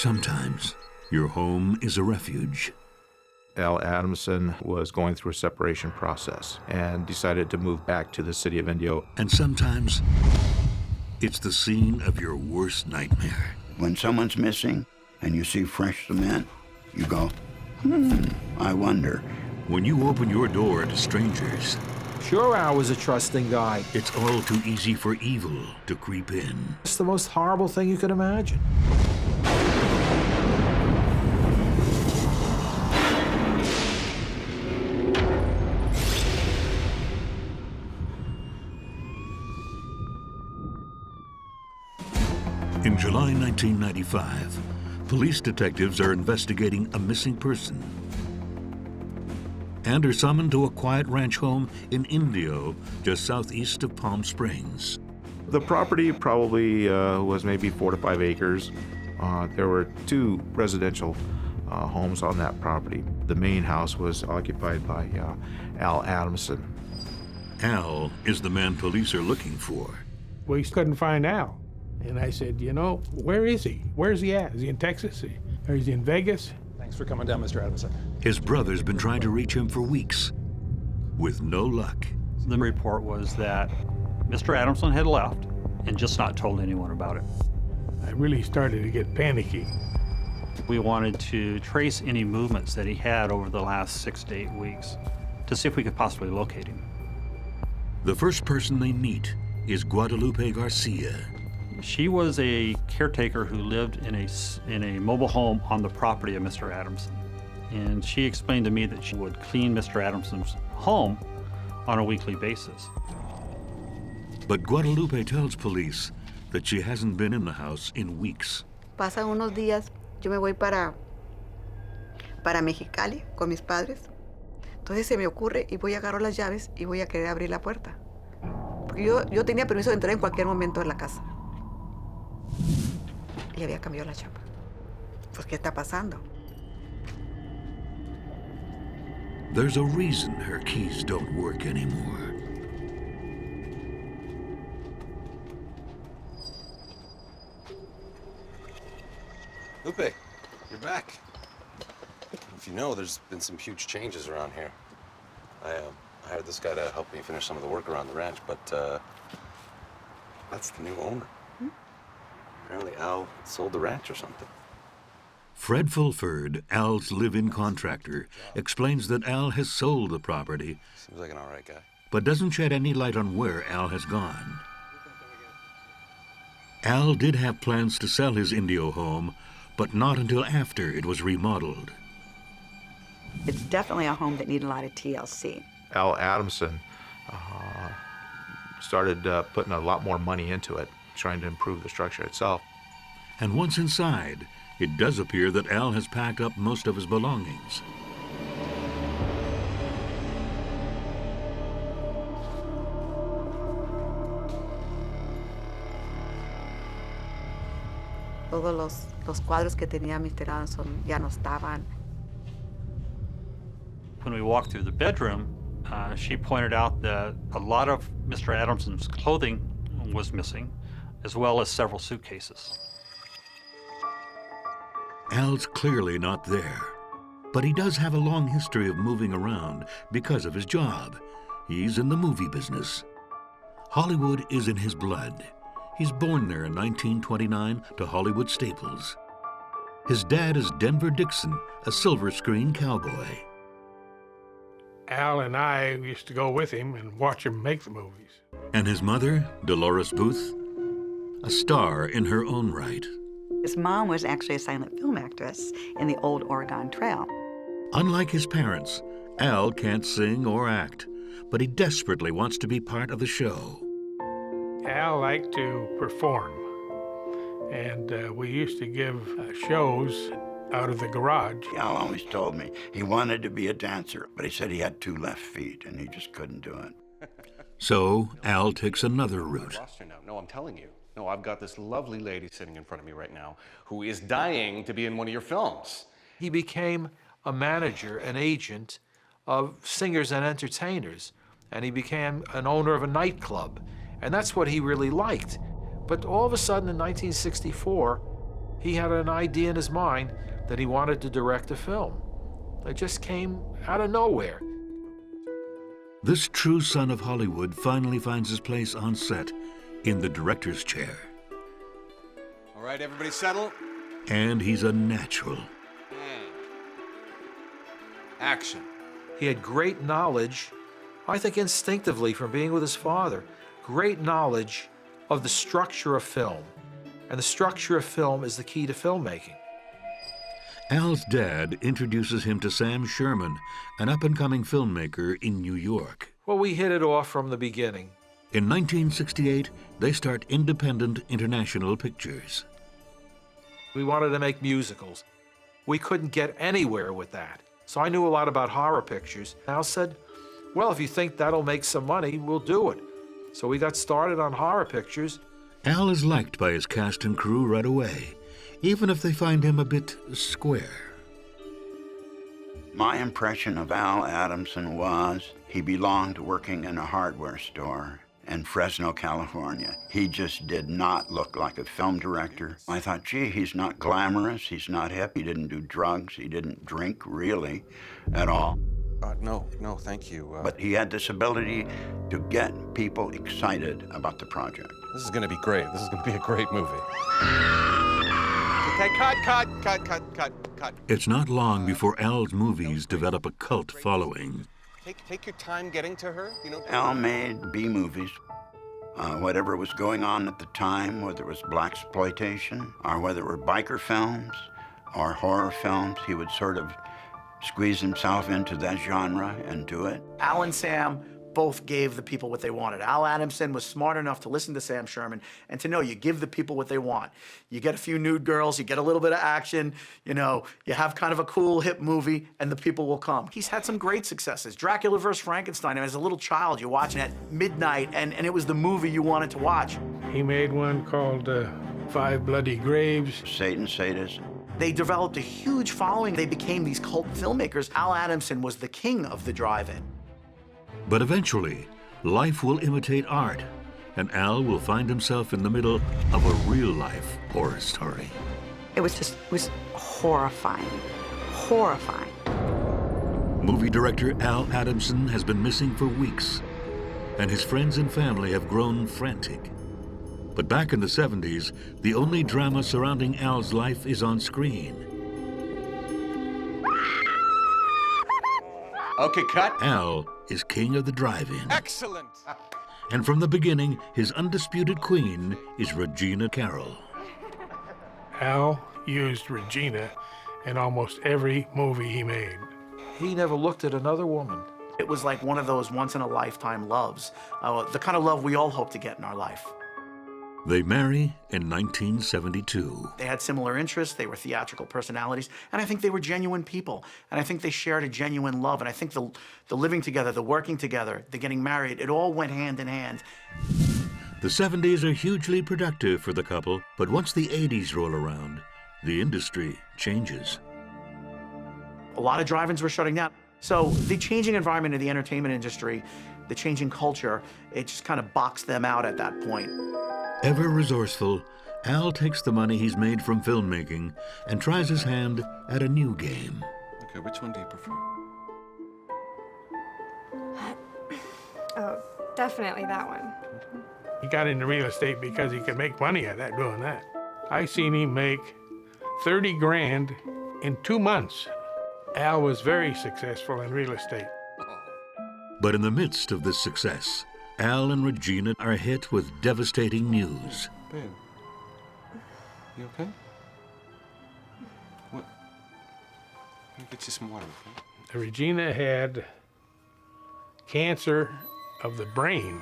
Sometimes your home is a refuge. Al Adamson was going through a separation process and decided to move back to the city of Indio. And sometimes it's the scene of your worst nightmare. When someone's missing and you see fresh cement, you go, I wonder. When you open your door to strangers, Sure, Al was a trusting guy. it's all too easy for evil to creep in. It's the most horrible thing you could imagine. In July 1995, police detectives are investigating a missing person and are summoned to a quiet ranch home in Indio, just southeast of Palm Springs. The property probably was maybe 4 to 5 acres. There were 2 residential homes on that property. The main house was occupied by Al Adamson. Al is the man police are looking for. We couldn't find Al. And I said, you know, where is he? Where's he at? Is he in Texas? Or is he in Vegas? Thanks for coming down, Mr. Adamson. His brother's been trying to reach him for weeks, with no luck. The report was that Mr. Adamson had left and just not told anyone about it. I really started to get panicky. We wanted to trace any movements that he had over the last 6 to 8 weeks to see if we could possibly locate him. The first person they meet is Guadalupe Garcia. She was a caretaker who lived in a mobile home on the property of Mr. Adamson. And she explained to me that she would clean Mr. Adamson's home on a weekly basis. But Guadalupe tells police that she hasn't been in the house in weeks. Pasan unos días, yo me voy para Mexicali con mis padres. Entonces se me ocurre y voy a agarrar las llaves y voy a querer abrir la puerta. Porque yo tenía permiso de entrar en cualquier momento en la casa. Y había cambiado la chapa. Pues, ¿qué está pasando? There's a reason her keys don't work anymore. Lupe, you're back. If you know, there's been some huge changes around here. I hired this guy to help me finish some of the work around the ranch, but that's the new owner. Apparently Al sold the ranch or something. Fred Fulford, Al's live-in contractor, explains that Al has sold the property, Seems like an all right guy. but doesn't shed any light on where Al has gone. Al did have plans to sell his Indio home, but not until after it was remodeled. It's definitely a home that needed a lot of TLC. Al Adamson started putting a lot more money into it, trying to improve the structure itself. And once inside, it does appear that Al has packed up most of his belongings. Todos los cuadros que tenía Mr. Adamson ya no estaban. When we walked through the bedroom, she pointed out that a lot of Mr. Adamson's clothing was missing, as well as several suitcases. Al's clearly not there, but he does have a long history of moving around because of his job. He's in the movie business. Hollywood is in his blood. He's born there in 1929 to Hollywood staples. His dad is Denver Dixon, a silver screen cowboy. Al and I used to go with him and watch him make the movies. And his mother, Dolores Booth, a star in her own right. His mom was actually a silent film actress in the old Oregon Trail. Unlike his parents, Al can't sing or act, but he desperately wants to be part of the show. Al liked to perform, and we used to give shows out of the garage. Al always told me he wanted to be a dancer, but he said he had 2 left feet and he just couldn't do it. So Al takes another route. No, I'm telling you. No, I've got this lovely lady sitting in front of me right now who is dying to be in one of your films. He became a manager, an agent of singers and entertainers, and he became an owner of a nightclub. And that's what he really liked. But all of a sudden in 1964, He had an idea in his mind that he wanted to direct a film. It just came out of nowhere. This true son of Hollywood finally finds his place on set in the director's chair. All right, everybody settle. And he's a natural. Action. He had great knowledge, I think instinctively from being with his father, great knowledge of the structure of film. And the structure of film is the key to filmmaking. Al's dad introduces him to Sam Sherman, an up-and-coming filmmaker in New York. Well, we hit it off from the beginning. In 1968, they start Independent International Pictures. We wanted to make musicals. We couldn't get anywhere with that. So I knew a lot about horror pictures. Al said, well, if you think that'll make some money, we'll do it. So we got started on horror pictures. Al is liked by his cast and crew right away, even if they find him a bit square. My impression of Al Adamson was he belonged working in a hardware store in Fresno, California. He just did not look like a film director. I thought, gee, he's not glamorous, he's not hip, he didn't do drugs, he didn't drink really at all. No, thank you. But he had this ability to get people excited about the project. This is going to be great. This is going to be a great movie. Okay, cut. It's not long before Al's movies develop a cult following. Take your time getting to her. You know. Al made B movies. Whatever was going on at the time, whether it was blaxploitation or whether it were biker films or horror films, he would sort of squeeze himself into that genre and do it. Al and Sam both gave the people what they wanted. Al Adamson was smart enough to listen to Sam Sherman and to know you give the people what they want. You get a few nude girls, you get a little bit of action, you know, you have kind of a cool hip movie and the people will come. He's had some great successes. Dracula vs. Frankenstein, as a little child, you're watching at midnight and it was the movie you wanted to watch. He made one called Five Bloody Graves. Satan Sadist. They developed a huge following. They became these cult filmmakers. Al Adamson was the king of the drive-in. But eventually, life will imitate art, and Al will find himself in the middle of a real-life horror story. It was horrifying, horrifying. Movie director Al Adamson has been missing for weeks, and his friends and family have grown frantic. But back in the 70s, the only drama surrounding Al's life is on screen. Okay, cut. Al is king of the drive-in. Excellent. And from the beginning, his undisputed queen is Regina Carroll. Al used Regina in almost every movie he made. He never looked at another woman. It was like one of those once-in-a-lifetime loves, the kind of love we all hope to get in our life. They marry in 1972. They had similar interests, they were theatrical personalities, and I think they were genuine people. And I think they shared a genuine love, and I think the living together, the working together, the getting married, it all went hand in hand. The 70s are hugely productive for the couple, but once the 80s roll around, the industry changes. A lot of drive-ins were shutting down. So the changing environment in the entertainment industry, the changing culture, it just kind of boxed them out at that point. Ever resourceful, Al takes the money he's made from filmmaking and tries his hand at a new game. Okay, which one do you prefer? Oh, definitely that one. He got into real estate because he could make money at that, doing that. I seen him make 30 grand in 2 months. Al was very successful in real estate. But in the midst of this success, Al and Regina are hit with devastating news. Babe, you okay? What? Let me get you some water, okay? Regina had cancer of the brain.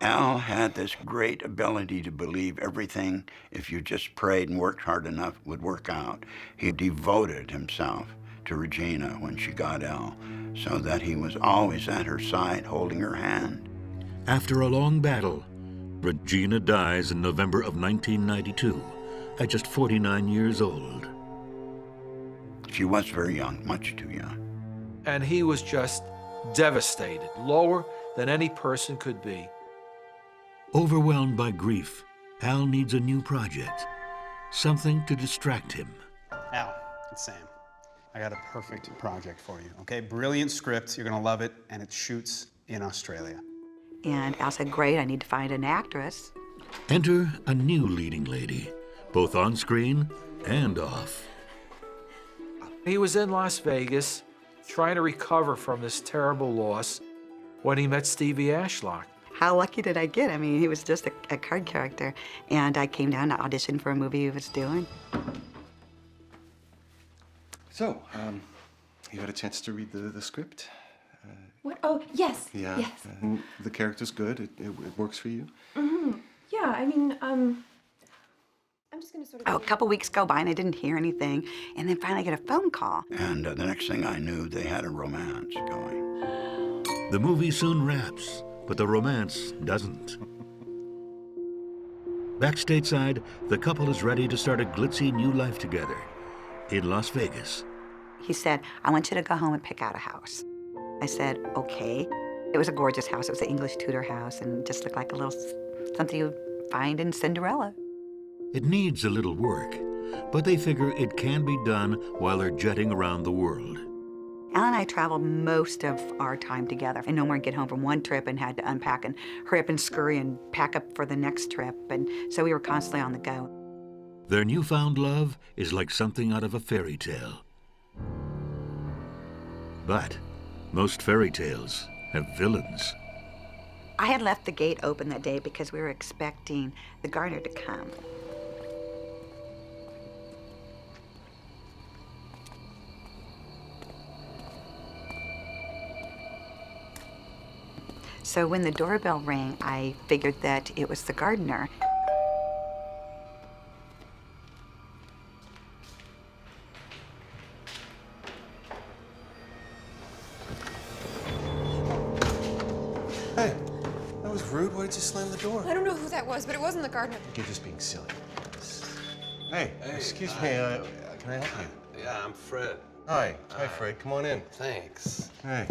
Al had this great ability to believe everything, if you just prayed and worked hard enough, would work out. He devoted himself to Regina when she got ill, so that he was always at her side, holding her hand. After a long battle, Regina dies in November of 1992, at just 49 years old. She was very young, much too young. And he was just devastated, lower than any person could be. Overwhelmed by grief, Al needs a new project, something to distract him. Al, it's Sam. I got a perfect project for you, okay? Brilliant script, you're gonna love it, and it shoots in Australia. And Al said, great, I need to find an actress. Enter a new leading lady, both on screen and off. He was in Las Vegas trying to recover from this terrible loss when he met Stevie Ashlock. How lucky did I get? I mean, he was just a card character. And I came down to audition for a movie he was doing. So, you had a chance to read the script? What? Oh, yes. Yeah. Yes. The character's good. It works for you. Yeah, I mean, I'm just gonna sort of. Oh, a couple weeks go by and I didn't hear anything. And then finally I get a phone call. And the next thing I knew, they had a romance going. The movie soon wraps, but the romance doesn't. Back stateside, the couple is ready to start a glitzy new life together in Las Vegas. He said, I want you to go home and pick out a house. I said, okay. It was a gorgeous house. It was an English Tudor house and just looked like a little something you'd find in Cinderella. It needs a little work, but they figure it can be done while they're jetting around the world. Al and I traveled most of our time together. And no more get home from one trip and had to unpack and hurry up and scurry and pack up for the next trip. And so we were constantly on the go. Their newfound love is like something out of a fairy tale. But most fairy tales have villains. I had left the gate open that day because we were expecting the gardener to come. So when the doorbell rang, I figured that it was the gardener. Hey, that was rude. Why did you slam the door? I don't know who that was, but it wasn't the gardener. You're just being silly. Hey, excuse me. Can I help you? Yeah, I'm Fred. Hi, Fred. Come on in. Thanks. Hey.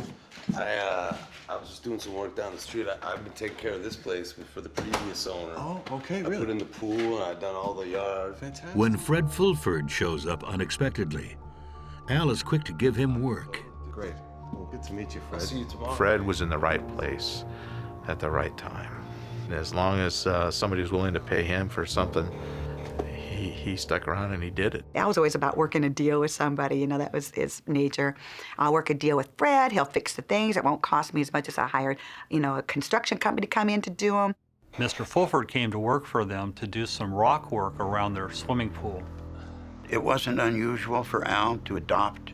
I was just doing some work down the street. I've been taking care of this place for the previous owner. Oh, okay, I really? put in the pool and I've done all the yard. Fantastic. When Fred Fulford shows up unexpectedly, Al is quick to give him work. Great. Well, good to meet you, Fred. I'll see you tomorrow. Fred was in the right place at the right time. And as long as somebody was willing to pay him for something, he stuck around and he did it. Al was always about working a deal with somebody, you know, that was his nature. I'll work a deal with Fred, he'll fix the things, it won't cost me as much as I hired, you know, a construction company to come in to do them. Mr. Fulford came to work for them to do some rock work around their swimming pool. It wasn't unusual for Al to adopt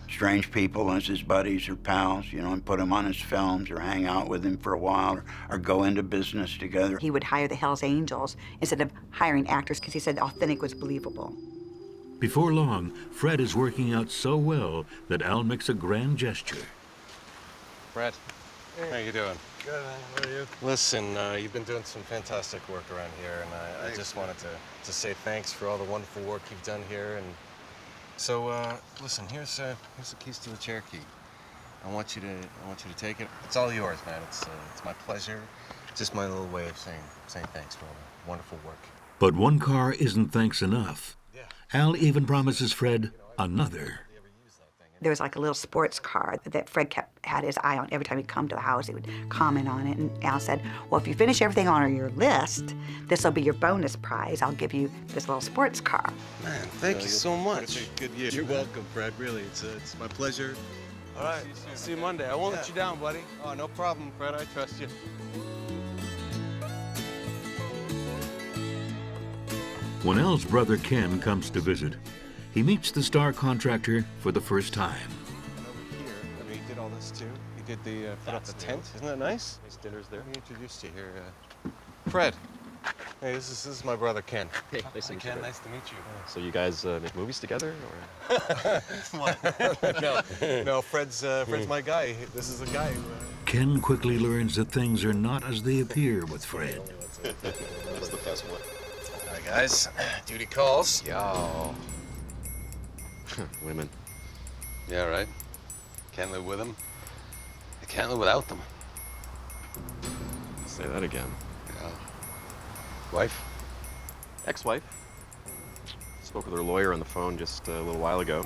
strange people as his buddies or pals, you know, and put them on his films or hang out with him for a while or go into business together. He would hire the Hells Angels instead of hiring actors because he said authentic was believable. Before long, Fred is working out so well that Al makes a grand gesture. Fred, how you doing? Good, man. How are you? Listen, you've been doing some fantastic work around here, and I just wanted to say thanks for all the wonderful work you've done here. And so, listen, here's the keys to the Cherokee. I want you to take it. It's all yours, man. It's my pleasure. It's just my little way of saying thanks for all the wonderful work. But one car isn't thanks enough. Al even promises Fred another. There was like a little sports car that Fred had his eye on. Every time he'd come to the house, he would comment on it. And Al said, well, if you finish everything on your list, this will be your bonus prize. I'll give you this little sports car. Man, thank you so much. Good year. You're welcome, Fred. Really, it's my pleasure. All right, see you Monday. I won't let you down, buddy. Oh, no problem, Fred. I trust you. When Al's brother Ken comes to visit, he meets the star contractor for the first time. And over here, I mean, he did all this too. He did the put up the tent. Isn't that nice? Nice dinner's there. He introduced you here, Fred. Hey, this is my brother Ken. Hey, nice to meet you. Ken, Fred. nice to meet you. So you guys make movies together, or? No, Fred's my guy. This is the guy who. Ken quickly learns that things are not as they appear with Fred. That's the best one. All right, guys. Duty calls. Yo. Women. Yeah, right. Can't live with them. I can't live without them. Say that again. Yeah. Wife? ex-wife. Spoke with her lawyer on the phone just a little while ago.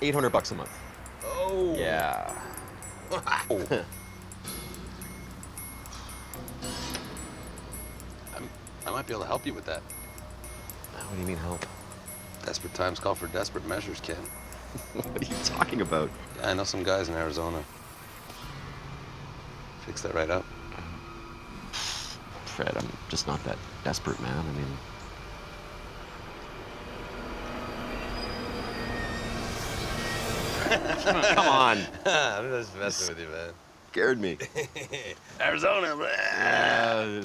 $800 a month. Oh. Yeah. I might be able to help you with that. What do you mean help? Desperate times call for desperate measures, Ken. What are you talking about? Yeah, I know some guys in Arizona. Fix that right up. Fred, I'm just not that desperate, man. I mean... Come on. I'm just messing with you, man. Scared me. Arizona.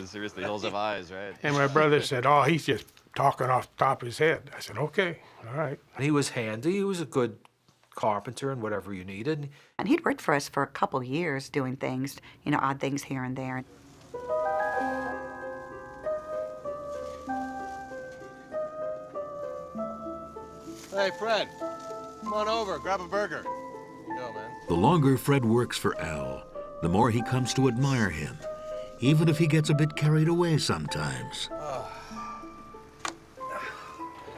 Seriously, hills have eyes, right? And my brother said, oh, he's just talking off the top of his head. I said, okay, all right. He was handy. He was a good carpenter and whatever you needed. And he'd worked for us for a couple years doing things, you know, odd things here and there. Hey, Fred, come on over, grab a burger. Here you go, man. The longer Fred works for Al, the more he comes to admire him, even if he gets a bit carried away sometimes.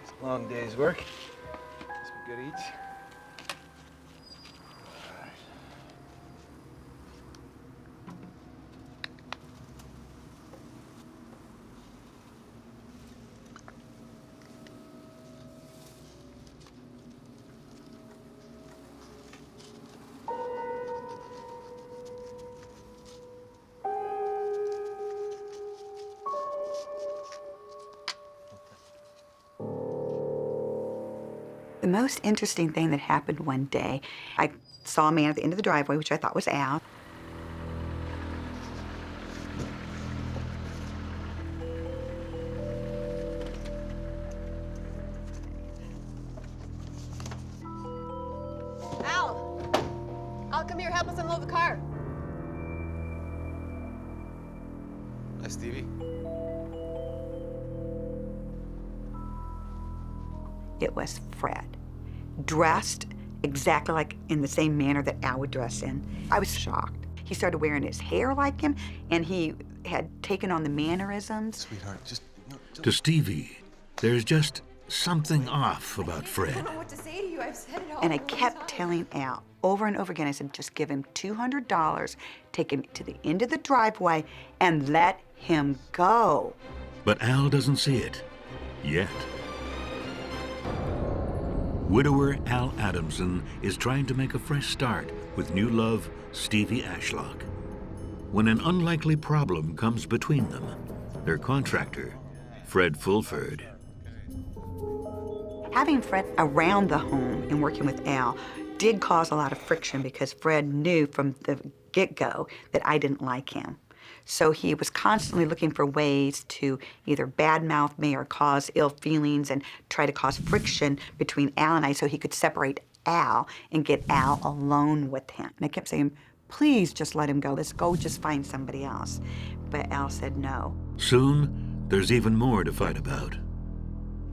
It's a long day's work. Some good eats. The most interesting thing that happened one day, I saw a man at the end of the driveway, which I thought was Al. Al, come here, help us unload the car. Hi, Stevie. It was Fred, dressed exactly like in the same manner that Al would dress in. I was shocked. He started wearing his hair like him, and he had taken on the mannerisms. Sweetheart, just... To Stevie, there's just something off about Fred. I don't know what to say to you. I've said it all. And I kept telling Al over and over again, I said, just give him $200, take him to the end of the driveway, and let him go. But Al doesn't see it. Yet. Widower Al Adamson is trying to make a fresh start with new love, Stevie Ashlock. When an unlikely problem comes between them, their contractor, Fred Fulford. Having Fred around the home and working with Al did cause a lot of friction because Fred knew from the get-go that I didn't like him. So he was constantly looking for ways to either badmouth me or cause ill feelings and try to cause friction between Al and I so he could separate Al and get Al alone with him. And I kept saying, please just let him go. Let's go just find somebody else. But Al said no. Soon, there's even more to fight about.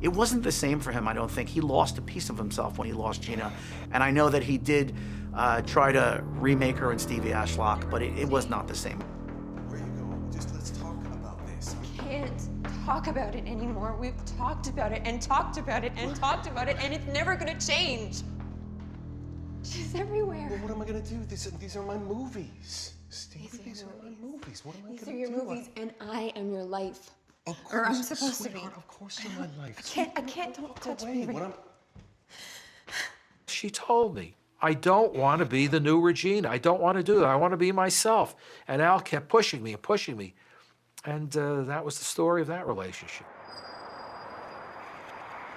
It wasn't the same for him, I don't think. He lost a piece of himself when he lost Gina. And I know that he did try to remake her in Stevie Ashlock, but it was not the same. Can't talk about it anymore. We've talked about it and talked about it and talked about it, and it's never gonna change. She's everywhere. Well, what am I gonna do? These are my movies. Steve, these are my movies. What am I gonna do? These are your movies, and I am your life. Of course, or I'm supposed to be. Of course you're my life. I can't, don't touch me. Right. She told me, I don't want to be the new Regina. I don't want to do that. I want to be myself. And Al kept pushing me and pushing me. And that was the story of that relationship.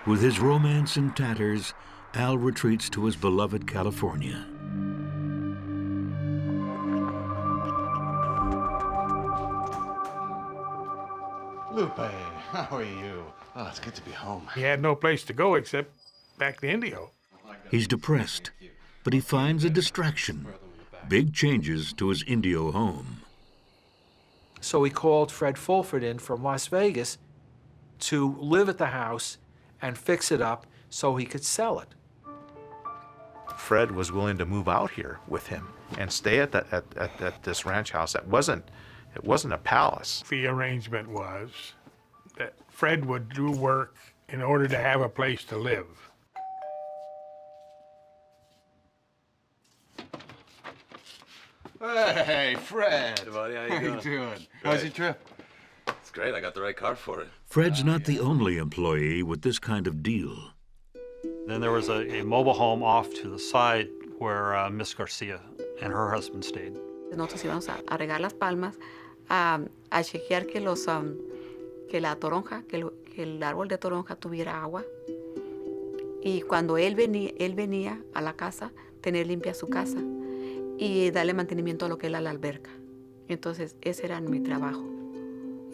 With his romance in tatters, Al retreats to his beloved California. Lupe, how are you? Oh, it's good to be home. He had no place to go except back to Indio. He's depressed, but he finds a distraction. Big changes to his Indio home. So he called Fred Fulford in from Las Vegas to live at the house and fix it up so he could sell it. Fred was willing to move out here with him and stay at that this ranch house. It wasn't a palace. The arrangement was that Fred would do work in order to have a place to live. Hey, Fred. Hey, buddy, how you doing? How's your trip? It's great. I got the right car for it. Fred's not the only employee with this kind of deal. Then there was a mobile home off to the side where Miss Garcia and her husband stayed. Nosotros íbamos a regar las palmas, a chequear que que la toronja, que el árbol de toronja tuviera agua. Y cuando él venía a la casa, tener limpia su casa y darle mantenimiento a lo que era la alberca. Entonces, ese era mi trabajo,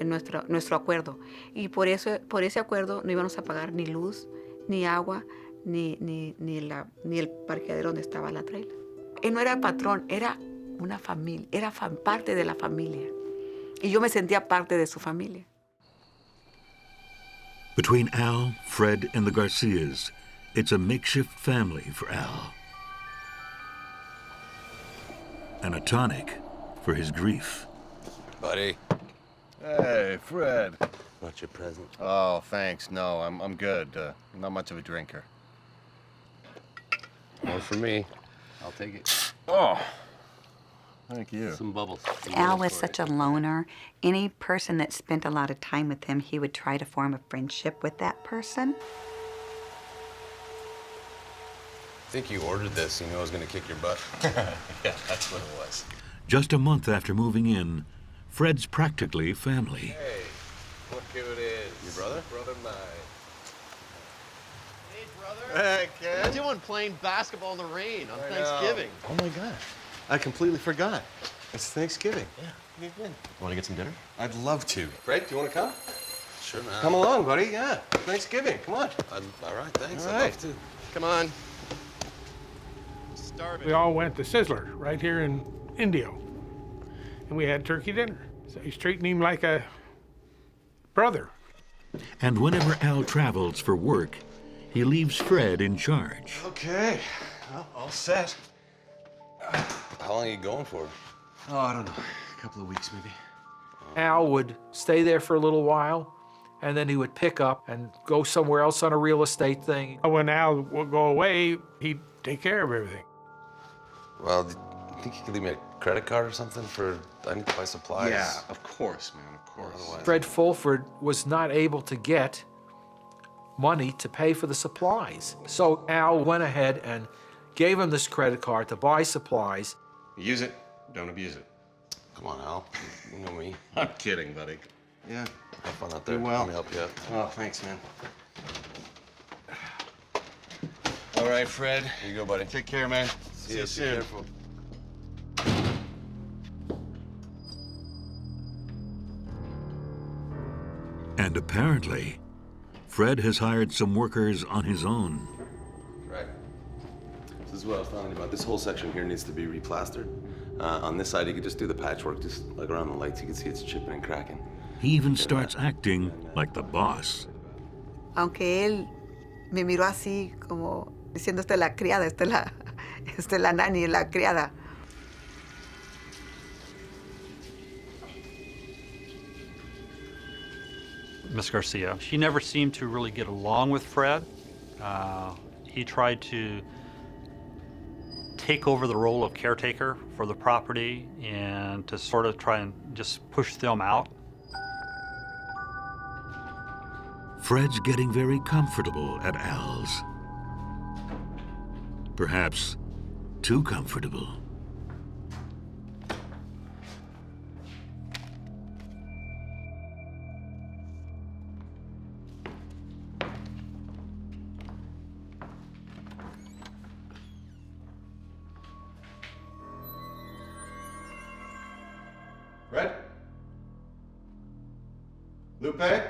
en nuestro acuerdo. Y por ese acuerdo no íbamos a pagar ni luz, ni agua, ni el parqueadero donde estaba la trailer. Él no era el patrón, era una familia, era parte de la familia. Y yo me sentía parte de su familia. Between Al, Fred, and the Garcias, it's a makeshift family for Al. And a tonic for his grief. Buddy. Hey, Fred. What's your present? Oh, thanks. No, I'm good. I'm not much of a drinker. More for me. I'll take it. Oh, thank you. Some bubbles. Al was such a loner. Any person that spent a lot of time with him, he would try to form a friendship with that person. I think you ordered this. You knew I was going to kick your butt. Yeah, that's what it was. Just a month after moving in, Fred's practically family. Hey, look who it is. Your brother? Brother mine. Hey, brother. Hey, kid. What are you doing playing basketball in the rain on Thanksgiving? Oh, my God. I completely forgot. It's Thanksgiving. Yeah. How you been? Want to get some dinner? I'd love to. Fred, do you want to come? Sure, man. Come along, buddy. Yeah. Thanksgiving. Come on. All right, thanks. All I'd right. love to. Come on. Starving. We all went to Sizzler right here in Indio, and we had turkey dinner. So he's treating him like a brother. And whenever Al travels for work, he leaves Fred in charge. Okay. Well, all set. How long are you going for? Oh, I don't know. A couple of weeks, maybe. Al would stay there for a little while, and then he would pick up and go somewhere else on a real estate thing. When Al would go away, he'd take care of everything. Well, do you think you could leave me a credit card or something for, I need to buy supplies? Yeah, of course, man, of course. Otherwise- Fred Fulford was not able to get money to pay for the supplies. So Al went ahead and gave him this credit card to buy supplies. Use it, don't abuse it. Come on, Al. You know me. I'm kidding, buddy. Yeah. Have fun out there. Do well. Let me help you out. Oh, thanks, man. All right, Fred. Here you go, buddy. Take care, man. See you Be soon. Careful. And apparently, Fred has hired some workers on his own. Right. This is what I was telling you about. This whole section here needs to be replastered. On this side, you could just do the patchwork, just like around the lights. You can see it's chipping and cracking. He even starts acting like the boss. Aunque él me miró así como diciendo, esta es la criada, esta es la nani, la criada. Miss Garcia, she never seemed to really get along with Fred. He tried to take over the role of caretaker for the property and to sort of try and just push them out. Fred's getting very comfortable at Al's. Perhaps too comfortable. Fred? Lupe?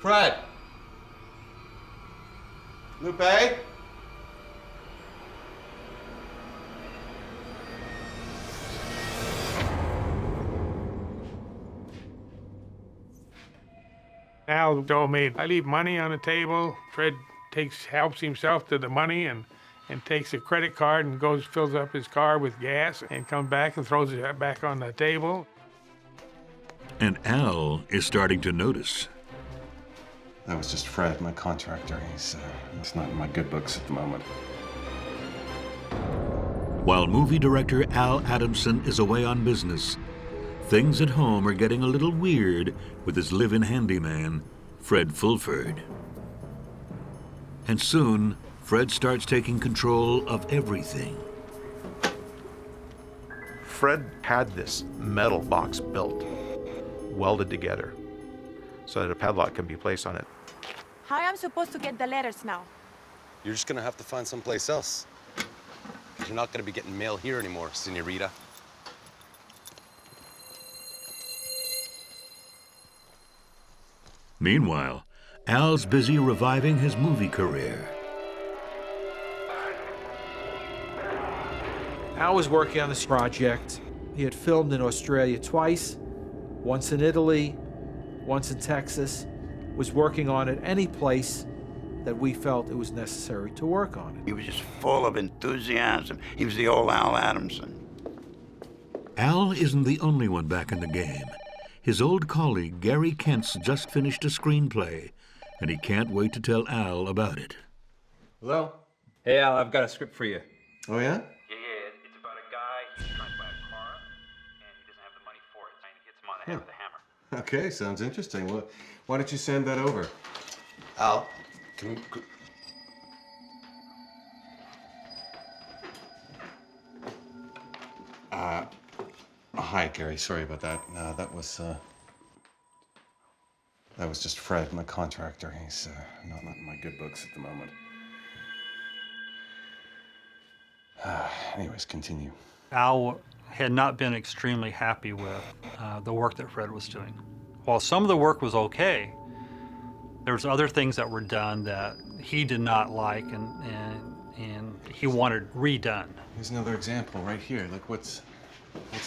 Fred? Lupe? Al told me, I leave money on the table. Fred helps himself to the money and takes a credit card and goes, fills up his car with gas and comes back and throws it back on the table. And Al is starting to notice. That was just Fred, my contractor. He's not in my good books at the moment. While movie director Al Adamson is away on business, things at home are getting a little weird with his live-in handyman, Fred Fulford. And soon, Fred starts taking control of everything. Fred had this metal box built, welded together, so that a padlock can be placed on it. How am I supposed to get the letters now? You're just gonna have to find someplace else. You're not gonna be getting mail here anymore, senorita. Meanwhile, Al's busy reviving his movie career. Al was working on this project. He had filmed in Australia twice, once in Italy, once in Texas, was working on it any place that we felt it was necessary to work on it. He was just full of enthusiasm. He was the old Al Adamson. Al isn't the only one back in the game. His old colleague, Gary Kent's just finished a screenplay, and he can't wait to tell Al about it. Hello? Hey, Al, I've got a script for you. Oh, yeah? Yeah, it's about a guy who's trying to buy a car, and he doesn't have the money for it, and he hits him on the head with a hammer. Okay, sounds interesting. Well, why don't you send that over? Al, can hi, Gary. Sorry about that. That was just Fred, my contractor. He's not in my good books at the moment. Anyways, continue. Al had not been extremely happy with the work that Fred was doing. While some of the work was okay, there was other things that were done that he did not like and he wanted redone. Here's another example right here. Look, what's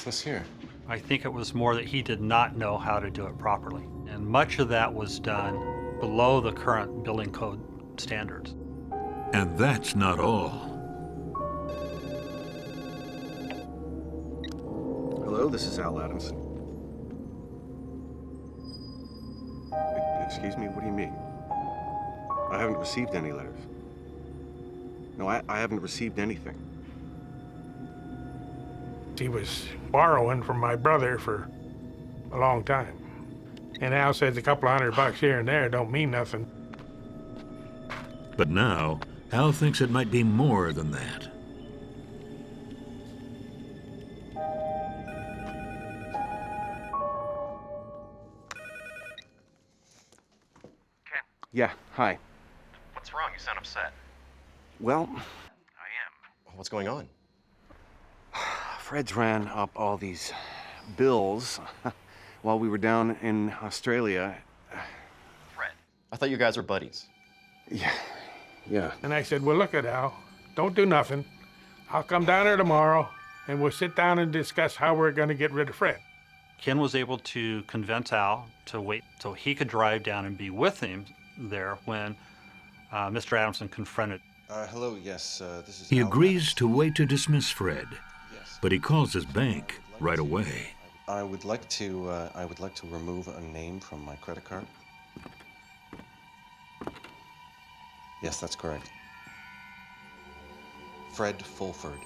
this here? I think it was more that he did not know how to do it properly. And much of that was done below the current building code standards. And that's not all. Hello, this is Al Adamson. Excuse me, what do you mean? I haven't received any letters. No, I haven't received anything. He was borrowing from my brother for a long time. And Al says a couple $100 here and there don't mean nothing. But now, Al thinks it might be more than that. Yeah, hi. What's wrong? You sound upset. Well, I am. What's going on? Fred's ran up all these bills while we were down in Australia. Fred, I thought you guys were buddies. Yeah. And I said, well, look at Al, don't do nothing. I'll come down there tomorrow and we'll sit down and discuss how we're going to get rid of Fred. Ken was able to convince Al to wait so he could drive down and be with him there when Mr. Adamson confronted. Hello, yes, this is He Al agrees Adamson. to wait to dismiss Fred, but he calls his bank right away. I would like to remove a name from my credit card. Yes, that's correct. Fred Fulford.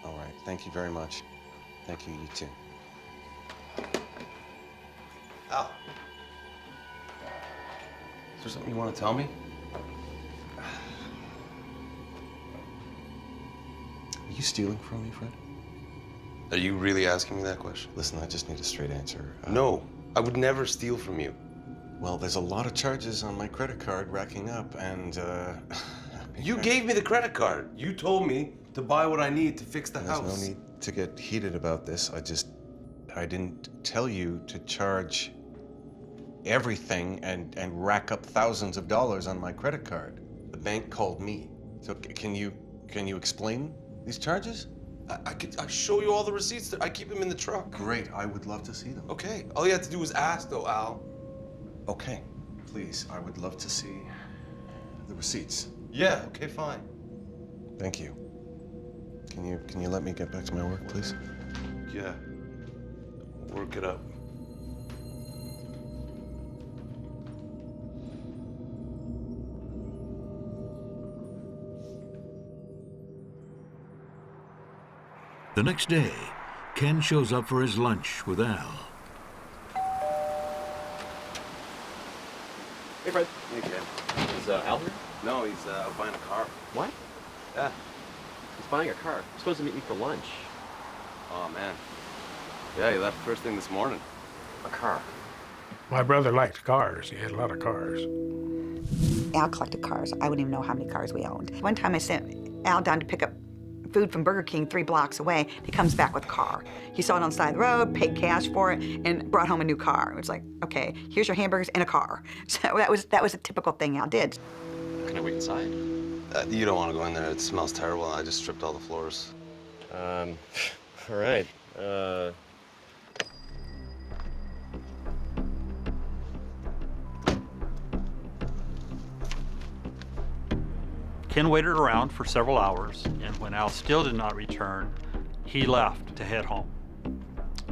All right, thank you very much. Thank you, you too. Al. Is there something you want to tell me? Are you stealing from me, Fred? Are you really asking me that question? Listen, I just need a straight answer. No, I would never steal from you. Well, there's a lot of charges on my credit card racking up, and You gave me the credit card. You told me to buy what I need to fix the house. There's no need to get heated about this. I didn't tell you to charge everything and rack up thousands of dollars on my credit card. The bank called me. So can you explain these charges? I show you all the receipts. I keep them in the truck. Great, I would love to see them. Okay, all you have to do is ask, though, Al. Okay, please, I would love to see the receipts. Yeah, okay, fine. Thank you. Can you let me get back to my work, please? Yeah. Work it up. The next day, Ken shows up for his lunch with Al. Hey, Fred. Hey, Ken. Is Al here? No, he's out buying a car. What? Yeah. He's buying a car. He's supposed to meet me for lunch. Oh, man. Yeah, he left first thing this morning. A car. My brother liked cars. He had a lot of cars. Al collected cars. I wouldn't even know how many cars we owned. One time I sent Al down to pick up food from Burger King 3 blocks away. He comes back with a car. He saw it on the side of the road, paid cash for it, and brought home a new car. It was like, okay, here's your hamburgers and a car. So that was a typical thing Al did. Can I wait inside? You don't want to go in there. It smells terrible. I just stripped all the floors. All right. Ken waited around for several hours, and when Al still did not return, he left to head home.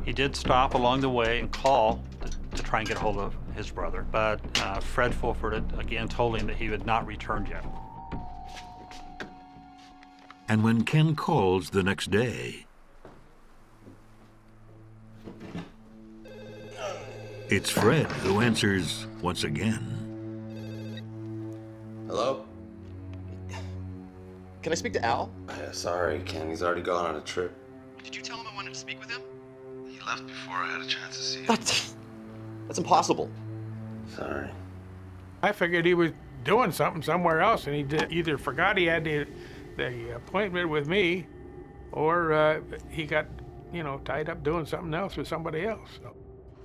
He did stop along the way and call to try and get a hold of his brother, but Fred Fulford again told him that he had not returned yet. And when Ken calls the next day, it's Fred who answers once again. Hello? Can I speak to Al? Yeah, sorry, Ken. He's already gone on a trip. Did you tell him I wanted to speak with him? He left before I had a chance to see him. That's impossible. Sorry. I figured he was doing something somewhere else, and he either forgot he had the appointment with me, or he got, tied up doing something else with somebody else. So.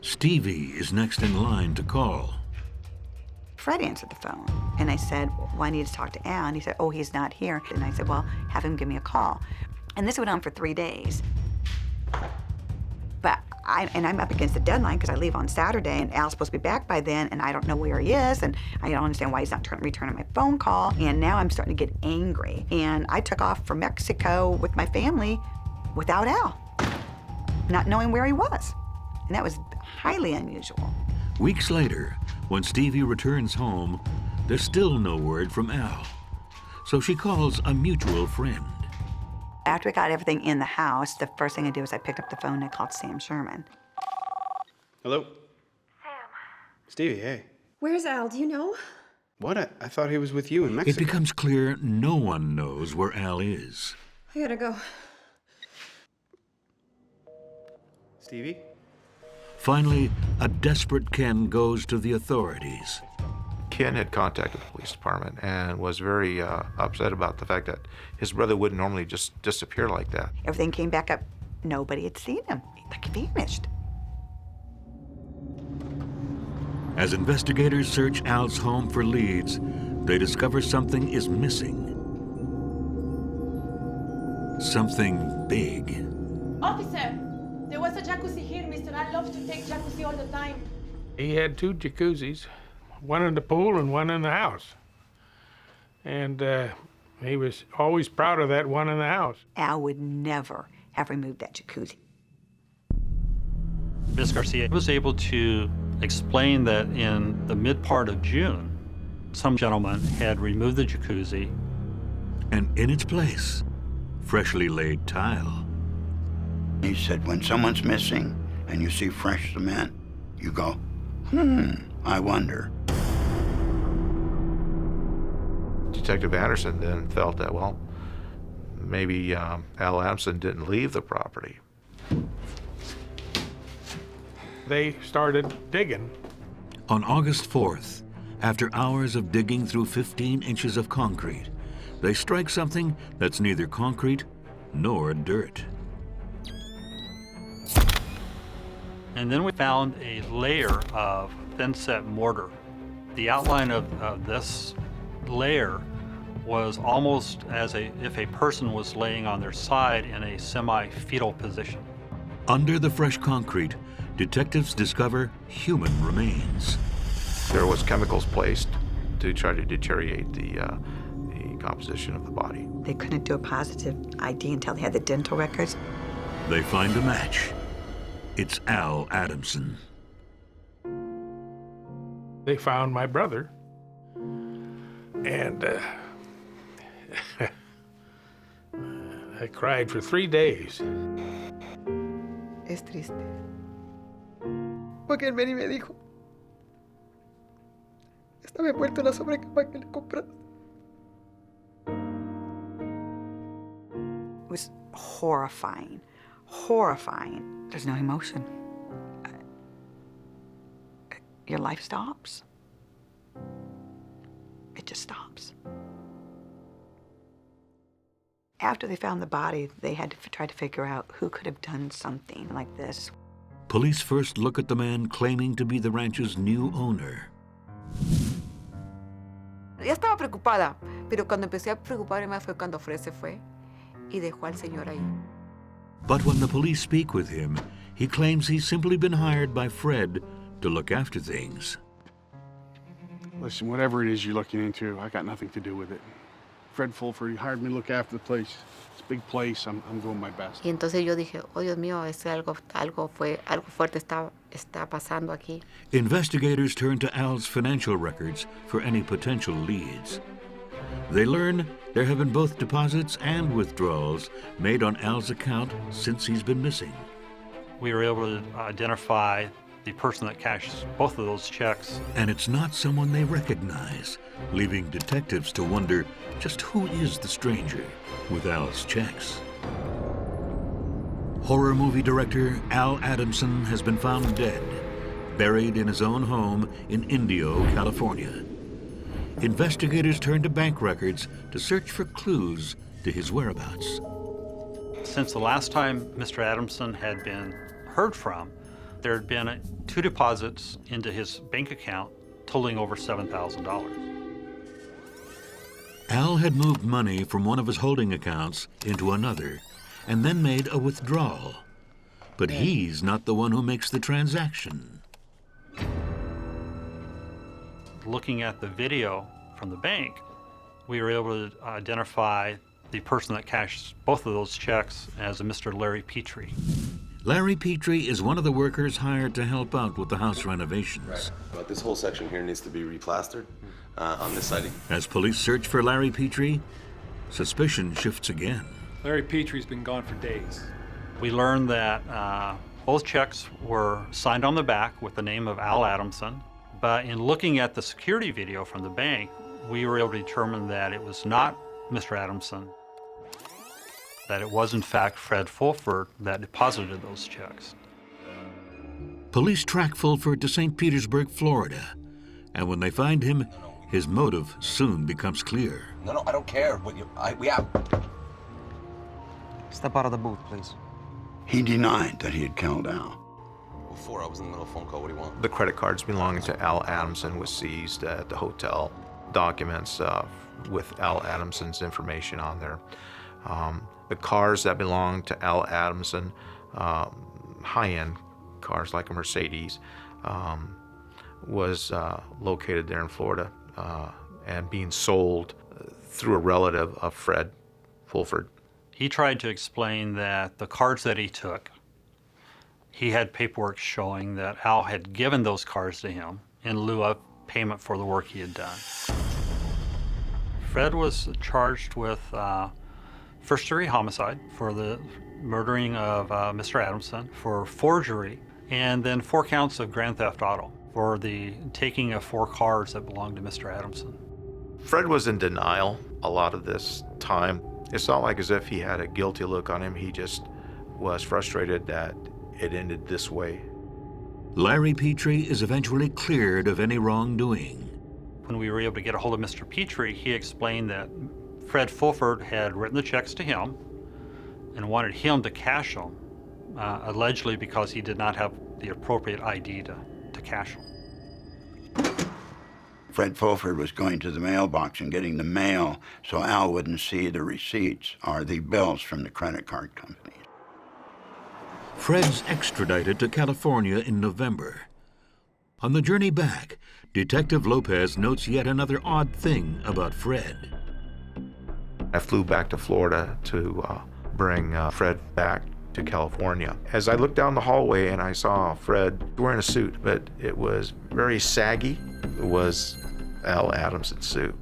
Stevie is next in line to call. Fred answered the phone, and I said, well, I need to talk to Al, and he said, oh, he's not here. And I said, well, have him give me a call. And this went on for 3 days. But I'm up against the deadline because I leave on Saturday, and Al's supposed to be back by then, and I don't know where he is, and I don't understand why he's not returning my phone call. And now I'm starting to get angry. And I took off for Mexico with my family without Al, not knowing where he was. And that was highly unusual. Weeks later, when Stevie returns home, there's still no word from Al. So she calls a mutual friend. After we got everything in the house, the first thing I did was I picked up the phone and I called Sam Sherman. Hello? Sam. Stevie, hey. Where's Al? Do you know? What? I thought he was with you in Mexico. It becomes clear no one knows where Al is. I gotta go. Stevie? Finally, a desperate Ken goes to the authorities. Ken had contacted the police department and was very upset about the fact that his brother wouldn't normally just disappear like that. Everything came back up. Nobody had seen him. Like he vanished. As investigators search Al's home for leads, they discover something is missing. Something big. Officer, there was a jacuzzi here, mister. I love to take jacuzzi all the time. He had 2 jacuzzis, one in the pool and one in the house. And he was always proud of that one in the house. Al would never have removed that jacuzzi. Ms. Garcia was able to explain that in the mid part of June, some gentleman had removed the jacuzzi. And in its place, freshly laid tile. He said, when someone's missing and you see fresh cement, you go, I wonder. Detective Anderson then felt that, well, maybe Al Adamson didn't leave the property. They started digging. On August 4th, after hours of digging through 15 inches of concrete, they strike something that's neither concrete nor dirt. And then we found a layer of thin-set mortar. The outline of this layer was almost as if a person was laying on their side in a semi-fetal position. Under the fresh concrete, detectives discover human remains. There was chemicals placed to try to deteriorate the composition of the body. They couldn't do a positive ID until they had the dental records. They find a match. It's Al Adamson. They found my brother, and I cried for 3 days. Es triste. Porque él vino y me dijo, estaba envuelto en la sobrecama que le compraste. It was horrifying, horrifying. There's no emotion. Your life stops. It just stops. After they found the body, they had to try to figure out who could have done something like this. Police first look at the man claiming to be the ranch's new owner. Ya estaba preocupada, pero cuando empecé a preocuparme más fue cuando Fred se fue y dejó al señor ahí. But when the police speak with him, he claims he's simply been hired by Fred to look after things. Listen, whatever it is you're looking into, I got nothing to do with it. Fred Fulford, he hired me to look after the place. It's a big place. I'm doing my best. Y entonces yo dije, oh Dios mío, algo fuerte está pasando aquí. Investigators turn to Al's financial records for any potential leads. They learn there have been both deposits and withdrawals made on Al's account since he's been missing. We were able to identify the person that cashed both of those checks. And it's not someone they recognize, leaving detectives to wonder just who is the stranger with Al's checks. Horror movie director Al Adamson has been found dead, buried in his own home in Indio, California. Investigators turn to bank records to search for clues to his whereabouts. Since the last time Mr. Adamson had been heard from, there had been 2 deposits into his bank account totaling over $7,000. Al had moved money from one of his holding accounts into another and then made a withdrawal. But he's not the one who makes the transaction. Looking at the video from the bank, we were able to identify the person that cashed both of those checks as a Mr. Larry Petrie. Larry Petrie is one of the workers hired to help out with the house renovations. Right. But this whole section here needs to be replastered on this siding. As police search for Larry Petrie, suspicion shifts again. Larry Petrie's been gone for days. We learned that both checks were signed on the back with the name of Al Adamson, but in looking at the security video from the bank, we were able to determine that it was not Mr. Adamson, that it was in fact Fred Fulford that deposited those checks. Police track Fulford to St. Petersburg, Florida, and when they find him, his motive soon becomes clear. No, I don't care. We have. Step out of the booth, please. He denied that he had killed Al. Before, I was in the middle of a phone call. What do you want? The credit cards belonging to Al Adamson was seized at the hotel. Documents with Al Adamson's information on there. The cars that belonged to Al Adamson, high-end cars like a Mercedes, was located there in Florida and being sold through a relative of Fred Fulford. He tried to explain that the cars that he took, he had paperwork showing that Al had given those cars to him in lieu of payment for the work he had done. Fred was charged with first-degree homicide for the murdering of Mr. Adamson, for forgery, and then 4 counts of grand theft auto for the taking of 4 cars that belonged to Mr. Adamson. Fred was in denial a lot of this time. It's not like as if he had a guilty look on him. He just was frustrated that it ended this way. Larry Petrie is eventually cleared of any wrongdoing. When we were able to get a hold of Mr. Petrie, he explained that Fred Fulford had written the checks to him and wanted him to cash them, allegedly because he did not have the appropriate ID to cash them. Fred Fulford was going to the mailbox and getting the mail so Al wouldn't see the receipts or the bills from the credit card company. Fred's extradited to California in November. On the journey back, Detective Lopez notes yet another odd thing about Fred. I flew back to Florida to bring Fred back to California. As I looked down the hallway and I saw Fred wearing a suit, but it was very saggy. It was Al Adamson's suit.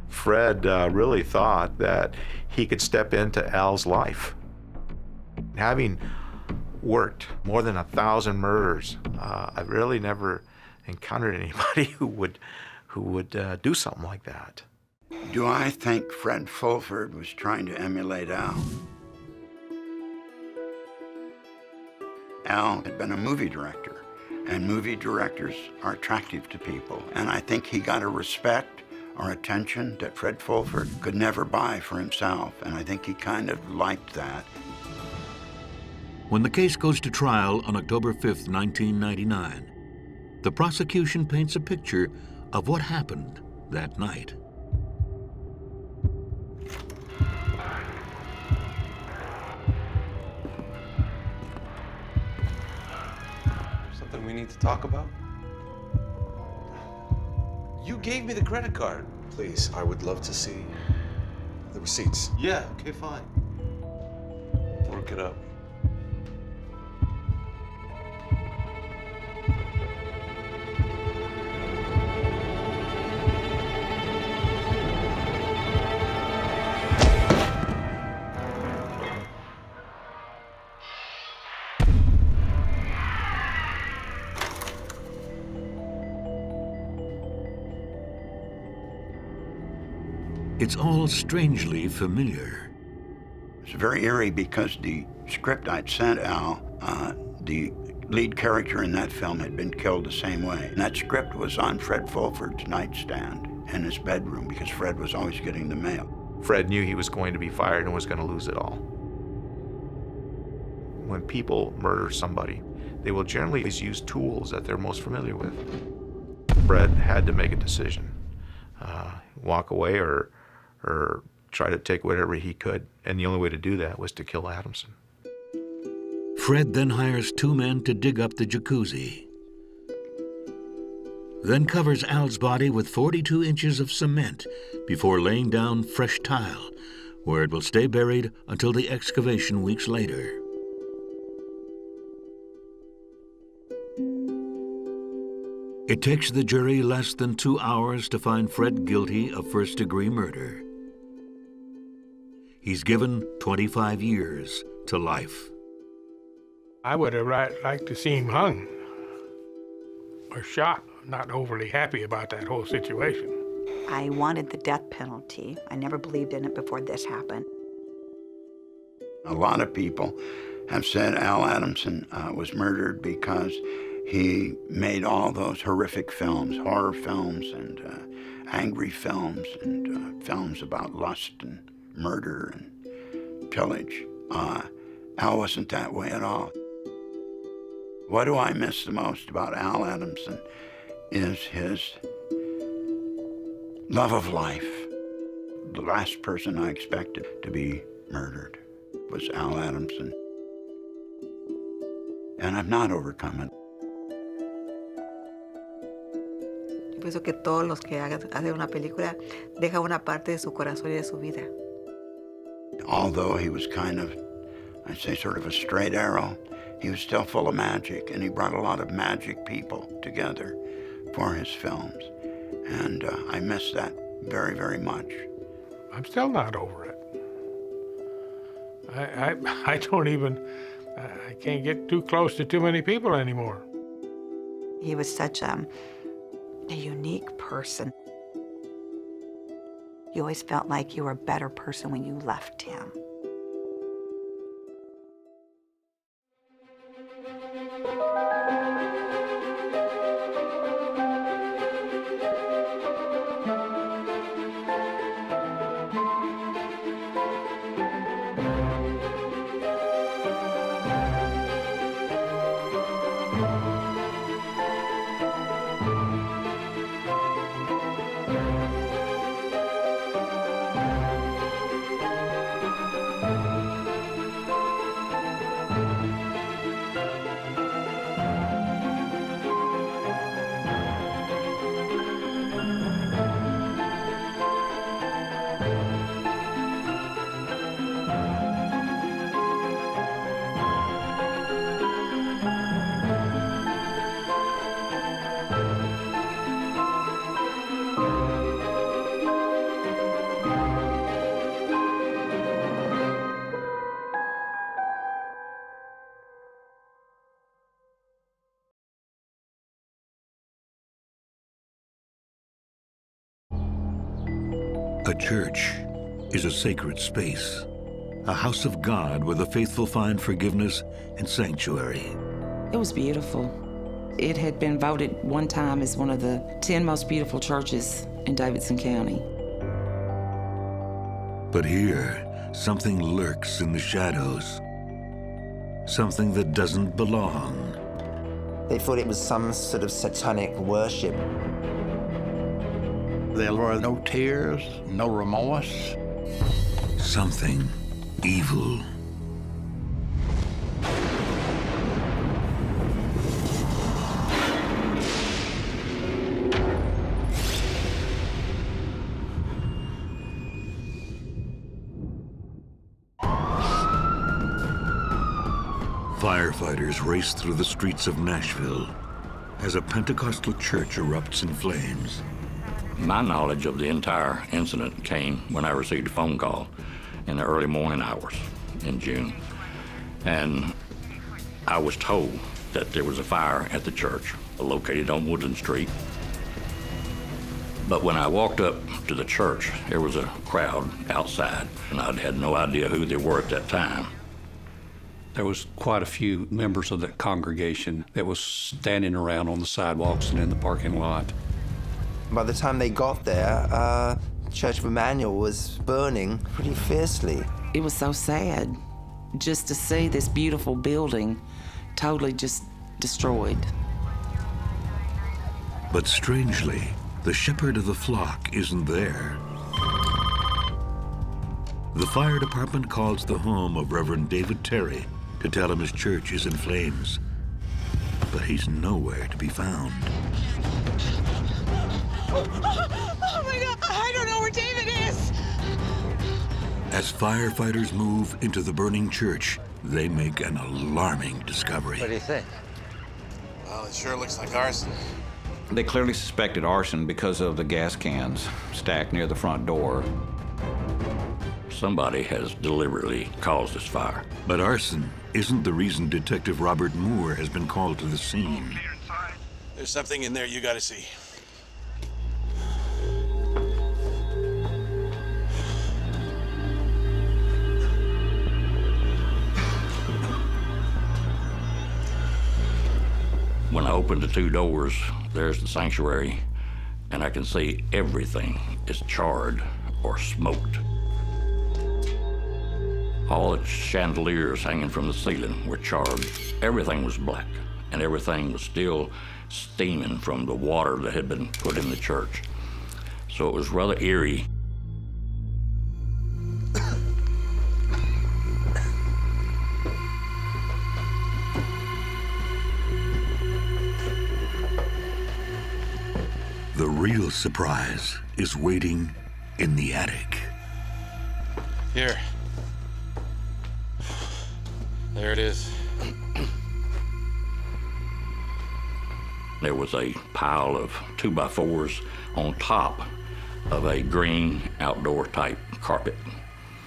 Fred really thought that he could step into Al's life. Having worked more than 1,000 murders, I've really never encountered anybody who would do something like that. Do I think Fred Fulford was trying to emulate Al? Al had been a movie director, and movie directors are attractive to people, and I think he got a respect or attention that Fred Fulford could never buy for himself, and I think he kind of liked that. When the case goes to trial on October 5th, 1999, the prosecution paints a picture of what happened that night. Something we need to talk about? You gave me the credit card. Please, I would love to see the receipts. Yeah, okay, fine. Work it up. It's all strangely familiar. It's very eerie because the script I'd sent Al, the lead character in that film had been killed the same way. And that script was on Fred Fulford's nightstand in his bedroom because Fred was always getting the mail. Fred knew he was going to be fired and was going to lose it all. When people murder somebody, they will generally use tools that they're most familiar with. Fred had to make a decision, walk away or try to take whatever he could, and the only way to do that was to kill Adamson. Fred then hires 2 men to dig up the jacuzzi, then covers Al's body with 42 inches of cement before laying down fresh tile, where it will stay buried until the excavation weeks later. It takes the jury less than 2 hours to find Fred guilty of first-degree murder. He's given 25 years to life. I would have liked to see him hung or shot. Not overly happy about that whole situation. I wanted the death penalty. I never believed in it before this happened. A lot of people have said Al Adamson was murdered because he made all those horrific films, horror films and angry films and films about lust and murder and pillage. Al wasn't that way at all. What do I miss the most about Al Adamson is his love of life. The last person I expected to be murdered was Al Adamson. And I've not overcome it. Yo pienso que todos los que hacen una película dejan una parte de su corazón y de su vida. Although he was kind of, I'd say sort of a straight arrow, he was still full of magic, and he brought a lot of magic people together for his films. And I miss that very, very much. I'm still not over it. I don't even, I can't get too close to too many people anymore. He was such a unique person. You always felt like you were a better person when you left him. A church is a sacred space, a house of God where the faithful find forgiveness and sanctuary. It was beautiful. It had been voted one time as one of the 10 most beautiful churches in Davidson County. But here, something lurks in the shadows. Something that doesn't belong. They thought it was some sort of satanic worship. There were no tears, no remorse. Something evil. Firefighters race through the streets of Nashville as a Pentecostal church erupts in flames. My knowledge of the entire incident came when I received a phone call in the early morning hours in June. And I was told that there was a fire at the church located on Woodland Street. But when I walked up to the church, there was a crowd outside, and I had no idea who they were at that time. There was quite a few members of that congregation that was standing around on the sidewalks and in the parking lot. By the time they got there, Church of Emmanuel was burning pretty fiercely. It was so sad just to see this beautiful building totally just destroyed. But strangely, the shepherd of the flock isn't there. The fire department calls the home of Reverend David Terry to tell him his church is in flames. But he's nowhere to be found. Oh my God, I don't know where David is. As firefighters move into the burning church, they make an alarming discovery. What do you think? Well, it sure looks like arson. They clearly suspected arson because of the gas cans stacked near the front door. Somebody has deliberately caused this fire. But arson isn't the reason Detective Robert Moore has been called to the scene. There's something in there you gotta see. When I opened the two doors, there's the sanctuary, and I can see everything is charred or smoked. All the chandeliers hanging from the ceiling were charred. Everything was black, and everything was still steaming from the water that had been put in the church. So it was rather eerie. The real surprise is waiting in the attic. Here. There it is. There was a pile of 2x4s on top of a green outdoor type carpet.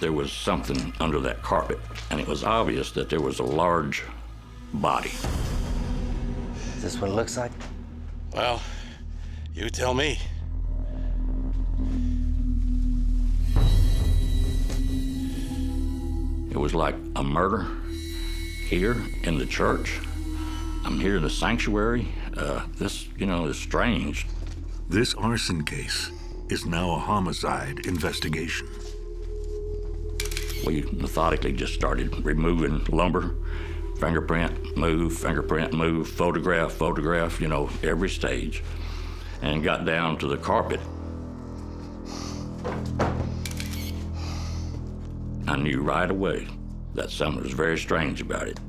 There was something under that carpet, and it was obvious that there was a large body. Is this what it looks like? Well, you tell me. It was like a murder here in the church. I'm here in the sanctuary. This, is strange. This arson case is now a homicide investigation. We methodically just started removing lumber, fingerprint, move, photograph, every stage, and got down to the carpet. I knew right away that something was very strange about it,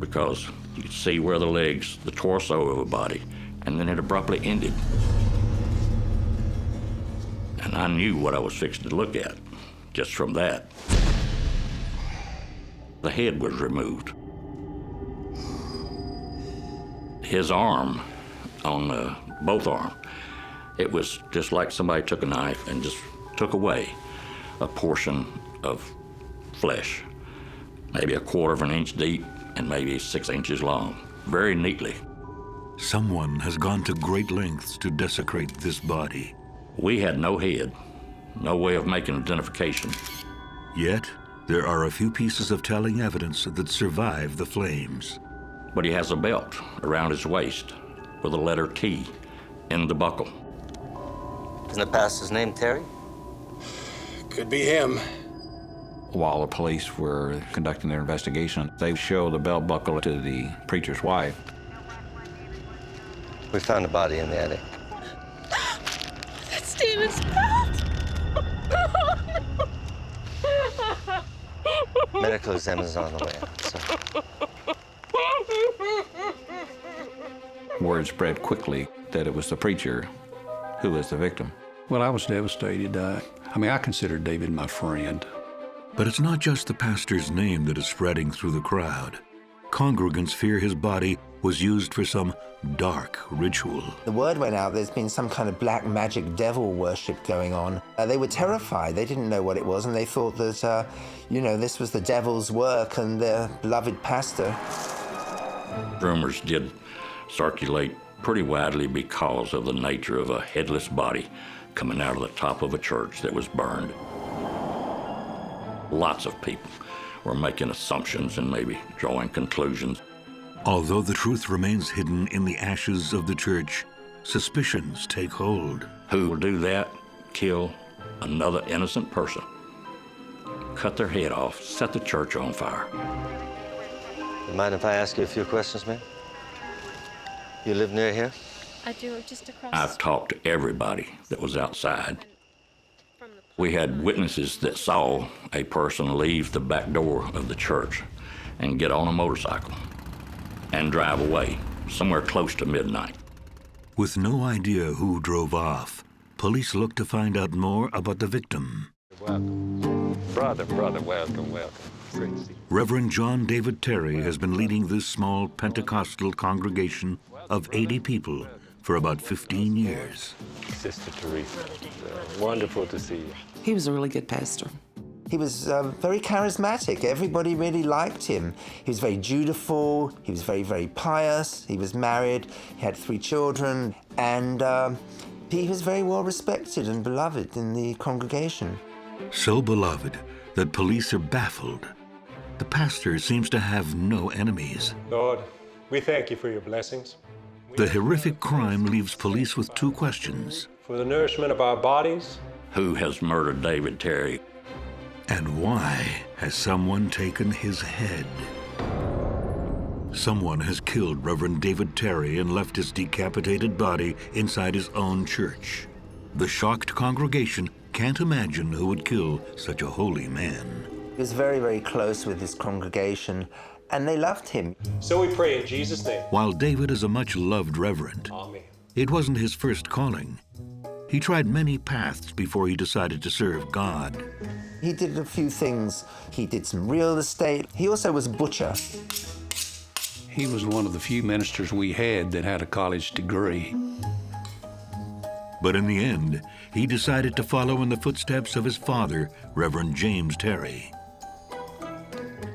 because you could see where the legs, the torso of a body, and then it abruptly ended. And I knew what I was fixing to look at, just from that. The head was removed. His arm, on both arms, it was just like somebody took a knife and just took away a portion of flesh, maybe 1/4 of an inch deep and maybe 6 inches long, very neatly. Someone has gone to great lengths to desecrate this body. We had no head, No way of making identification. Yet, there are a few pieces of telling evidence that survive the flames. But he has a belt around his waist with a letter T in the buckle. Isn't the pastor's name Terry? Could be him. While the police were conducting their investigation, they showed the belt buckle to the preacher's wife. We found a body in the attic. That's David's belt. Medical examiner's on the way out, so. Word spread quickly that it was the preacher who was the victim. Well, I was devastated. I considered David my friend. But it's not just the pastor's name that is spreading through the crowd. Congregants fear his body was used for some dark ritual. The word went out there's been some kind of black magic devil worship going on. They were terrified. They didn't know what it was, and they thought that, this was the devil's work and their beloved pastor. Rumors did circulate pretty widely because of the nature of a headless body coming out of the top of a church that was burned. Lots of people were making assumptions and maybe drawing conclusions. Although the truth remains hidden in the ashes of the church, suspicions take hold. Who will do that? Kill another innocent person, cut their head off, set the church on fire. You mind if I ask you a few questions, ma'am? You live near here? I do, just across. I've talked to everybody that was outside. We had witnesses that saw a person leave the back door of the church and get on a motorcycle and drive away somewhere close to midnight. With no idea who drove off, police look to find out more about the victim. Welcome. Brother, welcome. Great to see you. Reverend John David Terry has been leading this small Pentecostal congregation of 80 people for about 15 years. Sister Teresa, wonderful to see you. He was a really good pastor. He was very charismatic. Everybody really liked him. He was very dutiful. He was very, very pious. He was married. He had 3 children. And he was very well respected and beloved in the congregation. So beloved that police are baffled. The pastor seems to have no enemies. Lord, we thank you for your blessings. The horrific crime leaves police with 2 questions. For the nourishment of our bodies. Who has murdered David Terry? And why has someone taken his head? Someone has killed Reverend David Terry and left his decapitated body inside his own church. The shocked congregation can't imagine who would kill such a holy man. He was very, very close with his congregation, and they loved him. So we pray in Jesus' name. While David is a much-loved reverend, Amen. It wasn't his first calling. He tried many paths before he decided to serve God. He did a few things. He did some real estate. He also was a butcher. He was one of the few ministers we had that had a college degree. But in the end, he decided to follow in the footsteps of his father, Reverend James Terry.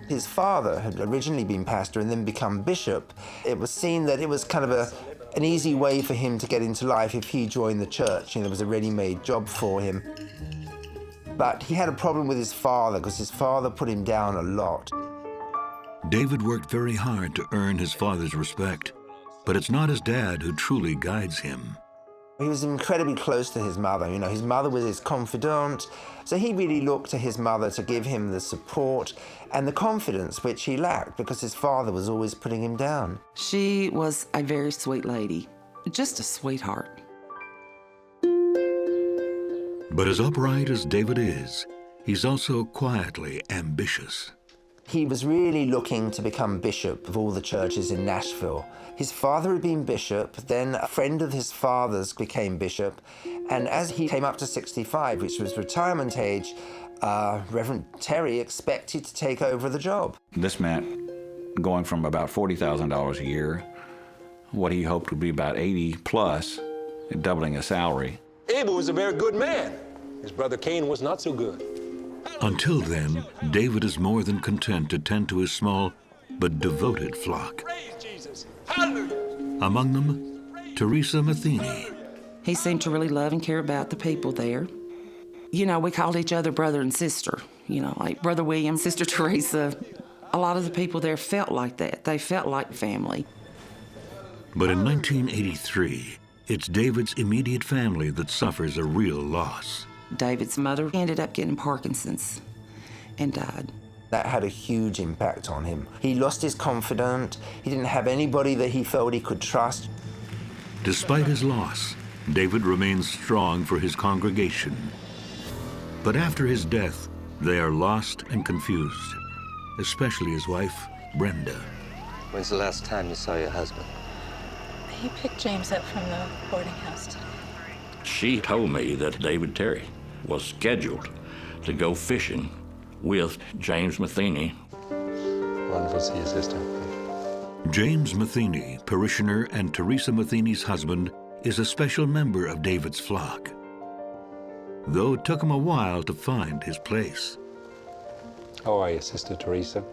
His father had originally been pastor and then become bishop. It was seen that it was kind of an easy way for him to get into life if he joined the church. There was a ready-made job for him. But he had a problem with his father because his father put him down a lot. David worked very hard to earn his father's respect, but it's not his dad who truly guides him. He was incredibly close to his mother. His mother was his confidant, so he really looked to his mother to give him the support and the confidence which he lacked because his father was always putting him down. She was a very sweet lady, just a sweetheart. But as upright as David is, he's also quietly ambitious. He was really looking to become bishop of all the churches in Nashville. His father had been bishop, then a friend of his father's became bishop, and as he came up to 65, which was retirement age, Reverend Terry expected to take over the job. This meant going from about $40,000 a year, what he hoped would be about 80 plus, and doubling his salary. Abel was a very good man. His brother Cain was not so good. Until then, David is more than content to tend to his small but devoted flock. Praise Jesus. Hallelujah. Among them, Teresa Matheny. He seemed to really love and care about the people there. You know, we called each other brother and sister, you know, like Brother William, Sister Teresa. A lot of the people there felt like that. They felt like family. But in 1983, it's David's immediate family that suffers a real loss. David's mother ended up getting Parkinson's and died. That had a huge impact on him. He lost his confidant. He didn't have anybody that he felt he could trust. Despite his loss, David remains strong for his congregation. But after his death, they are lost and confused, especially his wife, Brenda. When's the last time you saw your husband? He picked James up from the boarding house today. She told me that David Terry was scheduled to go fishing with James Matheny. Wonderful to see you, sister. James Matheny, parishioner and Teresa Matheny's husband, is a special member of David's flock. Though it took him a while to find his place. How are you, Sister Teresa?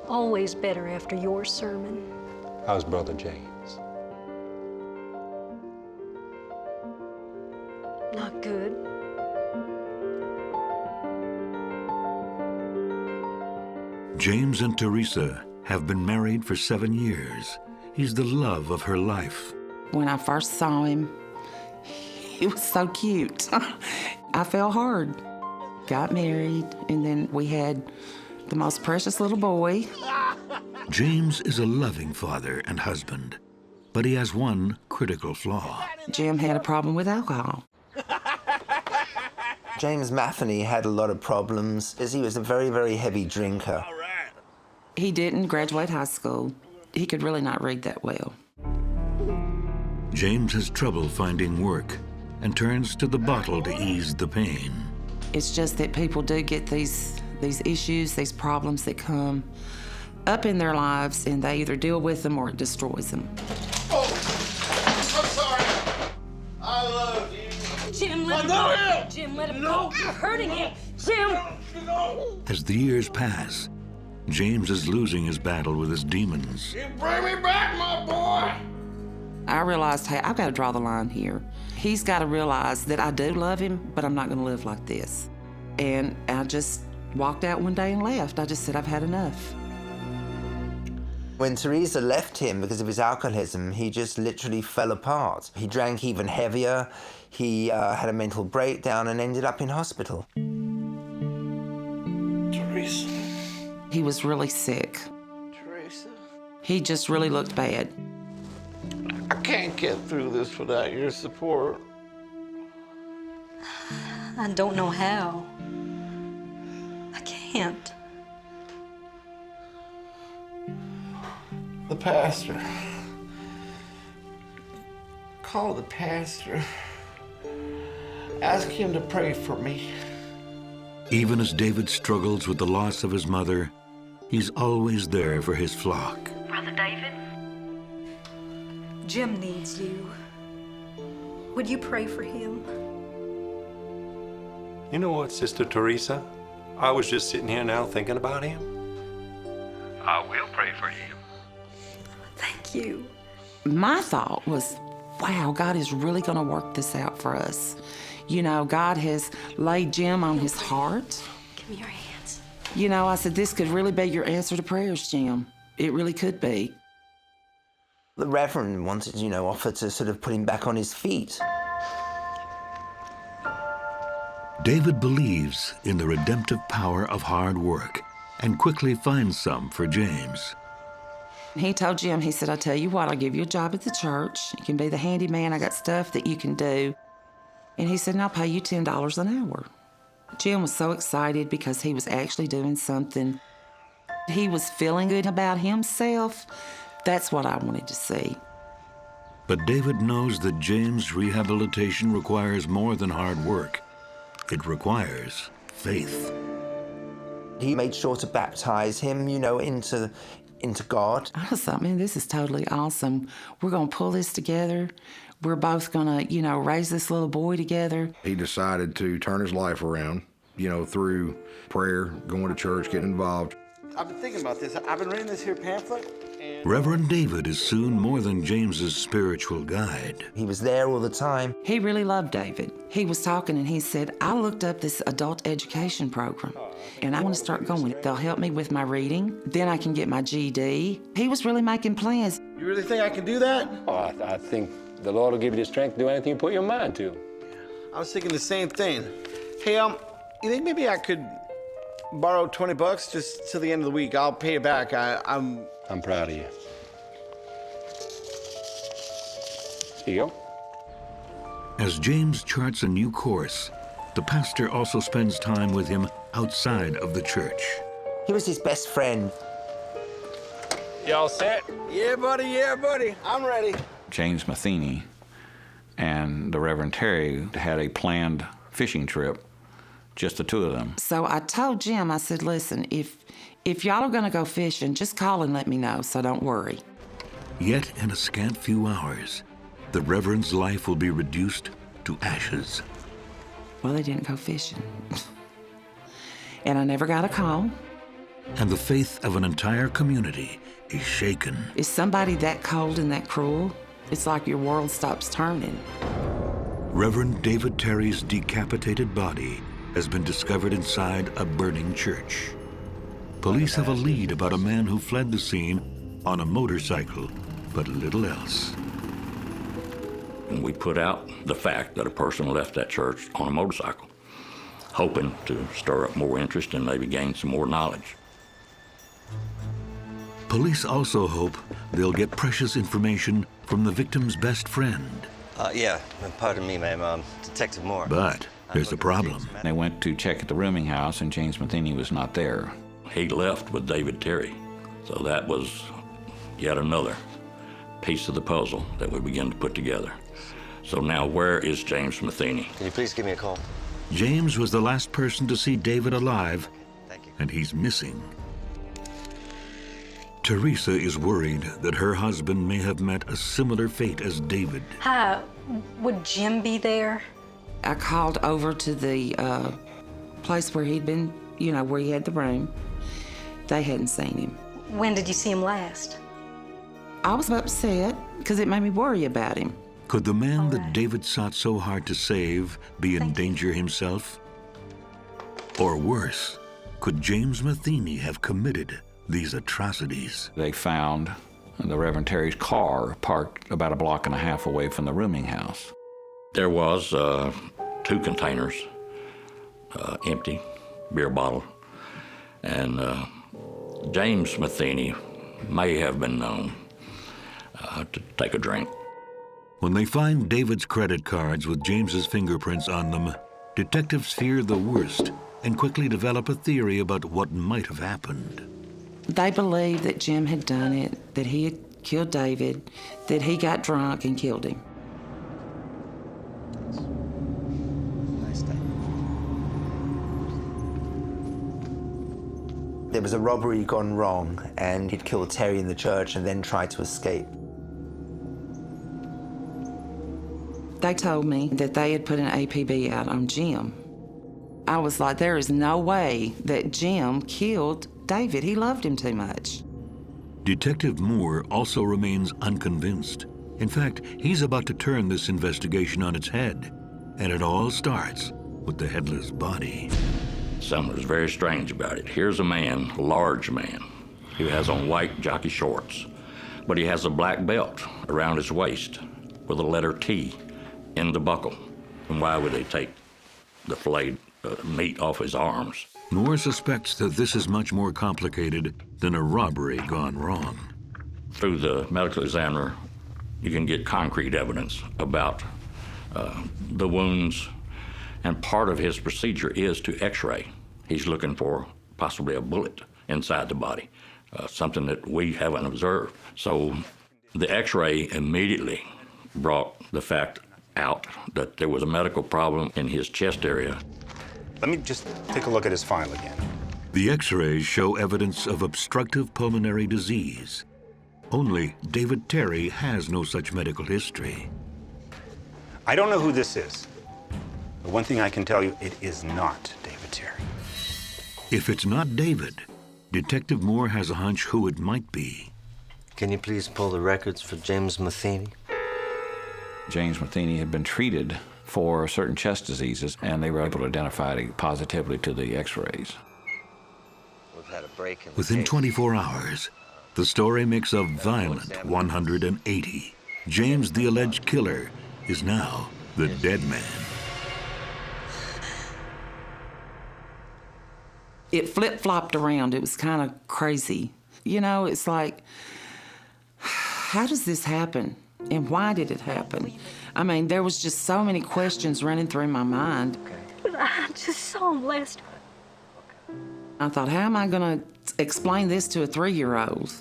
Always better after your sermon. How's Brother James? Not good. James and Teresa have been married for 7 years. He's the love of her life. When I first saw him, he was so cute. I fell hard. Got married, and then we had the most precious little boy. James is a loving father and husband, but he has one critical flaw. Jim had a problem with alcohol. James Matheny had a lot of problems, as he was a very, very heavy drinker. He didn't graduate high school. He could really not read that well. James has trouble finding work and turns to the bottle to ease the pain. It's just that people do get these issues, these problems that come up in their lives, and they either deal with them or it destroys them. Oh, I'm sorry. I love you. Jim, let him go. Jim, let him go. You're hurting him. Jim! As the years pass, James is losing his battle with his demons. You bring me back, my boy. I realized, hey, I've got to draw the line here. He's got to realize that I do love him, but I'm not going to live like this. And I just walked out one day and left. I just said, I've had enough. When Teresa left him because of his alcoholism, he just literally fell apart. He drank even heavier. He had a mental breakdown and ended up in hospital. Teresa. He was really sick. Teresa. He just really looked bad. I can't get through this without your support. I don't know how. I can't. The pastor. Call the pastor. Ask him to pray for me. Even as David struggles with the loss of his mother, he's always there for his flock. Brother David? Jim needs you. Would you pray for him? You know what, Sister Teresa? I was just sitting here now thinking about him. I will pray for him. Thank you. My thought was, wow, God is really going to work this out for us. You know, God has laid Jim on his heart. Give me your hands. You know, I said, this could really be your answer to prayers, Jim. It really could be. The Reverend wanted, offer to sort of put him back on his feet. David believes in the redemptive power of hard work and quickly finds some for James. He told Jim, he said, I tell you what, I'll give you a job at the church. You can be the handyman. I got stuff that you can do. And he said, and I'll pay you $10 an hour. Jim was so excited because he was actually doing something. He was feeling good about himself. That's what I wanted to see. But David knows that James' rehabilitation requires more than hard work. It requires faith. He made sure to baptize him, into God. I was like, man, this is totally awesome. We're going to pull this together. We're both going to, raise this little boy together. He decided to turn his life around, through prayer, going to church, getting involved. I've been thinking about this. I've been reading this here pamphlet, Reverend David is soon more than James's spiritual guide. He was there all the time. He really loved David. He was talking and he said, I looked up this adult education program and I want to start going. They'll help me with my reading. Then I can get my GED. He was really making plans. You really think I can do that? Oh, I think the Lord will give you the strength to do anything you put your mind to. I was thinking the same thing. Hey, you think maybe I could borrow $20 just till the end of the week? I'll pay you back. I'm proud of you. Here you go. As James charts a new course, the pastor also spends time with him outside of the church. He was his best friend. Y'all set? Yeah, buddy. I'm ready. James Matheny and the Reverend Terry had a planned fishing trip, just the two of them. So I told Jim, I said, listen, if y'all are going to go fishing, just call and let me know, so don't worry. Yet in a scant few hours, the Reverend's life will be reduced to ashes. Well, they didn't go fishing. And I never got a call. And the faith of an entire community is shaken. Is somebody that cold and that cruel? It's like your world stops turning. Reverend David Terry's decapitated body has been discovered inside a burning church. Police have a lead about a man who fled the scene on a motorcycle, but little else. And we put out the fact that a person left that church on a motorcycle, hoping to stir up more interest and maybe gain some more knowledge. Police also hope they'll get precious information from the victim's best friend. Yeah, pardon me, ma'am. Detective Moore. But there's a problem. They went to check at the rooming house, and James Matheny was not there. He left with David Terry. So that was yet another piece of the puzzle that we began to put together. So now, where is James Matheny? Can you please give me a call? James was the last person to see David alive, and he's missing. Teresa is worried that her husband may have met a similar fate as David. Hi, would Jim be there? I called over to the place where he'd been, where he had the room. They hadn't seen him. When did you see him last? I was upset because it made me worry about him. Could the man that David sought so hard to save be in danger himself? Or worse, could James Matheny have committed these atrocities? They found the Reverend Terry's car parked about a block and a half away from the rooming house. There was 2 containers, empty, beer bottle, and James Matheny may have been known to take a drink. When they find David's credit cards with James's fingerprints on them, detectives fear the worst and quickly develop a theory about what might have happened. They believe that Jim had done it, that he had killed David, that he got drunk and killed him. There was a robbery gone wrong, and he'd killed Terry in the church and then tried to escape. They told me that they had put an APB out on Jim. I was like, there is no way that Jim killed David. He loved him too much. Detective Moore also remains unconvinced. In fact, he's about to turn this investigation on its head, and it all starts with the headless body. Something was very strange about it. Here's a man, a large man, who has on white jockey shorts, but he has a black belt around his waist with a letter T in the buckle. And why would they take the filleted meat off his arms? Moore suspects that this is much more complicated than a robbery gone wrong. Through the medical examiner, you can get concrete evidence about the wounds, and part of his procedure is to x-ray. He's looking for possibly a bullet inside the body, something that we haven't observed. So the x-ray immediately brought the fact out that there was a medical problem in his chest area. Let me just take a look at his file again. The x-rays show evidence of obstructive pulmonary disease. Only David Terry has no such medical history. I don't know who this is, but one thing I can tell you, it is not David Terry. If it's not David, Detective Moore has a hunch who it might be. Can you please pull the records for James Matheny? James Matheny had been treated for certain chest diseases, and they were able to identify it positively to the x-rays. We've had a break in the Within case. 24 hours, the story makes a violent 180. James, the alleged killer, is now the dead man. It flip-flopped around. It was kind of crazy. You know, it's like, how does this happen? And why did it happen? I mean, there was just so many questions running through my mind. But I just saw him last. I thought, how am I going to explain this to a 3-year-old?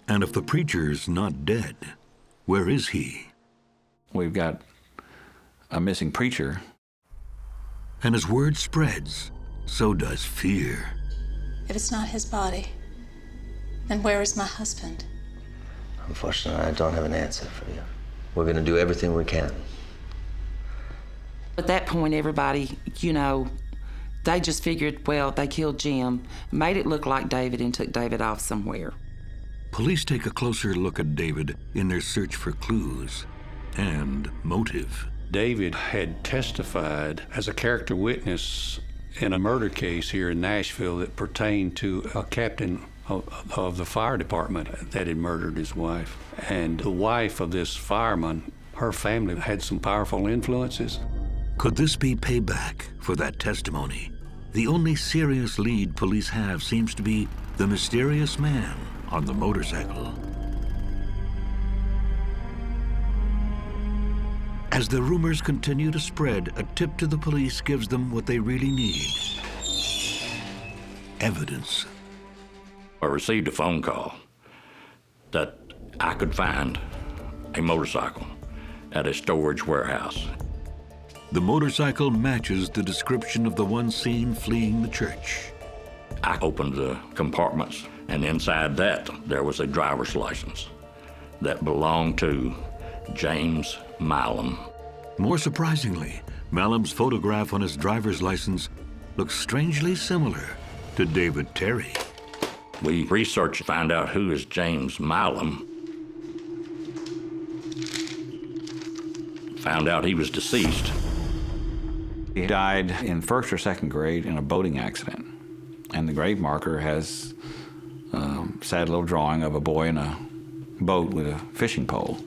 And if the preacher's not dead, where is he? We've got a missing preacher. And as word spreads, so does fear. If it's not his body, then where is my husband? Unfortunately, I don't have an answer for you. We're going to do everything we can. At that point, everybody, you know, they just figured, well, they killed Jim, made it look like David, and took David off somewhere. Police take a closer look at David in their search for clues and motive. David had testified as a character witness in a murder case here in Nashville that pertained to a captain of the fire department that had murdered his wife. And the wife of this fireman, her family had some powerful influences. Could this be payback for that testimony? The only serious lead police have seems to be the mysterious man on the motorcycle. As the rumors continue to spread, a tip to the police gives them what they really need: evidence. I received a phone call that I could find a motorcycle at a storage warehouse. The motorcycle matches the description of the one seen fleeing the church. I opened the compartments, and inside that, there was a driver's license that belonged to James Milam. More surprisingly, Malam's photograph on his driver's license looks strangely similar to David Terry. We researched to find out who is James Milam. Found out he was deceased. He died in 1st or 2nd grade in a boating accident. And the grave marker has a sad little drawing of a boy in a boat with a fishing pole.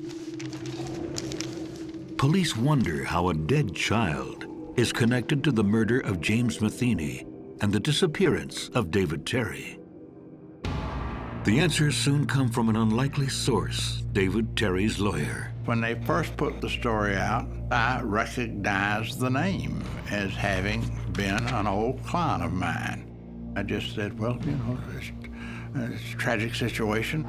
Police wonder how a dead child is connected to the murder of James Matheny and the disappearance of David Terry. The answers soon come from an unlikely source, David Terry's lawyer. When they first put the story out, I recognized the name as having been an old client of mine. I just said, well, you know, it's a tragic situation.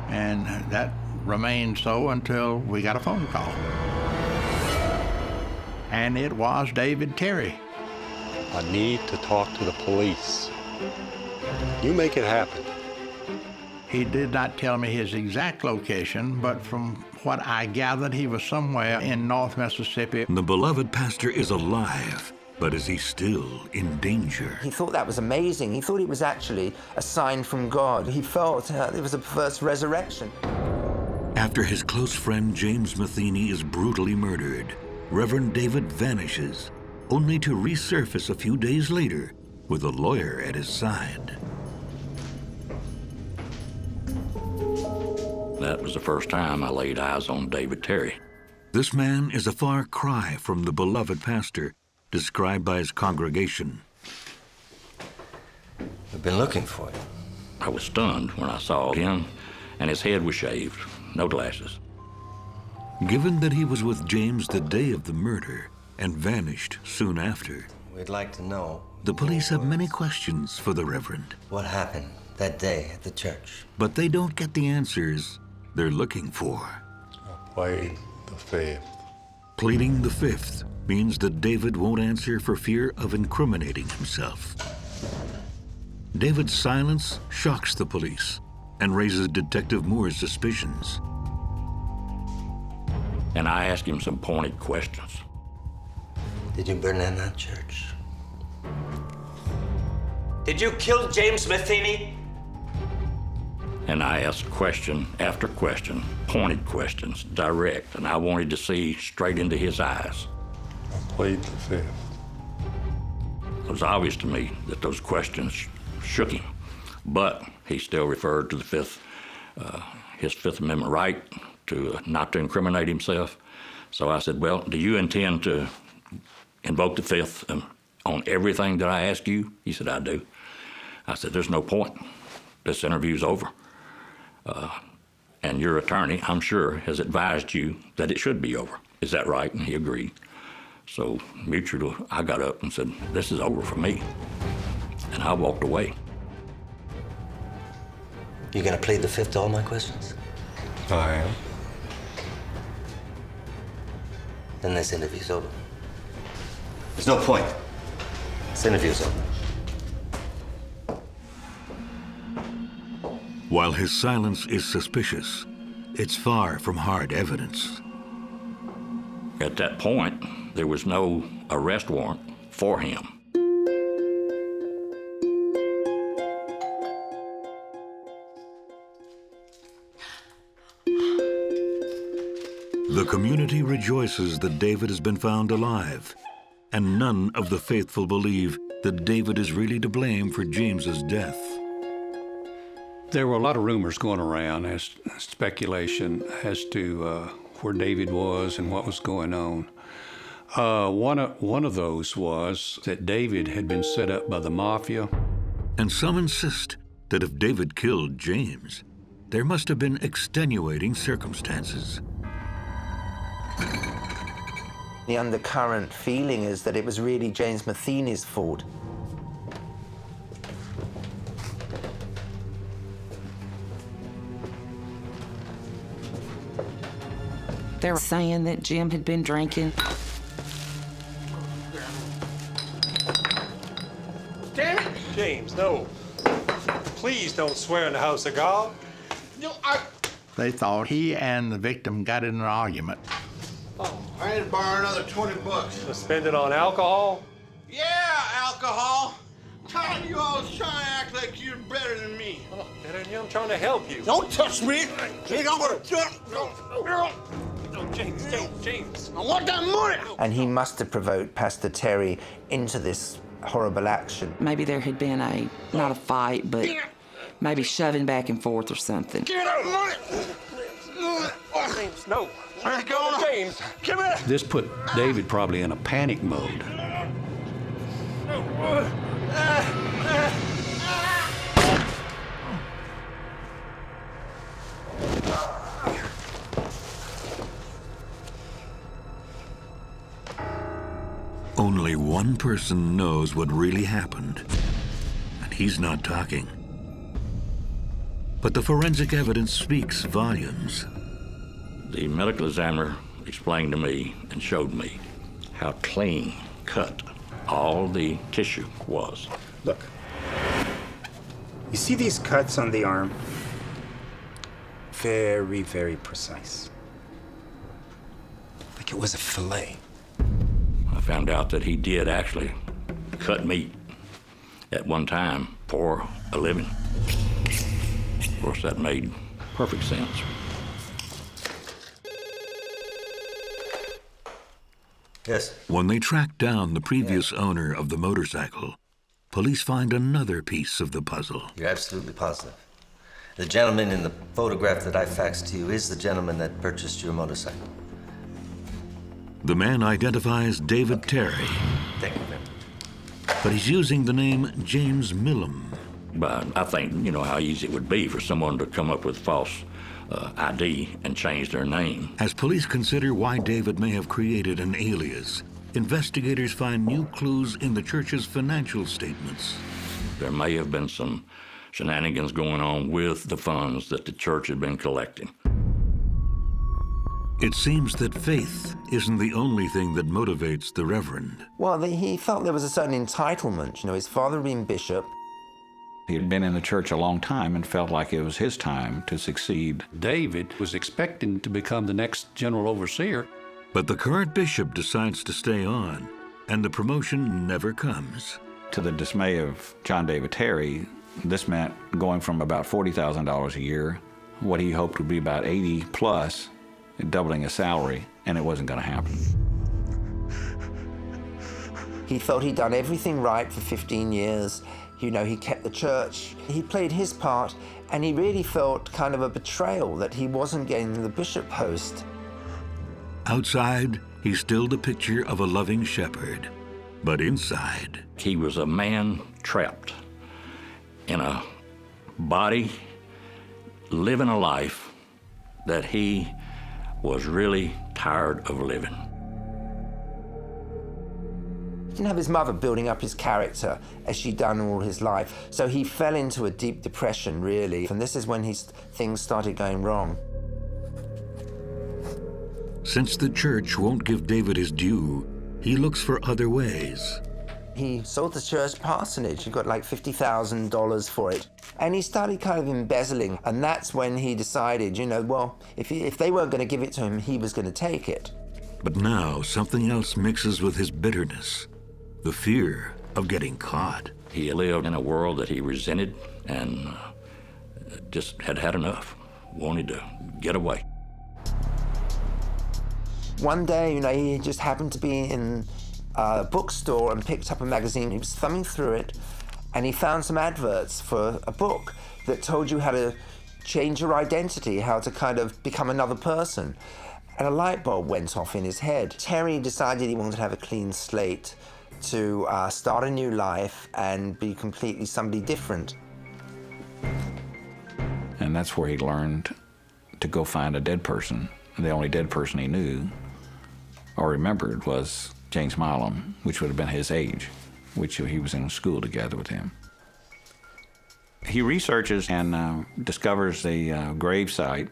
And that remained so until we got a phone call. And it was David Terry. I need to talk to the police. You make it happen. He did not tell me his exact location, but from what I gathered, he was somewhere in North Mississippi. The beloved pastor is alive, but is he still in danger? He thought that was amazing. He thought it was actually a sign from God. He felt it was a first resurrection. After his close friend James Matheny is brutally murdered, Reverend David vanishes, only to resurface a few days later with a lawyer at his side. That was the first time I laid eyes on David Terry. This man is a far cry from the beloved pastor described by his congregation. We've been looking for you. I was stunned when I saw him, and his head was shaved, no glasses. Given that he was with James the day of the murder and vanished soon after, We'd like to know the police have many questions for the Reverend. what happened that day at the church. But they don't get the answers they're looking for. Plead the fifth. Pleading the fifth means that David won't answer for fear of incriminating himself. David's silence shocks the police and raises Detective Moore's suspicions. And I asked him some pointed questions. Did you burn down that church? Did you kill James Matheny? And I asked question after question, pointed questions, direct, and I wanted to see straight into his eyes. I plead the fifth. It was obvious to me that those questions shook him, but he still referred to the his Fifth Amendment right to not to incriminate himself. So I said, well, do you intend to invoke the Fifth on everything that I ask you? He said, I do. I said, there's no point. This interview's over. And your attorney, I'm sure, has advised you that it should be over. Is that right? And he agreed. So mutually, I got up and said, this is over for me. And I walked away. You gonna plead the fifth to all my questions? I am. Then this interview's over. There's no point. This interview's over. While his silence is suspicious, it's far from hard evidence. At that point, there was no arrest warrant for him. The community rejoices that David has been found alive, and none of the faithful believe that David is really to blame for James's death. There were a lot of rumors going around, as speculation as to where David was and what was going on. One of those was that David had been set up by the mafia. And some insist that if David killed James, there must have been extenuating circumstances. The undercurrent feeling is that it was really James Matheny's fault. They were saying that Jim had been drinking. Damn it! James, no. Please don't swear in the house of God. No, They thought he and the victim got in an argument. Oh, I need to borrow another 20 bucks. To spend it on alcohol? Yeah, alcohol. Tired of you always trying to act like you're better than me. Oh, better than you, I'm trying to help you. Don't touch me. Hey, don't touch. No, James. I want that money. And he must have provoked Pastor Terry into this horrible action. Maybe there had been not a fight, but maybe shoving back and forth or something. Give me that money. James, no. Where's going? James, give me that. This put David probably in a panic mode. Only one person knows what really happened, and he's not talking. But the forensic evidence speaks volumes. The medical examiner explained to me and showed me how clean cut all the tissue was. Look, you see these cuts on the arm? Very, very precise. Like it was a fillet. I found out that he did actually cut meat at one time for a living. Of course, that made perfect sense. Yes. When they track down the previous owner of the motorcycle, police find another piece of the puzzle. You're absolutely positive. The gentleman in the photograph that I faxed to you is the gentleman that purchased your motorcycle. The man identifies David Terry. Thank you, ma'am. But he's using the name James Millam. But I think, you know, how easy it would be for someone to come up with false ID and change their name. As police consider why David may have created an alias, investigators find new clues in the church's financial statements. There may have been some shenanigans going on with the funds that the church had been collecting. It seems that faith isn't the only thing that motivates the Reverend. Well, he felt there was a certain entitlement. You know, his father being bishop. He had been in the church a long time and felt like it was his time to succeed. David was expecting to become the next general overseer. But the current bishop decides to stay on, and the promotion never comes. To the dismay of John David Terry, this meant going from about $40,000 a year, what he hoped would be about 80 plus, doubling his salary, and it wasn't going to happen. He thought he'd done everything right for 15 years. You know, he kept the church, he played his part, and he really felt kind of a betrayal that he wasn't getting the bishop post. Outside, he's still the picture of a loving shepherd, but inside, he was a man trapped in a body, living a life that he was really tired of living. He didn't have his mother building up his character as she'd done all his life, so he fell into a deep depression, really, and this is when things started going wrong. Since the church won't give David his due, he looks for other ways. He sold the church parsonage. He got like $50,000 for it. And he started kind of embezzling, and that's when he decided, you know, well, if they weren't going to give it to him, he was going to take it. But now something else mixes with his bitterness, the fear of getting caught. He lived in a world that he resented and just had had enough, wanted to get away. One day, you know, he just happened to be in a bookstore and picked up a magazine. He was thumbing through it, and he found some adverts for a book that told you how to change your identity, how to kind of become another person. And a light bulb went off in his head. Terry decided he wanted to have a clean slate, to start a new life and be completely somebody different. And that's where he learned to go find a dead person. And the only dead person he knew or remembered was James Milam, which would have been his age, which he was in school together with him. He researches and discovers the grave site.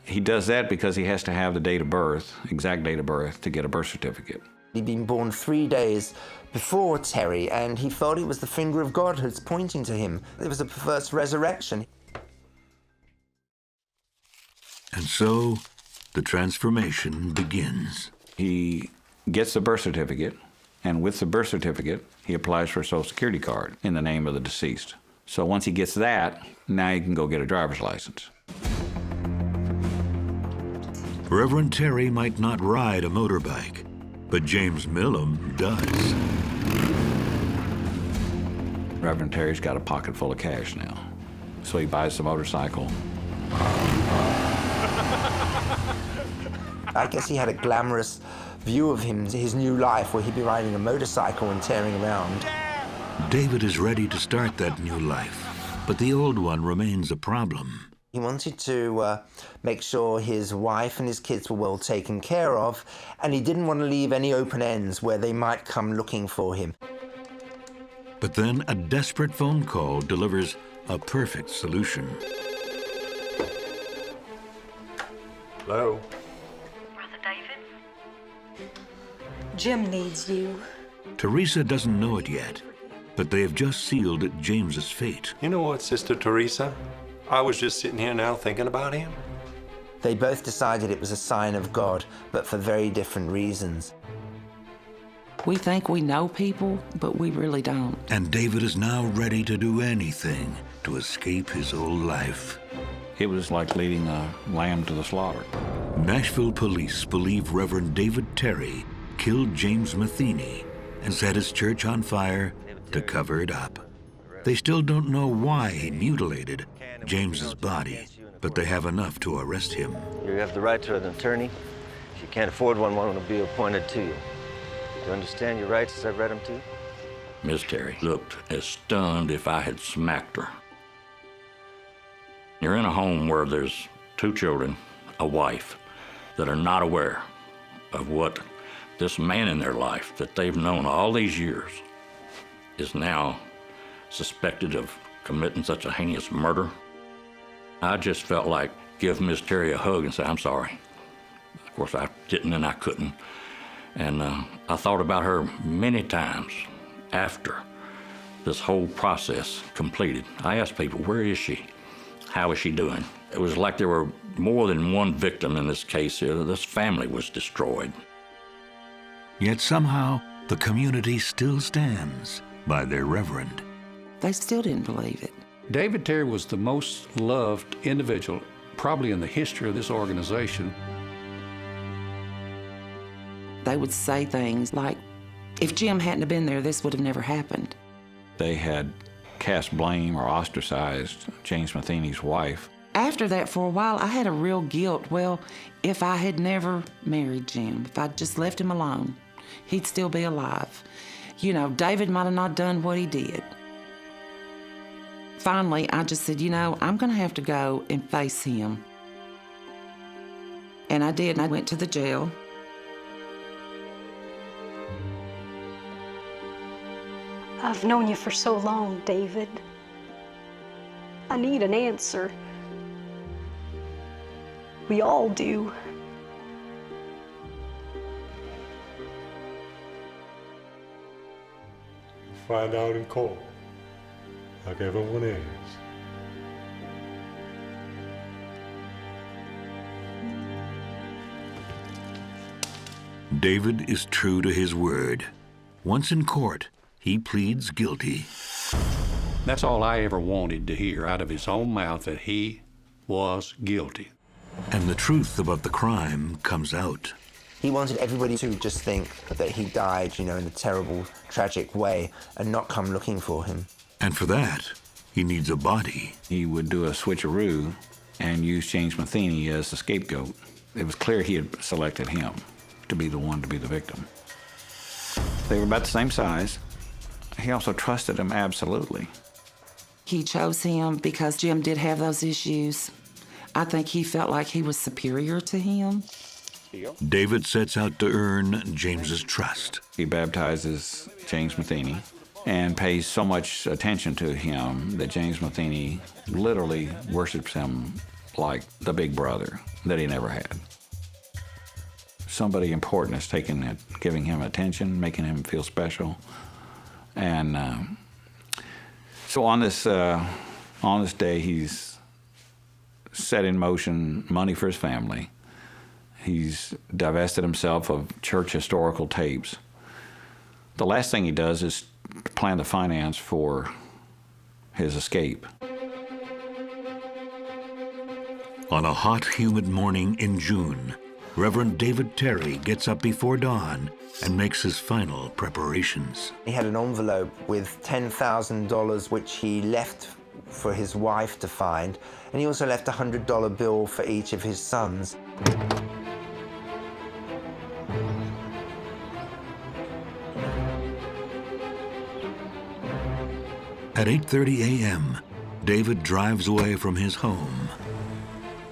He does that because he has to have the date of birth, exact date of birth, to get a birth certificate. He'd been born 3 days before Terry, and he felt it was the finger of God that's pointing to him. It was a first resurrection. And so, the transformation begins. He gets the birth certificate, and with the birth certificate, he applies for a Social Security card in the name of the deceased. So once he gets that, now he can go get a driver's license. Reverend Terry might not ride a motorbike, but James Milam does. Reverend Terry's got a pocket full of cash now, so he buys the motorcycle. I guess he had a glamorous view of him, his new life, where he'd be riding a motorcycle and tearing around. David is ready to start that new life, but the old one remains a problem. He wanted to make sure his wife and his kids were well taken care of, and he didn't want to leave any open ends where they might come looking for him. But then a desperate phone call delivers a perfect solution. Hello? Brother David? Jim needs you. Teresa doesn't know it yet, but they have just sealed James's fate. You know what, Sister Teresa? I was just sitting here now thinking about him. They both decided it was a sign of God, but for very different reasons. We think we know people, but we really don't. And David is now ready to do anything to escape his old life. It was like leading a lamb to the slaughter. Nashville police believe Reverend David Terry killed James Matheny and set his church on fire to cover it up. They still don't know why he mutilated James's body, but they have enough to arrest him. You have the right to an attorney. If you can't afford one will be appointed to you. Do you understand your rights as I've read them to you? Miss Terry looked as stunned if I had smacked her. You're in a home where there's 2 children, a wife, that are not aware of what this man in their life that they've known all these years is now suspected of committing such a heinous murder. I just felt like give Miss Terry a hug and say, I'm sorry. Of course, I didn't and I couldn't. And I thought about her many times after this whole process completed. I asked people, where is she? How is she doing? It was like there were more than one victim in this case. This family was destroyed. Yet somehow, the community still stands, by their reverend. They still didn't believe it. David Terry was the most loved individual probably in the history of this organization. They would say things like, if Jim hadn't have been there, this would have never happened. They had cast blame or ostracized James Matheny's wife. After that, for a while, I had a real guilt. Well, if I had never married Jim, if I'd just left him alone, he'd still be alive. You know, David might have not done what he did. Finally, I just said, you know, I'm going to have to go and face him. And I did, and I went to the jail. I've known you for so long, David. I need an answer. We all do. Find out in court, like everyone else. David is true to his word. Once in court, he pleads guilty. That's all I ever wanted to hear out of his own mouth, that he was guilty. And the truth about the crime comes out. He wanted everybody to just think that he died, you know, in a terrible, tragic way and not come looking for him. And for that, he needs a body. He would do a switcheroo and use James Matheny as the scapegoat. It was clear he had selected him to be the one to be the victim. They were about the same size. He also trusted him absolutely. He chose him because Jim did have those issues. I think he felt like he was superior to him. David sets out to earn James's trust. He baptizes James Matheny and pays so much attention to him that James Matheny literally worships him like the big brother that he never had. Somebody important is taking it, giving him attention, making him feel special. And so on this day, he's set in motion money for his family. He's divested himself of church historical tapes. The last thing he does is plan the finance for his escape. On a hot, humid morning in June, Reverend David Terry gets up before dawn and makes his final preparations. He had an envelope with $10,000 which he left for his wife to find, and he also left a $100 bill for each of his sons. At 8:30 a.m., David drives away from his home.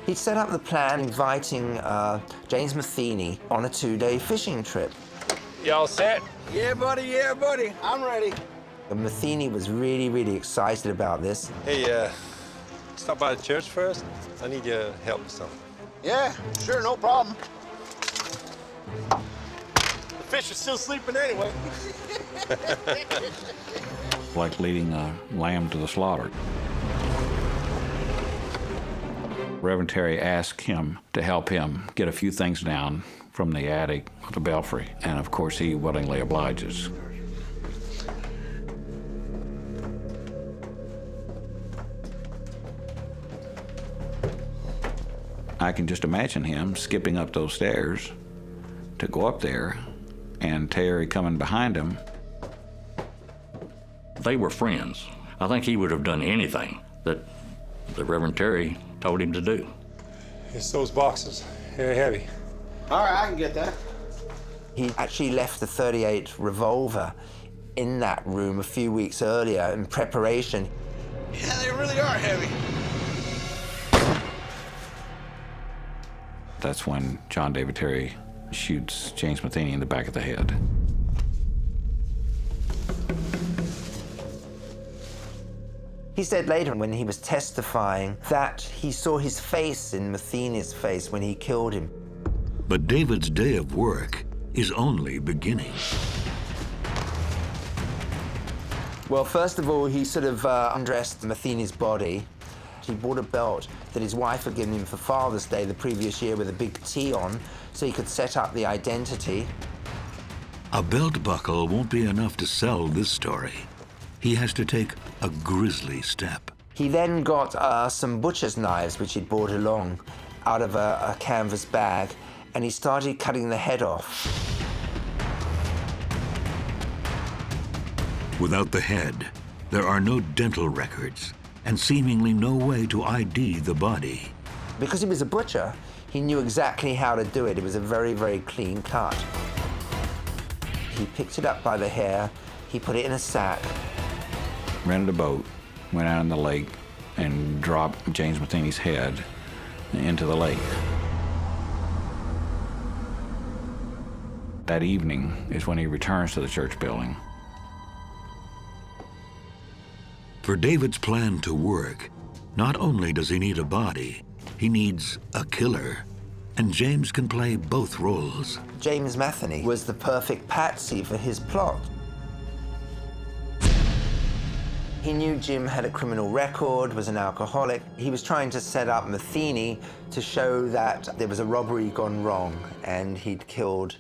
He'd set up the plan inviting James Matheny on a 2-day fishing trip. Y'all set? Yeah, buddy, I'm ready. And Matheny was really, really excited about this. Hey, stop by the church first. I need your help with something. Yeah, sure, no problem. The fish are still sleeping anyway. Like leading a lamb to the slaughter. Reverend Terry asked him to help him get a few things down from the attic of the belfry, and of course he willingly obliges. I can just imagine him skipping up those stairs to go up there, and Terry coming behind him. They were friends. I think he would have done anything that the Reverend Terry told him to do. It's those boxes. They're heavy. All right, I can get that. He actually left the .38 revolver in that room a few weeks earlier in preparation. Yeah, they really are heavy. That's when John David Terry shoots James Matheny in the back of the head. He said later when he was testifying that he saw his face in Matheny's face when he killed him. But David's day of work is only beginning. Well, first of all, he sort of undressed Matheny's body. He bought a belt that his wife had given him for Father's Day the previous year with a big T on, so he could set up the identity. A belt buckle won't be enough to sell this story. he has to take a grisly step. He then got some butcher's knives, which he'd brought along, out of a canvas bag, and he started cutting the head off. Without the head, there are no dental records and seemingly no way to ID the body. Because he was a butcher, he knew exactly how to do it. It was a very, very clean cut. He picked it up by the hair, he put it in a sack. Rented a boat, went out in the lake, and dropped James Matheny's head into the lake. That evening is when he returns to the church building. For David's plan to work, not only does he need a body, he needs a killer. And James can play both roles. James Matheny was the perfect patsy for his plot. He knew Jim had a criminal record, was an alcoholic. He was trying to set up Matheny to show that there was a robbery gone wrong and he'd killed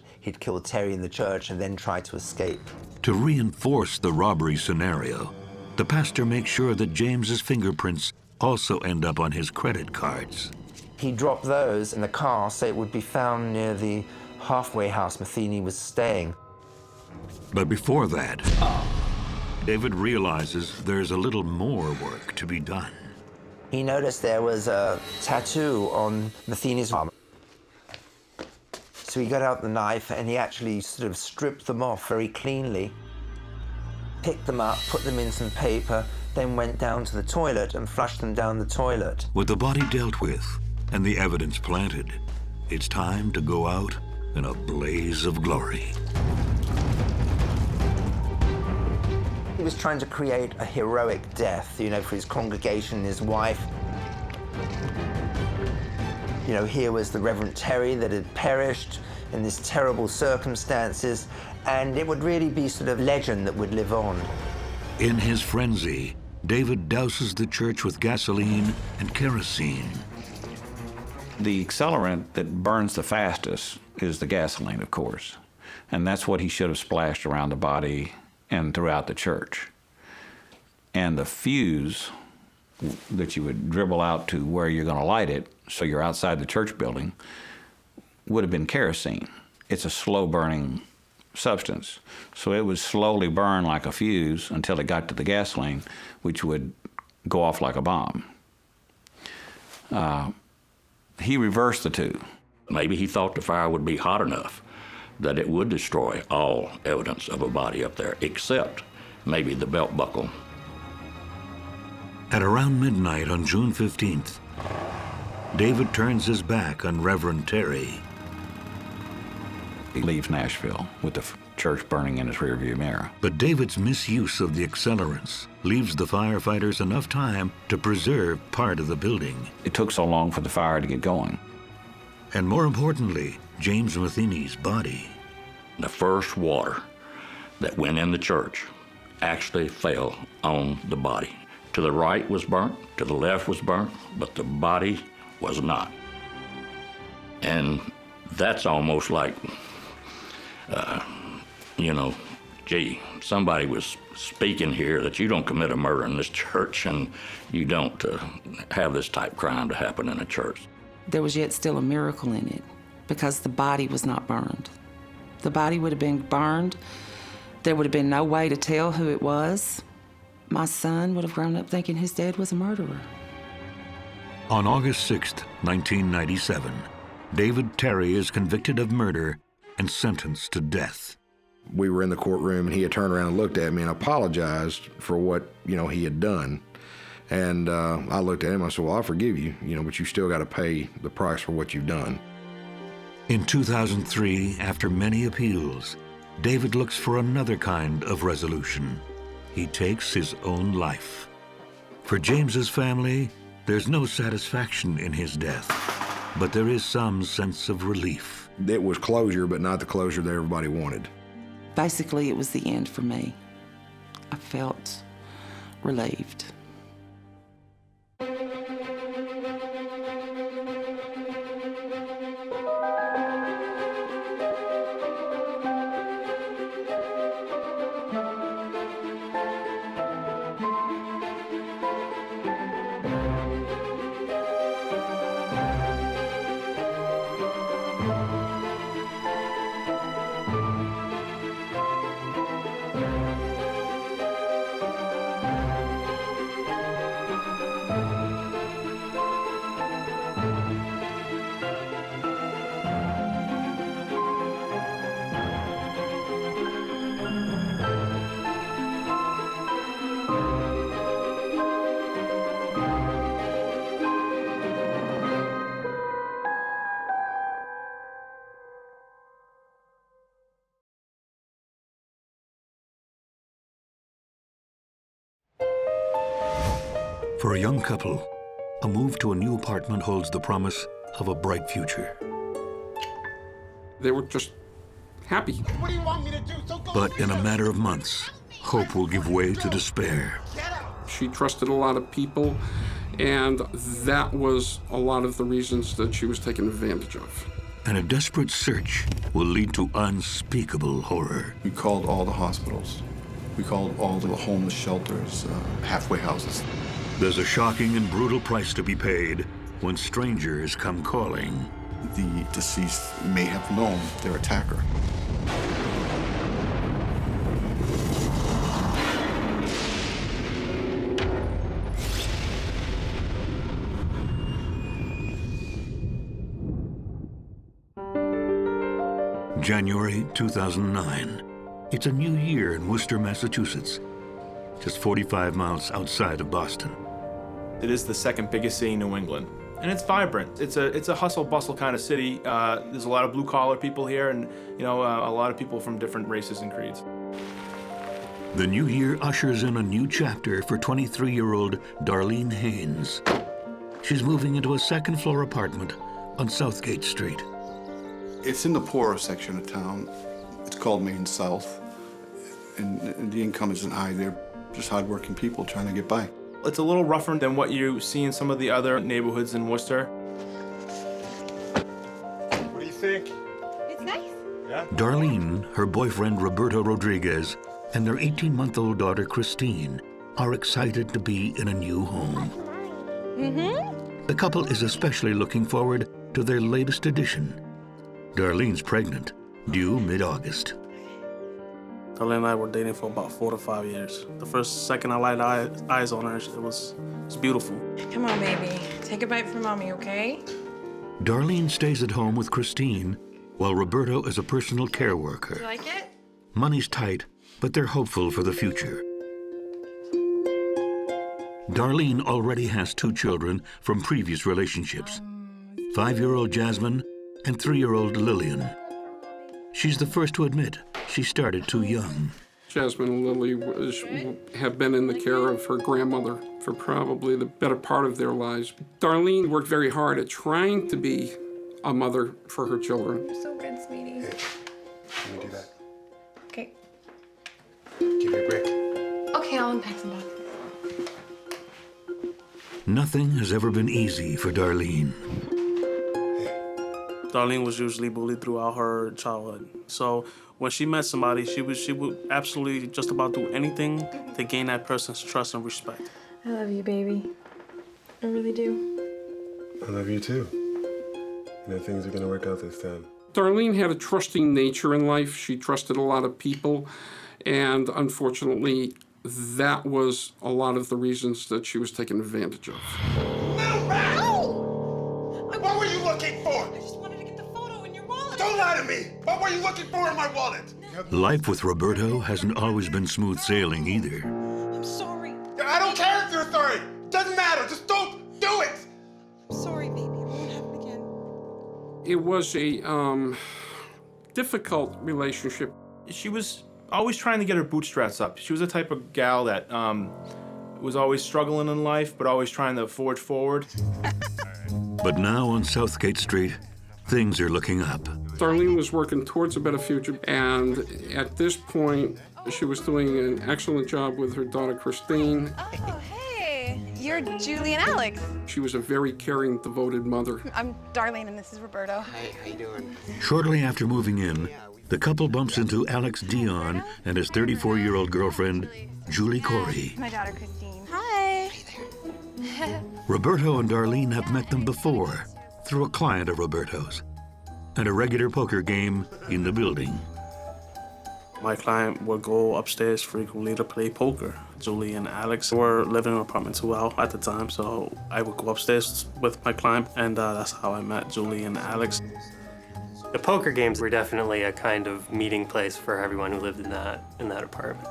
Terry in the church and then tried to escape. To reinforce the robbery scenario, the pastor makes sure that James's fingerprints also end up on his credit cards. He dropped those in the car so it would be found near the halfway house Matheny was staying. But before that, David realizes there's a little more work to be done. He noticed there was a tattoo on Matheny's arm. So he got out the knife and he actually sort of stripped them off very cleanly, picked them up, put them in some paper, then went down to the toilet and flushed them down the toilet. With the body dealt with and the evidence planted, it's time to go out in a blaze of glory. He was trying to create a heroic death, you know, for his congregation and his wife. You know, here was the Reverend Terry that had perished in these terrible circumstances, and it would really be sort of legend that would live on. In his frenzy, David douses the church with gasoline and kerosene. The accelerant that burns the fastest is the gasoline, of course. And that's what he should have splashed around the body and throughout the church. And the fuse that you would dribble out to where you're going to light it, so you're outside the church building, would have been kerosene. It's a slow-burning substance. So it would slowly burn like a fuse until it got to the gasoline, which would go off like a bomb. He reversed the two. Maybe he thought the fire would be hot enough that it would destroy all evidence of a body up there, except maybe the belt buckle. At around midnight on June 15th, David turns his back on Reverend Terry. He leaves Nashville with the church burning in his rearview mirror. But David's misuse of the accelerants leaves the firefighters enough time to preserve part of the building. It took so long for the fire to get going. And more importantly, James Matheny's body. The first water that went in the church actually fell on the body. To the right was burnt, to the left was burnt, but the body was not. And that's almost like, gee, somebody was speaking here that you don't commit a murder in this church and you don't have this type of crime to happen in a church. There was yet still a miracle in it because the body was not burned. The body would have been burned. There would have been no way to tell who it was. My son would have grown up thinking his dad was a murderer. On August 6th, 1997, David Terry is convicted of murder and sentenced to death. We were in the courtroom and he had turned around and looked at me and apologized for what, he had done. And I looked at him, I said, well, I'll forgive you, but you still got to pay the price for what you've done. In 2003, after many appeals, David looks for another kind of resolution. He takes his own life. For James's family, there's no satisfaction in his death, but there is some sense of relief. It was closure, but not the closure that everybody wanted. Basically, it was the end for me. I felt relieved. For a young couple, a move to a new apartment holds the promise of a bright future. They were just happy. What do you want me to do? But in a matter of months, hope will give way to despair. She trusted a lot of people, and that was a lot of the reasons that she was taken advantage of. And a desperate search will lead to unspeakable horror. We called all the hospitals. We called all the homeless shelters, halfway houses. There's a shocking and brutal price to be paid when strangers come calling. The deceased may have known their attacker. January 2009. It's a new year in Worcester, Massachusetts, just 45 miles outside of Boston. It is the second biggest city in New England, and it's vibrant. It's a hustle bustle kind of city. There's a lot of blue collar people here, and a lot of people from different races and creeds. The new year ushers in a new chapter for 23-year-old Darlene Haynes. She's moving into a second-floor apartment on Southgate Street. It's in the poorer section of town. It's called Main South, and the income isn't high. They're just hardworking people trying to get by. It's a little rougher than what you see in some of the other neighborhoods in Worcester. What do you think? It's nice. Yeah? Darlene, her boyfriend Roberto Rodriguez, and their 18-month-old daughter Christine are excited to be in a new home. Mm-hmm. The couple is especially looking forward to their latest addition. Darlene's pregnant, due mid-August. Darlene and I were dating for about 4 to 5 years. The first second I laid eyes on her, it was beautiful. Come on, baby. Take a bite from mommy, okay? Darlene stays at home with Christine, while Roberto is a personal care worker. You like it? Money's tight, but they're hopeful for the future. Darlene already has 2 children from previous relationships, 5-year-old Jasmine and 3-year-old Lillian. She's the first to admit she started too young. Jasmine and Lily have been in the care of her grandmother for probably the better part of their lives. Darlene worked very hard at trying to be a mother for her children. You're so good, sweetie. Hey, let me do that. Okay. Give me a break. Okay, I'll unpack some boxes. Nothing has ever been easy for Darlene. Darlene was usually bullied throughout her childhood. So when she met somebody, she would absolutely just about do anything to gain that person's trust and respect. I love you, baby. I really do. I love you too. Things are gonna work out this time. Darlene had a trusting nature in life. She trusted a lot of people, and unfortunately, that was a lot of the reasons that she was taken advantage of. What were you looking for? I just wanted to get the photo in your wallet. Don't lie to me! What were you looking for in my wallet? Life with Roberto hasn't always been smooth sailing either. I'm sorry. I don't care if you're sorry. Doesn't matter. Just don't do it. I'm sorry, baby. It won't happen again. It was a difficult relationship. She was always trying to get her bootstraps up. She was the type of gal that was always struggling in life, but always trying to forge forward. But now on Southgate Street, things are looking up. Darlene was working towards a better future, and at this point, she was doing an excellent job with her daughter, Christine. Oh, hey. You're Julie and Alex. She was a very caring, devoted mother. I'm Darlene, and this is Roberto. Hey, how you doing? Shortly after moving in, the couple bumps into Alex Dion and his 34-year-old girlfriend, Julie Corey. My daughter, Christine. Hi. Roberto and Darlene have met them before through a client of Roberto's and a regular poker game in the building. My client would go upstairs frequently to play poker. Julie and Alex were living in an apartment as well at the time, so I would go upstairs with my client, and that's how I met Julie and Alex. The poker games were definitely a kind of meeting place for everyone who lived in that apartment.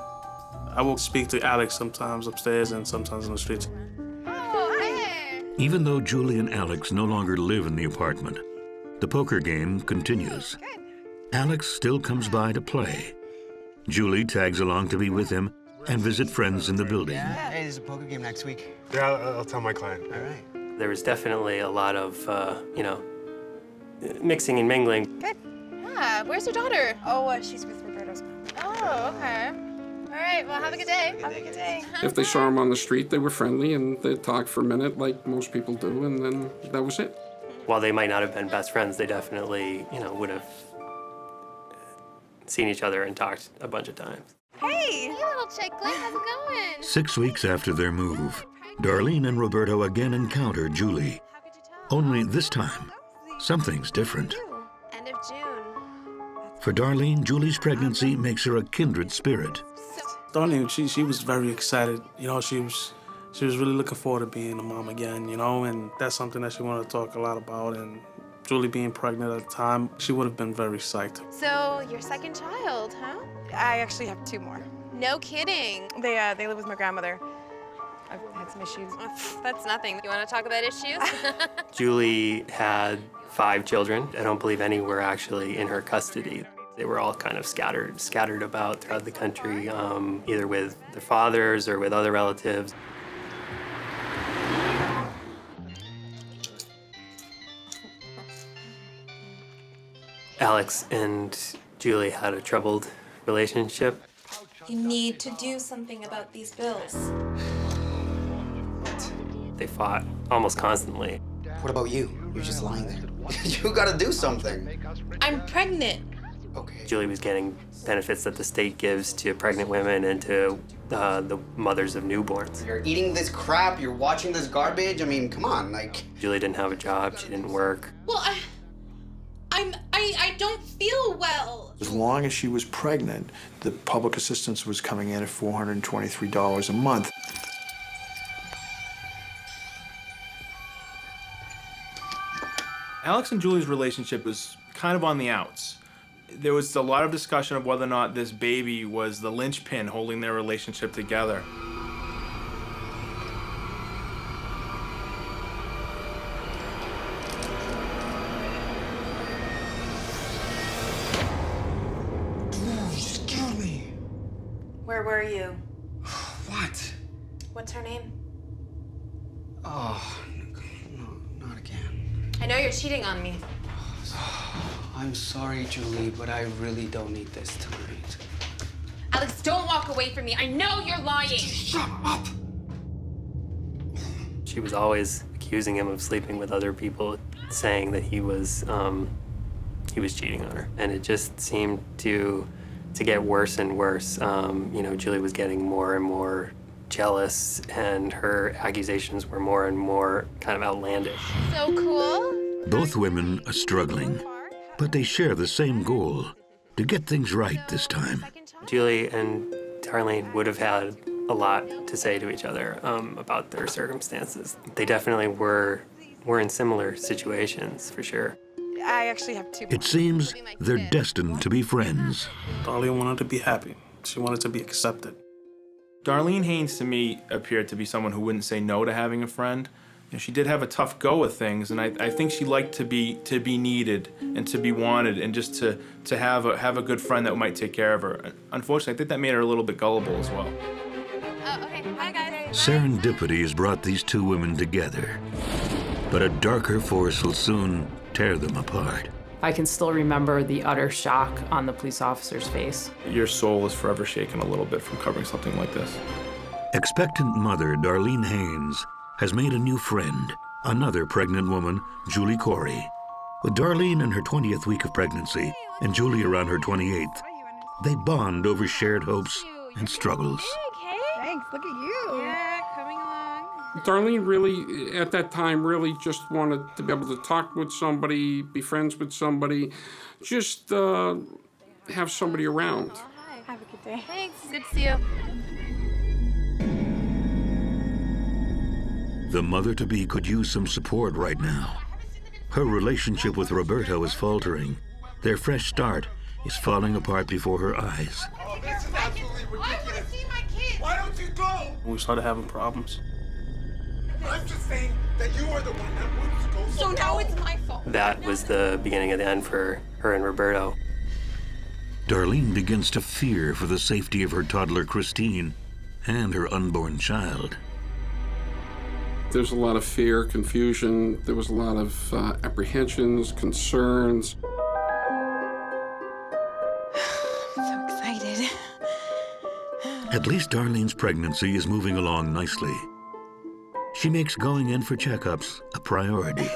I will speak to Alex sometimes upstairs and sometimes in the streets. Even though Julie and Alex no longer live in the apartment, the poker game continues. Alex still comes by to play. Julie tags along to be with him and visit friends in the building. Hey, there's a poker game next week. Yeah, I'll tell my client. All right. There was definitely a lot of, mixing and mingling. Good. Yeah, where's your daughter? Oh, she's with Roberto's mom. Oh, okay. All right, well, have a good day. Have a good day. If they saw him on the street, they were friendly and they'd talk for a minute like most people do, and then that was it. While they might not have been best friends, they definitely, would have seen each other and talked a bunch of times. Hey, little chickling, how's it going? 6 weeks after their move, Darlene and Roberto again encounter Julie. Only this time, something's different. End of June. For Darlene, Julie's pregnancy makes her a kindred spirit. Darlene, she was very excited. She was really looking forward to being a mom again, and that's something that she wanted to talk a lot about. And Julie being pregnant at the time, she would have been very psyched. So, your second child, huh? I actually have 2 more. No kidding. They live with my grandmother. I've had some issues. That's nothing. You want to talk about issues? Julie had 5 children. I don't believe any were actually in her custody. They were all kind of scattered about throughout the country, either with their fathers or with other relatives. Alex and Julie had a troubled relationship. You need to do something about these bills. They fought almost constantly. What about you? You're just lying there. You gotta do something. I'm pregnant. Okay. Julie was getting benefits that the state gives to pregnant women and to the mothers of newborns. You're eating this crap, you're watching this garbage. I mean, come on, like. Julie didn't have a job, she didn't work. Well, I don't feel well. As long as she was pregnant, the public assistance was coming in at $423 a month. Alex and Julie's relationship was kind of on the outs. There was a lot of discussion of whether or not this baby was the linchpin holding their relationship together. You just killed me. Where were you? What? What's her name? Oh, no, not again. I know you're cheating on me. I'm sorry, Julie, but I really don't need this tonight. Alex, don't walk away from me. I know you're lying. Shut up! She was always accusing him of sleeping with other people, saying that he was cheating on her. And it just seemed to get worse and worse. Julie was getting more and more jealous, and her accusations were more and more kind of outlandish. So cool. Both women are struggling, but they share the same goal, to get things right this time. Julie and Darlene would have had a lot to say to each other about their circumstances. They definitely were in similar situations, for sure. I actually have 2 more. It seems they're destined to be friends. Darlene wanted to be happy. She wanted to be accepted. Darlene Haynes, to me, appeared to be someone who wouldn't say no to having a friend. She did have a tough go with things, and I think she liked to be needed and to be wanted, and just to have a good friend that might take care of her. Unfortunately, I think that made her a little bit gullible as well. Oh, okay. Bye, guys. Serendipity has brought these 2 women together, but a darker force will soon tear them apart. I can still remember the utter shock on the police officer's face. Your soul is forever shaken a little bit from covering something like this. Expectant mother Darlene Haynes has made a new friend, another pregnant woman, Julie Corey. With Darlene in her 20th week of pregnancy and Julie around her 28th, they bond over shared hopes and struggles. Thanks, look at you. Yeah, coming along. Darlene really, at that time, really just wanted to be able to talk with somebody, be friends with somebody, just have somebody around. Hi, have a good day. Thanks, good to see you. The mother-to-be could use some support right now. Her relationship with Roberto is faltering. Their fresh start is falling apart before her eyes. Oh, this is absolutely ridiculous. Why don't you go? We started having problems. I'm just saying that you are the one that wouldn't go. So now it's my fault. That was the beginning of the end for her and Roberto. Darlene begins to fear for the safety of her toddler, Christine, and her unborn child. There's a lot of fear, confusion. There was a lot of apprehensions, concerns. So excited. At least Darlene's pregnancy is moving along nicely. She makes going in for checkups a priority.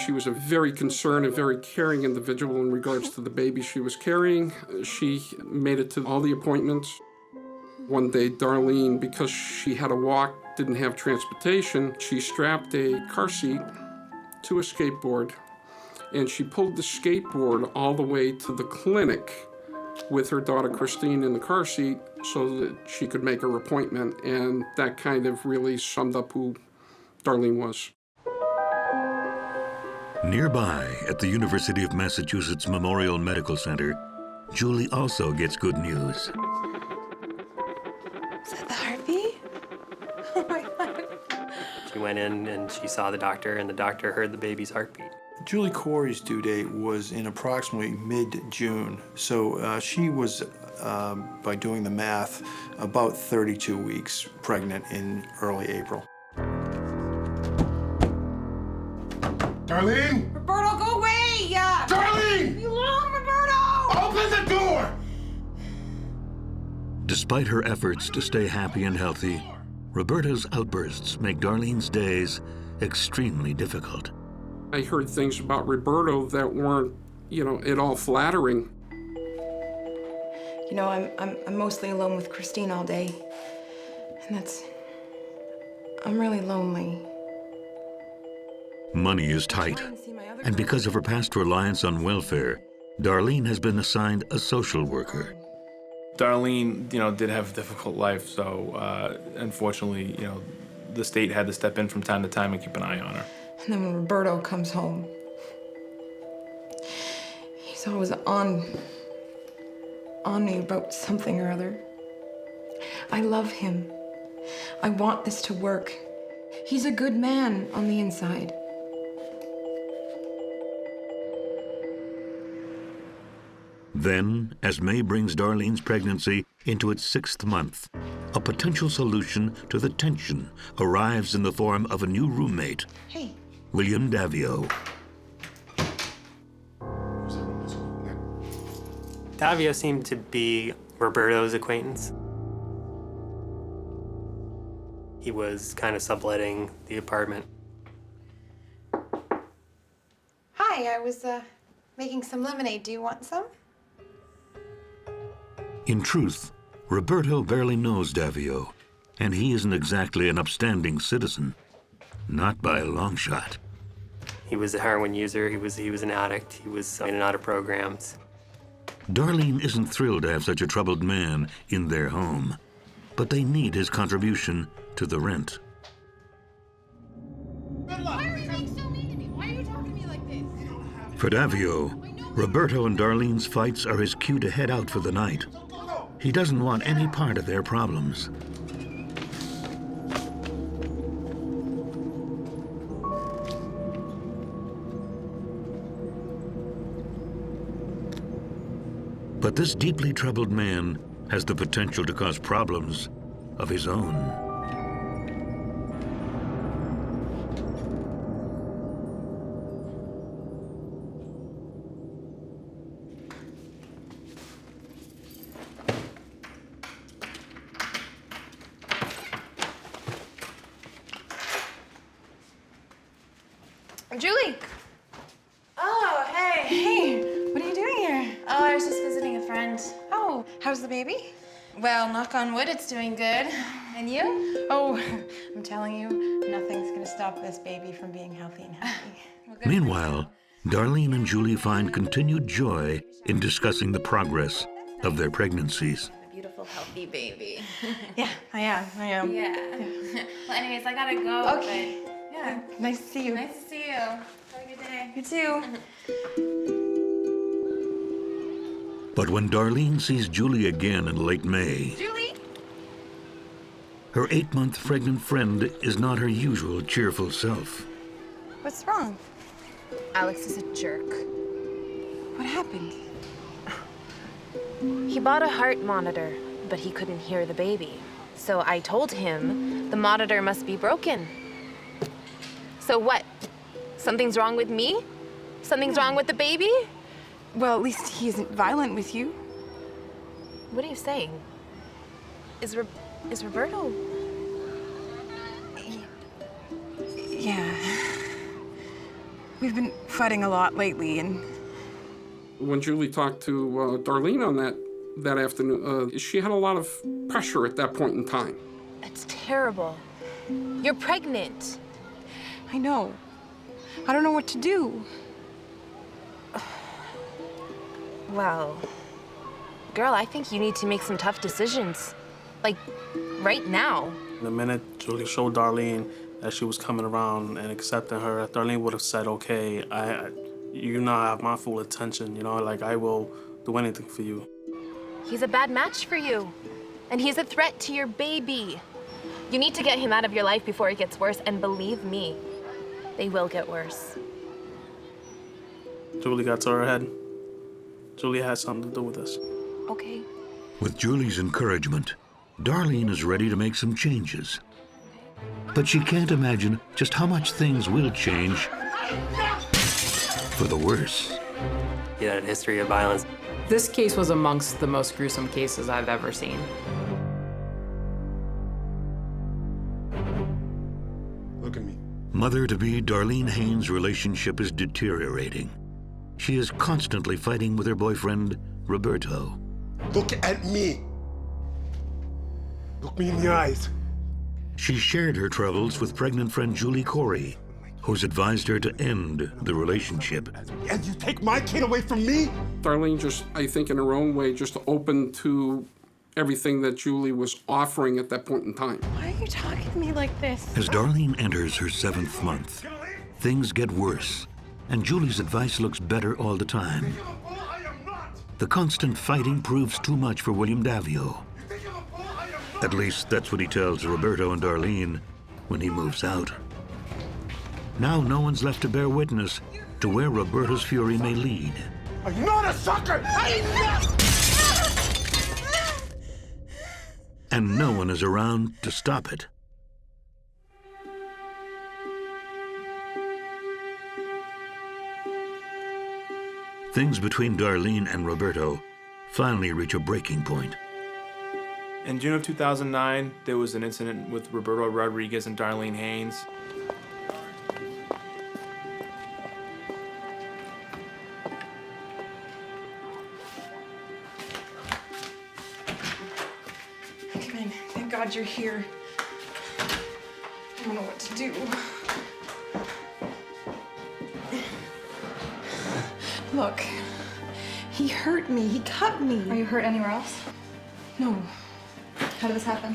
She was a very concerned and very caring individual in regards to the baby she was carrying. She made it to all the appointments. One day, Darlene, because she had to walk, didn't have transportation, she strapped a car seat to a skateboard, and she pulled the skateboard all the way to the clinic with her daughter Christine in the car seat so that she could make her appointment, and that kind of really summed up who Darlene was. Nearby, at the University of Massachusetts Memorial Medical Center, Julie also gets good news. Is that the heartbeat? Oh my God. She went in and she saw the doctor, and the doctor heard the baby's heartbeat. Julie Corey's due date was in approximately mid-June, so she was, by doing the math, about 32 weeks pregnant in early April. Darlene? Roberto, go away! Darlene! You alone, Roberto! Open the door! Despite her efforts to stay happy and healthy, Roberta's outbursts make Darlene's days extremely difficult. I heard things about Roberto that weren't, at all flattering. You know, I'm mostly alone with Christine all day, and I'm really lonely. Money is tight, and because of her past reliance on welfare, Darlene has been assigned a social worker. Darlene, did have a difficult life, so unfortunately, the state had to step in from time to time and keep an eye on her. And then when Roberto comes home, he's always on me about something or other. I love him. I want this to work. He's a good man on the inside. Then, as May brings Darlene's pregnancy into its 6th month, a potential solution to the tension arrives in the form of a new roommate, Hey. William Davio. Davio seemed to be Roberto's acquaintance. He was kind of subletting the apartment. Hi, I was making some lemonade. Do you want some? In truth, Roberto barely knows Davio, and he isn't exactly an upstanding citizen. Not by a long shot. He was a heroin user. He was an addict. He was in and out of programs. Darlene isn't thrilled to have such a troubled man in their home, but they need his contribution to the rent. Why are you being so mean to me? Why are you talking to me like this? For Davio, Roberto and Darlene's fights are his cue to head out for the night. He doesn't want any part of their problems. But this deeply troubled man has the potential to cause problems of his own. Julie! Oh, hey. Hey, what are you doing here? Oh, I was just visiting a friend. Oh, how's the baby? Well, knock on wood, it's doing good. And you? Oh, I'm telling you, nothing's gonna stop this baby from being healthy and happy. Meanwhile, Darlene and Julie find continued joy in discussing the progress of their pregnancies. A beautiful, healthy baby. Yeah, I am. Yeah. Well, anyways, I gotta go. Okay. But yeah. Nice to see you. Nice to see you. Have a good day. You too. But when Darlene sees Julie again in late May, Julie! her 8-month pregnant friend is not her usual cheerful self. What's wrong? Alex is a jerk. What happened? He bought a heart monitor, but he couldn't hear the baby. So I told him the monitor must be broken. So what? Something's wrong with me? Something's wrong with the baby? Well, at least he isn't violent with you. What are you saying? Is Roberto? Yeah. We've been fighting a lot lately, and When Julie talked to Darlene on that afternoon, she had a lot of pressure at that point in time. It's terrible. You're pregnant. I know. I don't know what to do. Well, girl, I think you need to make some tough decisions. Like, right now. The minute Julie showed Darlene that she was coming around and accepting her, Darlene would have said, okay, you now have my full attention, you know, like I will do anything for you. He's a bad match for you. And he's a threat to your baby. You need to get him out of your life before it gets worse, and believe me, they will get worse. Julie got to her head. Julie has something to do with this. Okay. With Julie's encouragement, Darlene is ready to make some changes. But she can't imagine just how much things will change for the worse. He had a history of violence. This case was amongst the most gruesome cases I've ever seen. Look at me. Mother-to-be Darlene Haynes' relationship is deteriorating. She is constantly fighting with her boyfriend, Roberto. Look at me. Look me in the eyes. She shared her troubles with pregnant friend Julie Corey, who's advised her to end the relationship. And you take my kid away from me? Darlene just, I think in her own way, just open to everything that Julie was offering at that point in time. Why are you talking to me like this? As Darlene enters her 7th month, things get worse, and Julie's advice looks better all the time. The constant fighting proves too much for William Davio. At least that's what he tells Roberto and Darlene when he moves out. Now no one's left to bear witness to where Roberto's fury may lead. I'm not a sucker! And no one is around to stop it. Things between Darlene and Roberto finally reach a breaking point. In June of 2009, there was an incident with Roberto Rodriguez and Darlene Haynes. Come in. Thank God you're here. I don't know what to do. Look, he hurt me. He cut me. Are you hurt anywhere else? No. How did this happen?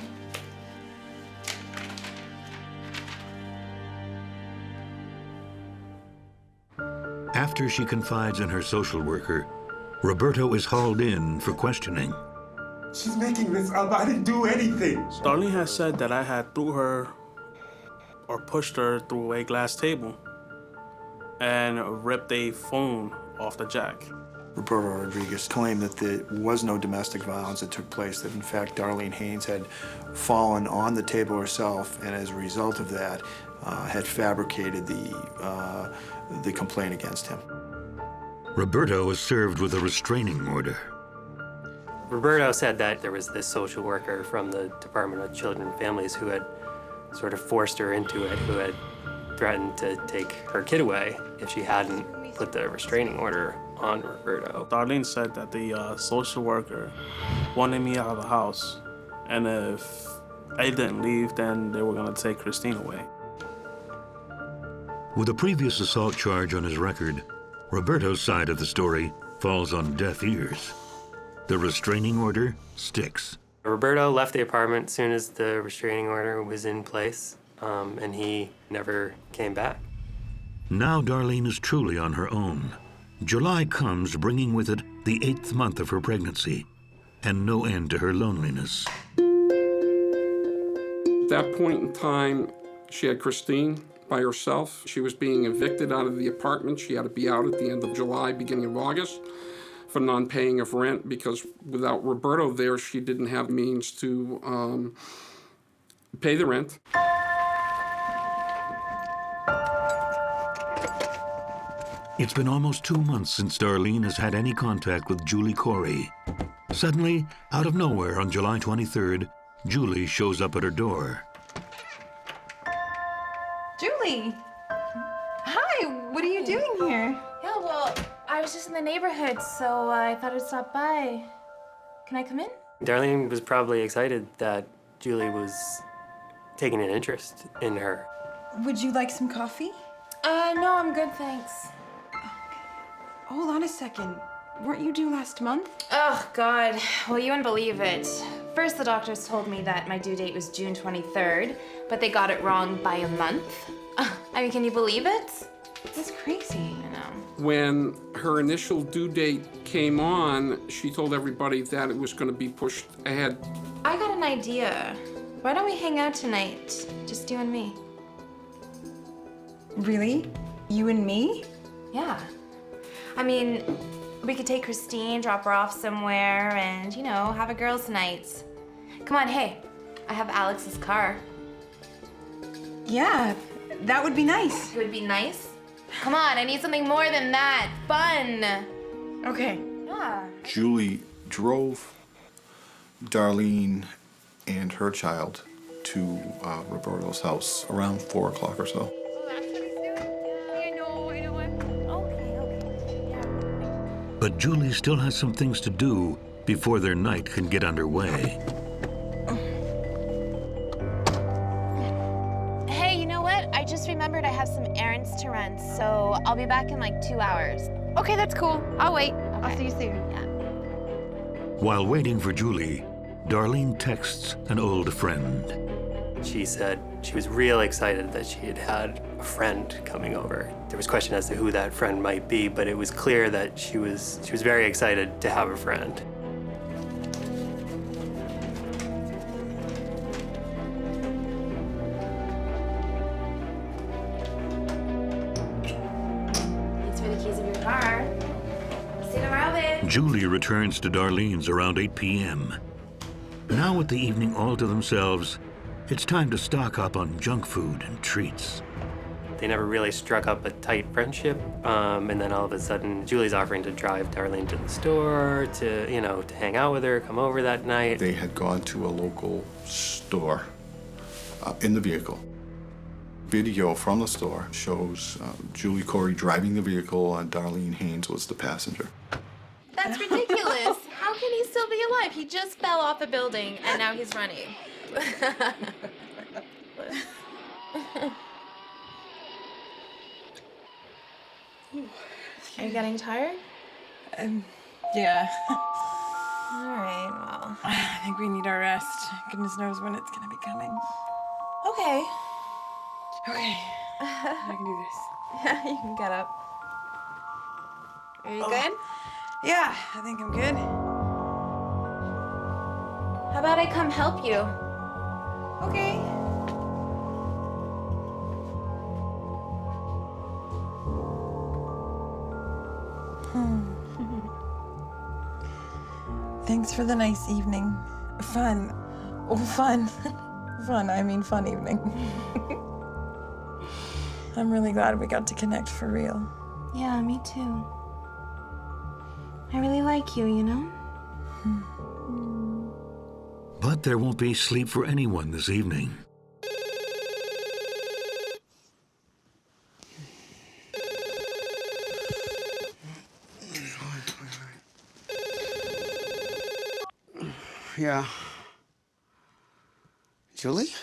After she confides in her social worker, Roberto is hauled in for questioning. She's making this up. I didn't do anything. Darlene has said that I had threw her or pushed her through a glass table and ripped a phone off the jack. Roberto Rodriguez claimed that there was no domestic violence that took place, that in fact Darlene Haynes had fallen on the table herself, and as a result of that, had fabricated the complaint against him. Roberto was served with a restraining order. Roberto said that there was this social worker from the Department of Children and Families who had sort of forced her into it, who had threatened to take her kid away if she hadn't put the restraining order on Roberto. Darlene said that the social worker wanted me out of the house, and if I didn't leave, then they were gonna take Christine away. With a previous assault charge on his record, Roberto's side of the story falls on deaf ears. The restraining order sticks. Roberto left the apartment as soon as the restraining order was in place, and he never came back. Now Darlene is truly on her own. July comes, bringing with it the 8th month of her pregnancy, and no end to her loneliness. At that point in time, she had Christine by herself. She was being evicted out of the apartment. She had to be out at the end of July, beginning of August, for non-paying of rent, because without Roberto there, she didn't have means to pay the rent. It's been almost 2 months since Darlene has had any contact with Julie Corey. Suddenly, out of nowhere on July 23rd, Julie shows up at her door. Julie! Hi, what are you doing here? Yeah, well, I was just in the neighborhood, so I thought I'd stop by. Can I come in? Darlene was probably excited that Julie was taking an interest in her. Would you like some coffee? No, I'm good, thanks. Hold on a second. Weren't you due last month? Oh, God. Well, you wouldn't believe it. First, the doctors told me that my due date was June 23rd, but they got it wrong by a month. I mean, can you believe it? That's crazy. I know. When her initial due date came on, she told everybody that it was going to be pushed ahead. I got an idea. Why don't we hang out tonight? Just you and me. Really? You and me? Yeah. I mean, we could take Christine, drop her off somewhere, and, you know, have a girls' night. Come on, hey, I have Alex's car. Yeah, that would be nice. It would be nice? Come on, I need something more than that. Fun. Okay. Yeah. Julie drove Darlene and her child to Roberto's house around 4 o'clock or so. But Julie still has some things to do before their night can get underway. Hey, you know what? I just remembered I have some errands to run, so I'll be back in like 2 hours. Okay, that's cool. I'll wait. Okay. I'll see you soon. Yeah. While waiting for Julie, Darlene texts an old friend. She said she was real excited that she had a friend coming over. There was question as to who that friend might be, but it was clear that she was very excited to have a friend. Thanks for the keys of your car. See you tomorrow, babe. Julie returns to Darlene's around 8 p.m. Now with the evening all to themselves, it's time to stock up on junk food and treats. They never really struck up a tight friendship, and then all of a sudden, Julie's offering to drive Darlene to the store, to hang out with her, come over that night. They had gone to a local store in the vehicle. Video from the store shows Julie Corey driving the vehicle, and Darlene Haynes was the passenger. That's ridiculous. How can he still be alive? He just fell off a building, and now he's running. Are you getting tired? Yeah. All right, well. I think we need our rest. Goodness knows when it's gonna be coming. Okay. Okay. I can do this. Yeah, you can get up. Are you good? Yeah, I think I'm good. How about I come help you? Okay. Thanks for the nice evening. Fun. Oh, fun. Fun, I mean fun evening. I'm really glad we got to connect for real. Yeah, me too. I really like you, you know? But there won't be sleep for anyone this evening. Yeah. Julie?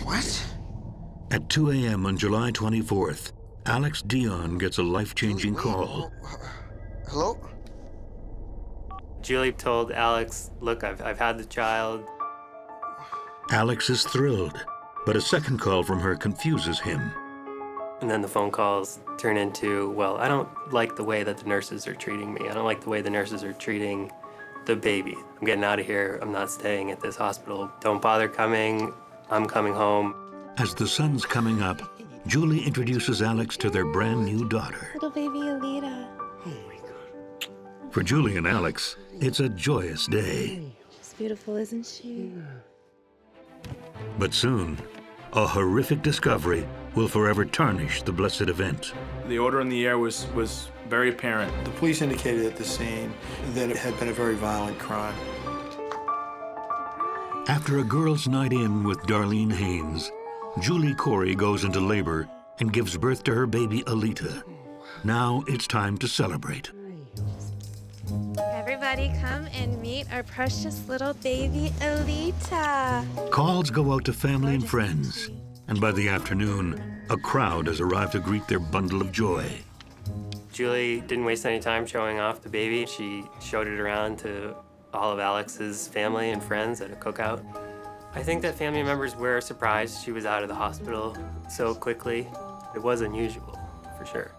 What? At 2 a.m. on July 24th, Alex Dion gets a life-changing call. Hello? Julie told Alex, look, I've had the child. Alex is thrilled, but a second call from her confuses him. And then the phone calls turn into, well, I don't like the way that the nurses are treating me. I don't like the way the nurses are treating the baby. I'm getting out of here. I'm not staying at this hospital. Don't bother coming. I'm coming home. As the sun's coming up, Julie introduces Alex to their brand new daughter. Little baby Alita. For Julie and Alex, it's a joyous day. beautiful, isn't she? But soon, a horrific discovery will forever tarnish the blessed event. The odor in the air was very apparent. The police indicated at the scene that it had been a very violent crime. After a girls' night in with Darlene Haynes, Julie Corey goes into labor and gives birth to her baby Alita. Now it's time to celebrate. Everybody come and meet our precious little baby Alita. Calls go out to family and friends, and by the afternoon, a crowd has arrived to greet their bundle of joy. Julie didn't waste any time showing off the baby. She showed it around to all of Alex's family and friends at a cookout. I think that family members were surprised she was out of the hospital so quickly. It was unusual, for sure.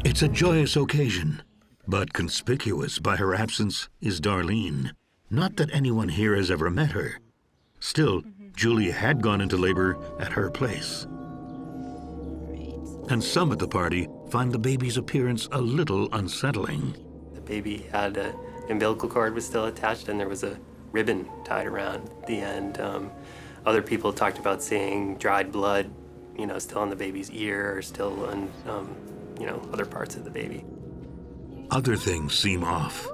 It's a joyous occasion, but conspicuous by her absence is Darlene. Not that anyone here has ever met her. Still, Julie had gone into labor at her place. And some at the party find the baby's appearance a little unsettling. The baby had an umbilical cord was still attached, and there was a ribbon tied around the end. Other people talked about seeing dried blood, still in the baby's ear or still in, other parts of the baby. Other things seem off.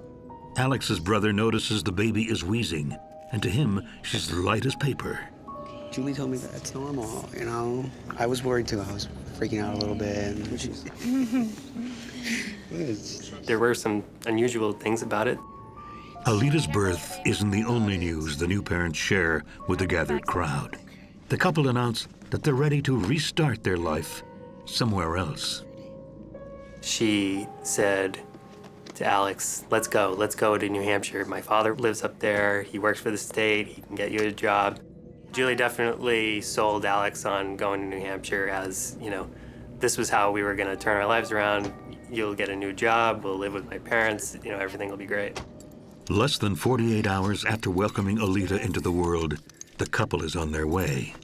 Alex's brother notices the baby is wheezing, and to him, she's light as paper. Julie told me that it's normal, I was worried too. I was freaking out a little bit. There were some unusual things about it. Alita's birth isn't the only news the new parents share with the gathered crowd. The couple announce that they're ready to restart their life somewhere else. She said to Alex, let's go to New Hampshire. My father lives up there. He works for the state. He can get you a job. Julie definitely sold Alex on going to New Hampshire as, this was how we were going to turn our lives around. You'll get a new job. We'll live with my parents. Everything will be great. Less than 48 hours after welcoming Alita into the world, the couple is on their way.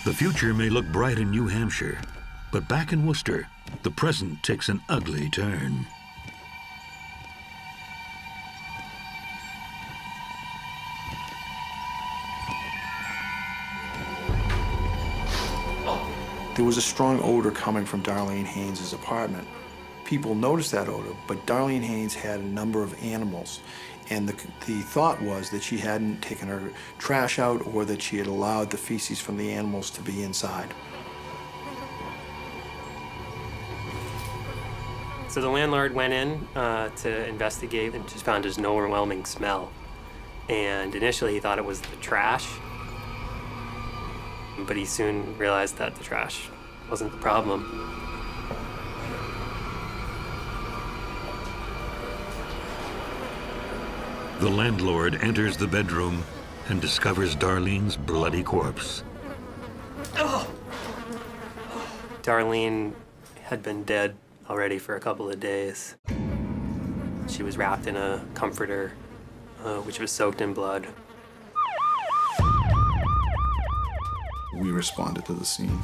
The future may look bright in New Hampshire, but back in Worcester, the present takes an ugly turn. There was a strong odor coming from Darlene Haynes' apartment. People noticed that odor, but Darlene Haynes had a number of animals, and the thought was that she hadn't taken her trash out or that she had allowed the feces from the animals to be inside. So the landlord went in to investigate and just found an overwhelming smell. And initially he thought it was the trash, but he soon realized that the trash wasn't the problem. The landlord enters the bedroom and discovers Darlene's bloody corpse. Darlene had been dead already for a couple of days. She was wrapped in a comforter, which was soaked in blood. We responded to the scene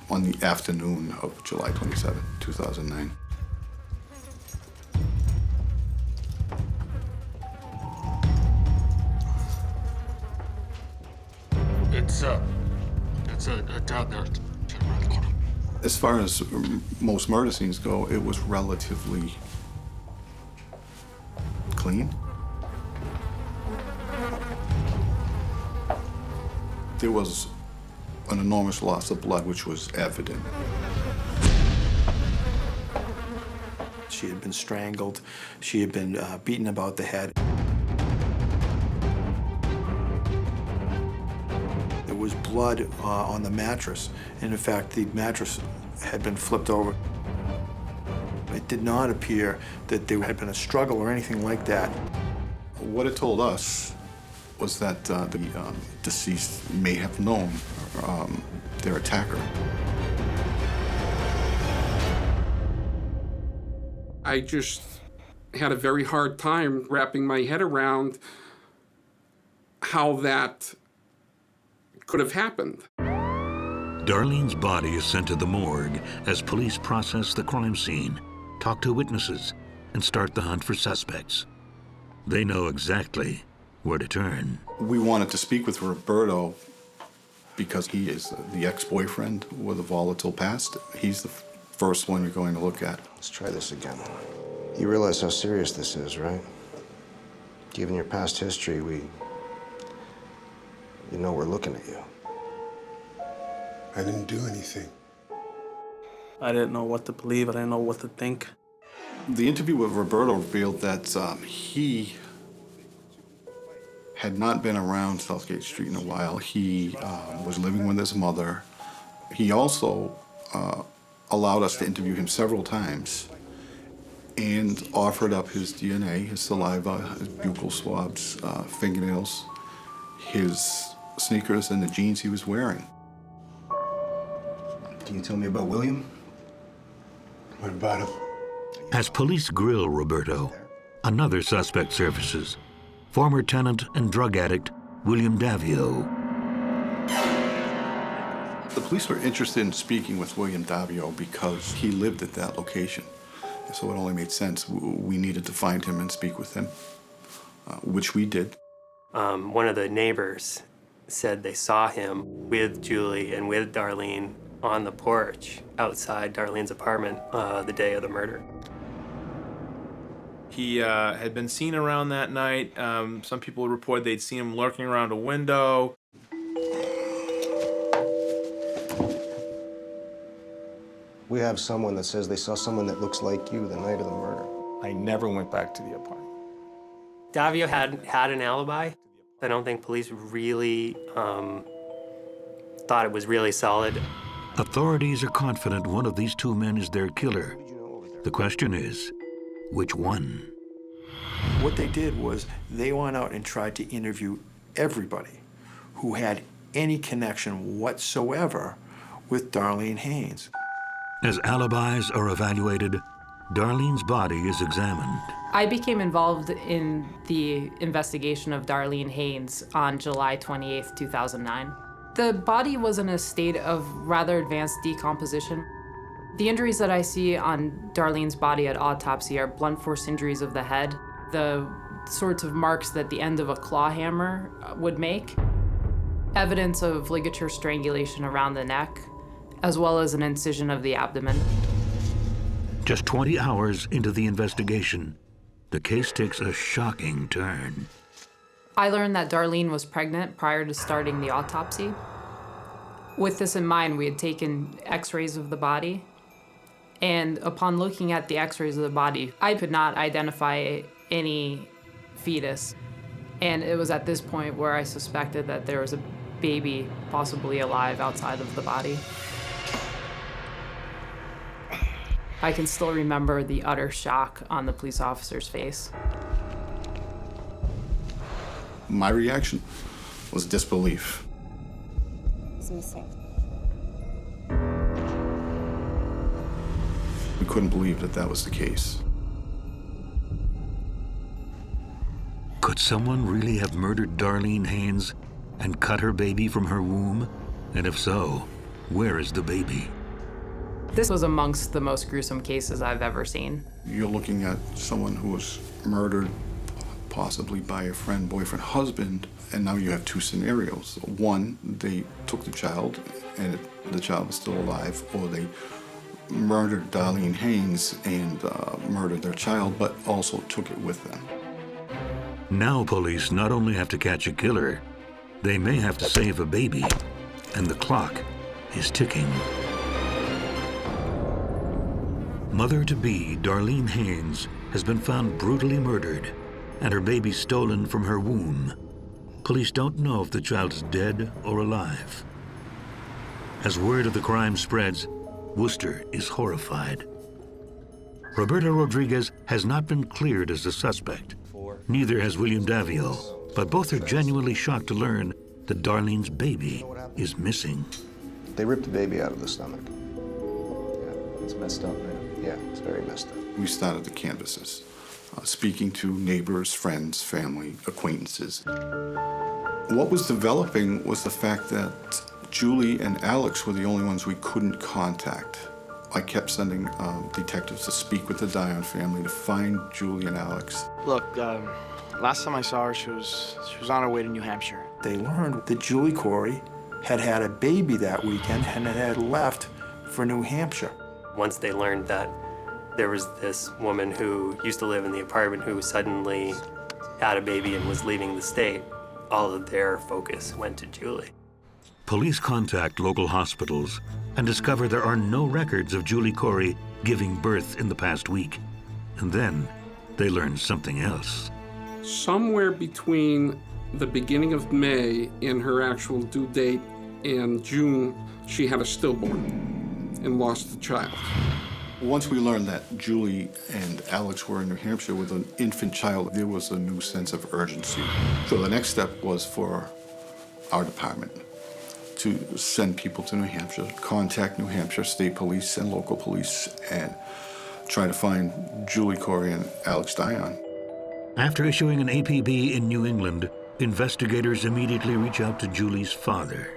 on the afternoon of July 27, 2009. It's down there. As far as most murder scenes go, it was relatively clean. There was an enormous loss of blood, which was evident. She had been strangled. She had been beaten about the head. There was blood on the mattress. And in fact, the mattress had been flipped over. It did not appear that there had been a struggle or anything like that. What it told us was that the deceased may have known their attacker. I just had a very hard time wrapping my head around how that could have happened. Darlene's body is sent to the morgue as police process the crime scene, talk to witnesses, and start the hunt for suspects. They know exactly where to turn. We wanted to speak with Roberto because he is the ex-boyfriend with a volatile past. He's the first one you're going to look at. Let's try this again. You realize how serious this is, right? Given your past history, you know we're looking at you. I didn't do anything. I didn't know what to believe. I didn't know what to think. The interview with Roberto revealed that he had not been around Southgate Street in a while. He was living with his mother. He also allowed us to interview him several times and offered up his DNA, his saliva, his buccal swabs, fingernails, his sneakers, and the jeans he was wearing. Can you tell me about William? What about him? As police grill Roberto, another suspect surfaces. Former tenant and drug addict William Davio. The police were interested in speaking with William Davio because he lived at that location. So it only made sense. We needed to find him and speak with him, which we did. One of the neighbors said they saw him with Julie and with Darlene on the porch outside Darlene's apartment the day of the murder. He had been seen around that night. Some people report they'd seen him lurking around a window. We have someone that says they saw someone that looks like you the night of the murder. I never went back to the apartment. Davio had an alibi. I don't think police really thought it was really solid. Authorities are confident one of these two men is their killer. The question is, which one? What they did was they went out and tried to interview everybody who had any connection whatsoever with Darlene Haynes. As alibis are evaluated, Darlene's body is examined. I became involved in the investigation of Darlene Haynes on July 28, 2009. The body was in a state of rather advanced decomposition. The injuries that I see on Darlene's body at autopsy are blunt force injuries of the head, the sorts of marks that the end of a claw hammer would make, evidence of ligature strangulation around the neck, as well as an incision of the abdomen. Just 20 hours into the investigation, the case takes a shocking turn. I learned that Darlene was pregnant prior to starting the autopsy. With this in mind, we had taken x-rays of the body, and upon looking at the x-rays of the body, I could not identify any fetus. And it was at this point where I suspected that there was a baby possibly alive outside of the body. I can still remember the utter shock on the police officer's face. My reaction was disbelief. He's missing. We couldn't believe that that was the case. Could someone really have murdered Darlene Haynes and cut her baby from her womb? And if so, where is the baby? This was amongst the most gruesome cases I've ever seen. You're looking at someone who was murdered possibly by a friend, boyfriend, husband, and now you have two scenarios. One, they took the child and the child is still alive, or they murdered Darlene Haynes and murdered their child, but also took it with them. Now police not only have to catch a killer, they may have to save a baby, and the clock is ticking. Mother-to-be Darlene Haynes has been found brutally murdered and her baby stolen from her womb. Police don't know if the child is dead or alive. As word of the crime spreads, Worcester is horrified. Roberto Rodriguez has not been cleared as a suspect. Neither has William Davio, but both are genuinely shocked to learn that Darlene's baby is missing. They ripped the baby out of the stomach. Yeah, it's messed up, man. Yeah, it's very messed up. We started the canvases. speaking to neighbors, friends, family, acquaintances. What was developing was the fact that Julie and Alex were the only ones we couldn't contact. I kept sending detectives to speak with the Dion family to find Julie and Alex. Look, last time I saw her, she was on her way to New Hampshire. They learned that Julie Corey had had a baby that weekend and had left for New Hampshire. Once they learned that there was this woman who used to live in the apartment who suddenly had a baby and was leaving the state, all of their focus went to Julie. Police contact local hospitals and discover there are no records of Julie Corey giving birth in the past week. And then they learn something else. Somewhere between the beginning of May and her actual due date and June, she had a stillborn and lost the child. Once we learned that Julie and Alex were in New Hampshire with an infant child, there was a new sense of urgency. So the next step was for our department to send people to New Hampshire, contact New Hampshire State Police and local police, and try to find Julie Corey and Alex Dion. After issuing an APB in New England, investigators immediately reach out to Julie's father.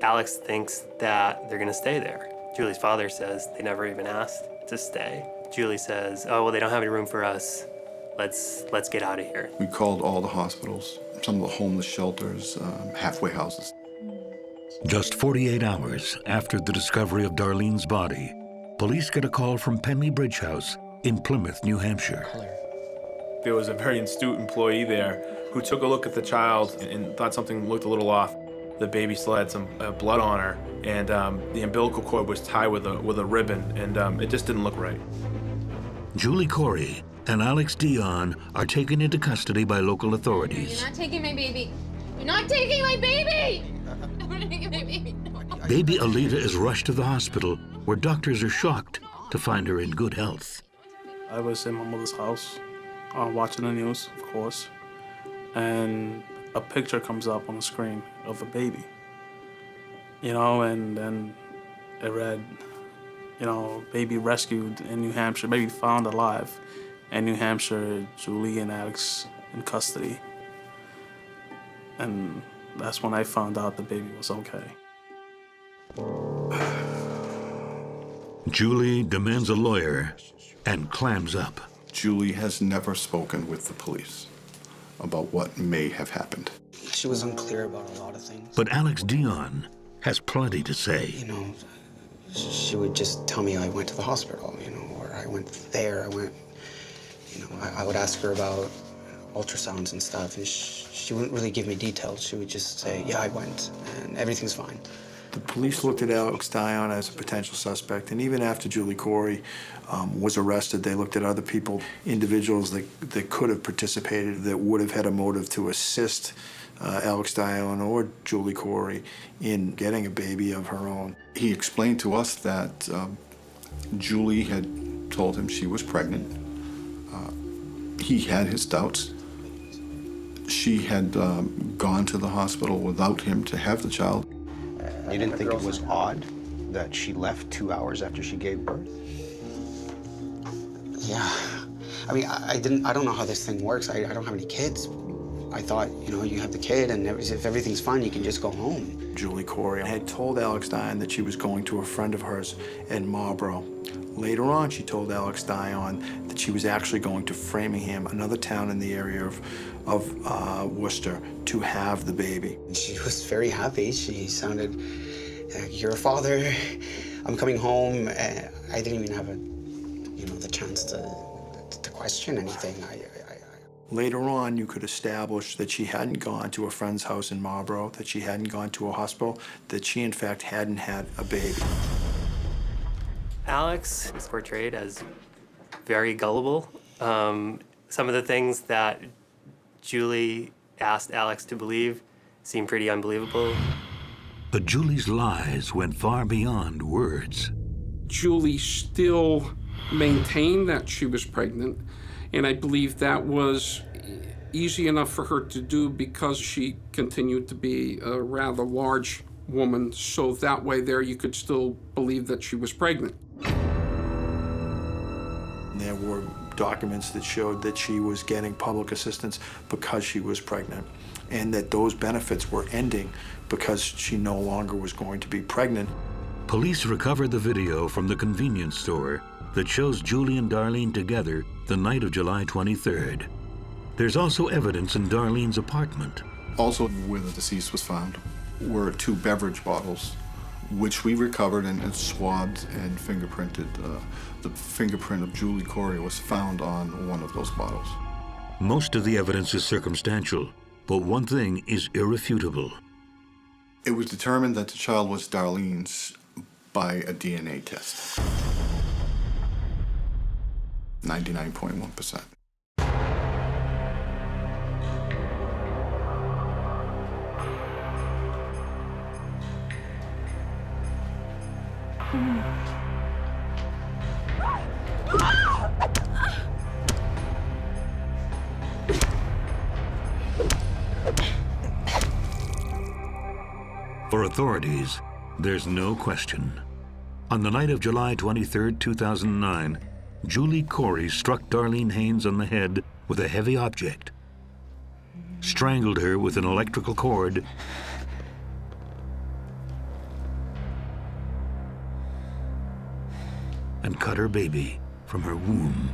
Alex thinks that they're gonna stay there. Julie's father says they never even asked to stay. Julie says, oh, well, they don't have any room for us. Let's get out of here. We called all the hospitals, some of the homeless shelters, halfway houses. Just 48 hours after the discovery of Darlene's body, police get a call from Penley Bridge House in Plymouth, New Hampshire. There was a very astute employee there who took a look at the child and thought something looked a little off. The baby still had some blood on her, and the umbilical cord was tied with a ribbon, and it just didn't look right. Julie Corey and Alex Dion are taken into custody by local authorities. You're not taking my baby. You're not taking my baby! I'm not taking my baby. Baby Alita is rushed to the hospital, where doctors are shocked to find her in good health. I was in my mother's house, watching the news, of course, and a picture comes up on the screen of a baby, and then it read, baby rescued in New Hampshire, baby found alive in New Hampshire, Julie and Alex in custody. And that's when I found out the baby was okay. Julie demands a lawyer and clams up. Julie has never spoken with the police about what may have happened. She was unclear about a lot of things. But Alex Dion has plenty to say. She would just tell me I went to the hospital, or I went there, I would ask her about ultrasounds and stuff, and she wouldn't really give me details. She would just say, yeah, I went, and everything's fine. The police looked at Alex Dion as a potential suspect, and even after Julie Corey was arrested, they looked at other people, individuals that could have participated, that would have had a motive to assist Alex Dion or Julie Corey in getting a baby of her own. He explained to us that Julie had told him she was pregnant. He had his doubts. She had gone to the hospital without him to have the child. You didn't think it was odd that she left 2 hours after she gave birth? Yeah. I don't know how this thing works. I don't have any kids. I thought, you have the kid, and if everything's fine, you can just go home. Julie Corey had told Alex Dion that she was going to a friend of hers in Marlborough. Later on, she told Alex Dion that she was actually going to Framingham, another town in the area of Worcester, to have the baby. She was very happy. She sounded, you're a father, I'm coming home. I didn't even have the chance to question anything. Later on, you could establish that she hadn't gone to a friend's house in Marlborough, that she hadn't gone to a hospital, that she, in fact, hadn't had a baby. Alex was portrayed as very gullible. Some of the things that Julie asked Alex to believe seemed pretty unbelievable. But Julie's lies went far beyond words. Julie still maintained that she was pregnant, and I believe that was easy enough for her to do because she continued to be a rather large woman, so that way there you could still believe that she was pregnant. There were documents that showed that she was getting public assistance because she was pregnant, and that those benefits were ending because she no longer was going to be pregnant. Police recovered the video from the convenience store that shows Julie and Darlene together the night of July 23rd. There's also evidence in Darlene's apartment. Also, where the deceased was found were 2 beverage bottles, which we recovered and swabbed and fingerprinted. The fingerprint of Julie Corey was found on one of those bottles. Most of the evidence is circumstantial, but one thing is irrefutable. It was determined that the child was Darlene's by a DNA test. 99.1%. For authorities, there's no question. On the night of July 23, 2009, Julie Corey struck Darlene Haynes on the head with a heavy object, strangled her with an electrical cord, and cut her baby from her womb.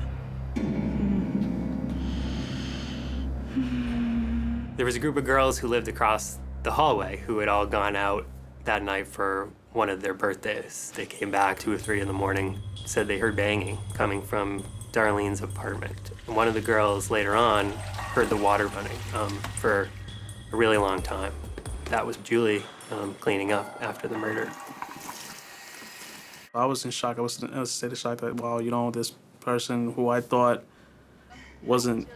There was a group of girls who lived across the hallway who had all gone out that night for one of their birthdays. They came back 2 or 3 in the morning, said they heard banging coming from Darlene's apartment. And one of the girls later on heard the water running for a really long time. That was Julie cleaning up after the murder. I was in shock. I was in a state of shock that, wow, you know, this person who I thought wasn't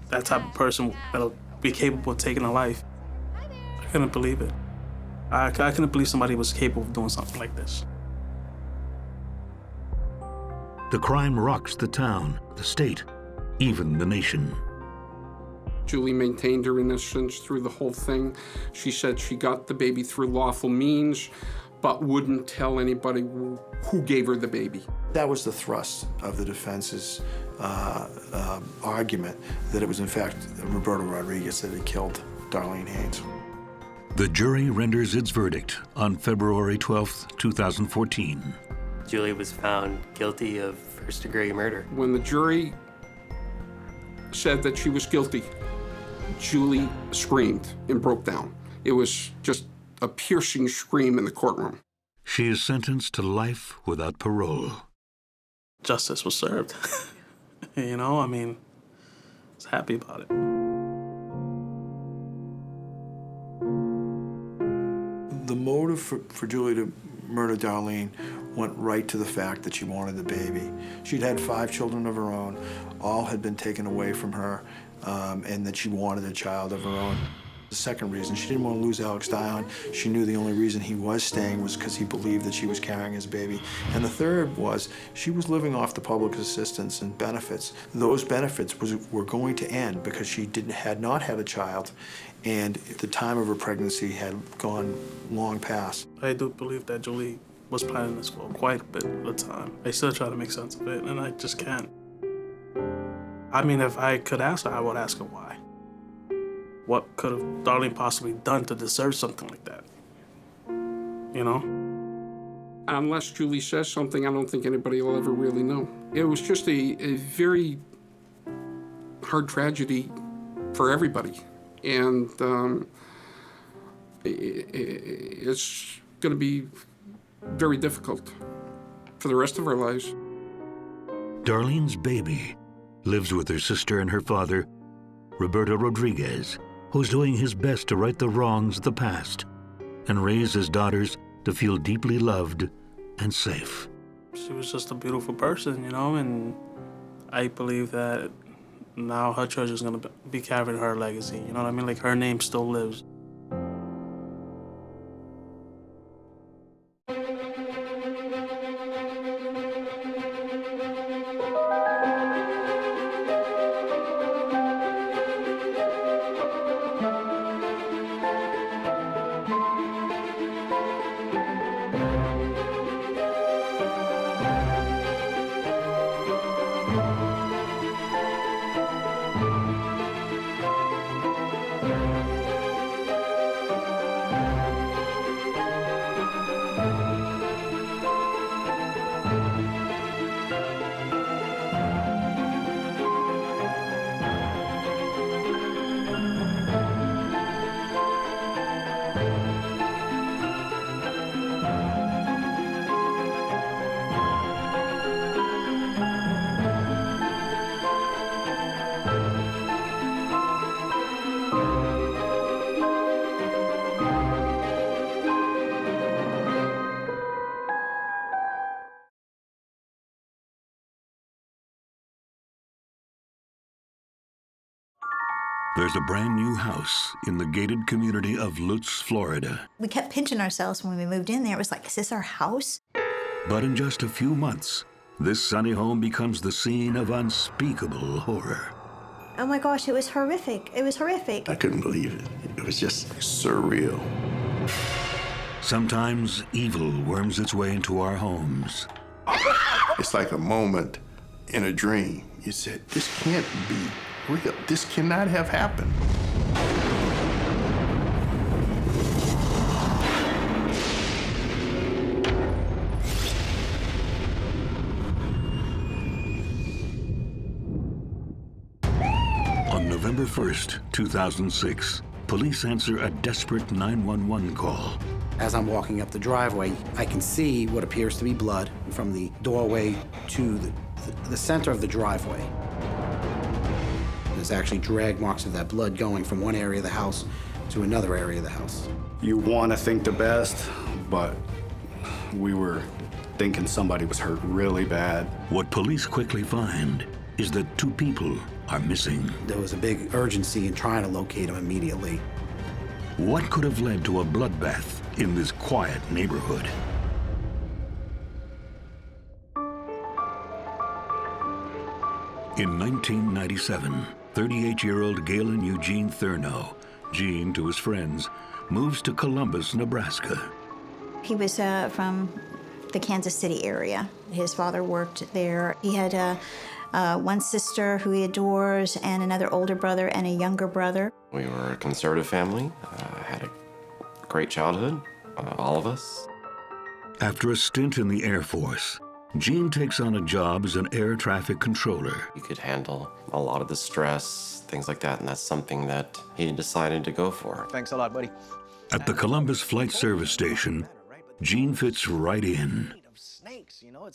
that type of person that'll be capable of taking a life. I couldn't believe it. I couldn't believe somebody was capable of doing something like this. The crime rocks the town, the state, even the nation. Julie maintained her innocence through the whole thing. She said she got the baby through lawful means, but wouldn't tell anybody who gave her the baby. That was the thrust of the defense's argument, that it was in fact Roberto Rodriguez that had killed Darlene Haynes. The jury renders its verdict on February 12, 2014. Julie was found guilty of first-degree murder. When the jury said that she was guilty, Julie screamed and broke down. It was just a piercing scream in the courtroom. She is sentenced to life without parole. Justice was served. You know, I mean, I was happy about it. The motive for Julie to murder Darlene went right to the fact that she wanted the baby. She'd had 5 children of her own. All had been taken away from her, and that she wanted a child of her own. The second reason, she didn't want to lose Alex Dion. She knew the only reason he was staying was because he believed that she was carrying his baby. And the third was, she was living off the public assistance and benefits. Those benefits were going to end because she had not had a child, and the time of her pregnancy had gone long past. I do believe that Julie was planning this for quite a bit of the time. I still try to make sense of it, and I just can't. I mean, if I could ask her, I would ask her why. What could have Darlene possibly done to deserve something like that? You know? Unless Julie says something, I don't think anybody will ever really know. It was just a very hard tragedy for everybody. And it's going to be very difficult for the rest of our lives. Darlene's baby lives with her sister and her father, Roberto Rodriguez, who's doing his best to right the wrongs of the past and raise his daughters to feel deeply loved and safe. She was just a beautiful person, you know, and I believe that now her church is going to be carrying her legacy, you know what I mean? Like, her name still lives. There's a brand new house in the gated community of Lutz, Florida. We kept pinching ourselves when we moved in there. It was like, is this our house? But in just a few months, this sunny home becomes the scene of unspeakable horror. Oh my gosh, it was horrific. It was horrific. I couldn't believe it. It was just surreal. Sometimes evil worms its way into our homes. It's like a moment in a dream. You said, this can't be real. This cannot have happened. On November 1st, 2006, police answer a desperate 911 call. As I'm walking up the driveway, I can see what appears to be blood from the doorway to the center of the driveway. There's actually drag marks of that blood going from one area of the house to another area of the house. You want to think the best, but we were thinking somebody was hurt really bad. What police quickly find is that 2 people are missing. There was a big urgency in trying to locate them immediately. What could have led to a bloodbath in this quiet neighborhood? In 1997, 38-year-old Galen Eugene Thurno, Gene to his friends, moves to Columbus, Nebraska. He was from the Kansas City area. His father worked there. He had one sister who he adores, and another older brother and a younger brother. We were a conservative family, had a great childhood, all of us. After a stint in the Air Force, Gene takes on a job as an air traffic controller. He could handle a lot of the stress, things like that, and that's something that he decided to go for. Thanks a lot, buddy. At the Columbus Flight Service Station, Gene fits right in.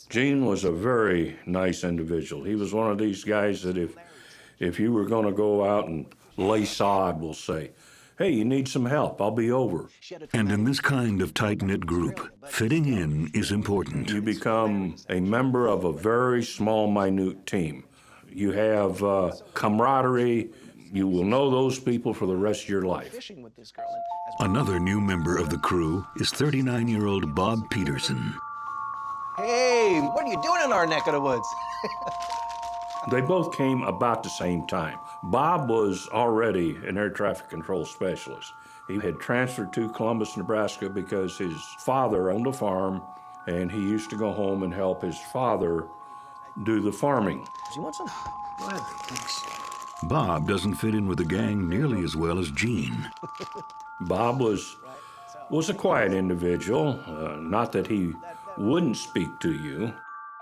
Gene was a very nice individual. He was one of these guys that if you were going to go out and lay sod, we'll say, hey, you need some help, I'll be over. And in this kind of tight-knit group, fitting in is important. You become a member of a very small, minute team. You have camaraderie. You will know those people for the rest of your life. Another new member of the crew is 39-year-old Bob Peterson. Hey, what are you doing in our neck of the woods? They both came about the same time. Bob was already an air traffic control specialist. He had transferred to Columbus, Nebraska because his father owned a farm, and he used to go home and help his father do the farming. Do you want some? Go ahead. Thanks. Bob doesn't fit in with the gang nearly as well as Gene. Bob was a quiet individual, not that he wouldn't speak to you.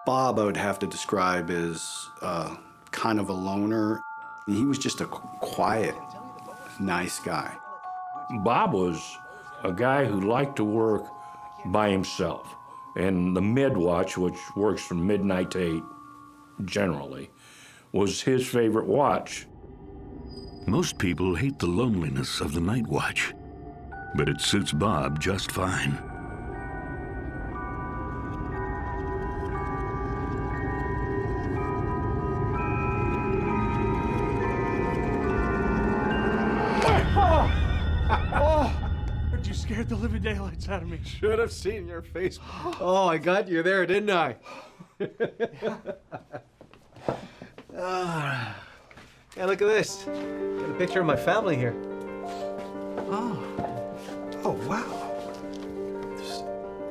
Bob, I would have to describe as kind of a loner. He was just a quiet, nice guy. Bob was a guy who liked to work by himself. And the mid-watch, which works from midnight to 8 generally, was his favorite watch. Most people hate the loneliness of the night watch, but it suits Bob just fine. You scared the living daylights out of me. Should have seen your face. Oh, I got you there, didn't I? Hey, look at this. Got a picture of my family here. Oh, wow.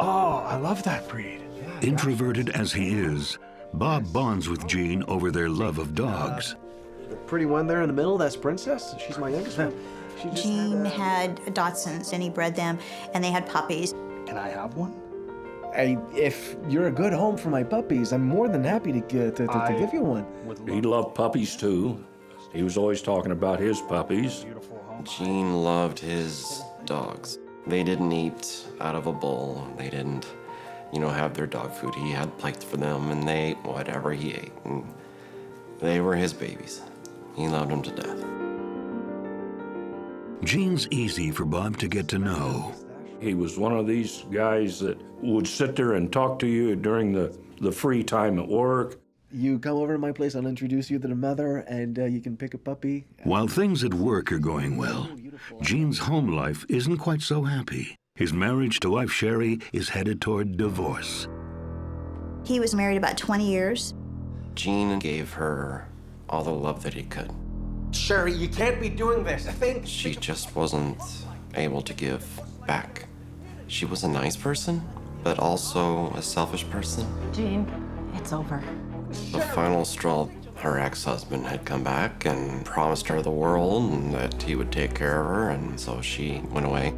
Oh, I love that breed. Introverted as he is, Bob bonds with Gene over their love of dogs. The pretty one there in the middle, that's Princess. She's my youngest one. Gene had Dachshunds, and he bred them, and they had puppies. Can I have one? If you're a good home for my puppies, I'm more than happy to give you one. He loved puppies, too. He was always talking about his puppies. Gene loved his dogs. They didn't eat out of a bowl. They didn't, have their dog food. He had plates for them, and they ate whatever he ate. And they were his babies. He loved them to death. Gene's easy for Bob to get to know. He was one of these guys that would sit there and talk to you during the free time at work. You come over to my place, I'll introduce you to the mother, and you can pick a puppy. While things at work are going well, Gene's home life isn't quite so happy. His marriage to wife Sherry is headed toward divorce. He was married about 20 years. Gene gave her all the love that he could. Sherry, you can't be doing this. I think She just wasn't able to give back. She was a nice person, but also a selfish person. Gene, it's over. The final straw, her ex-husband had come back and promised her the world and that he would take care of her, and so she went away.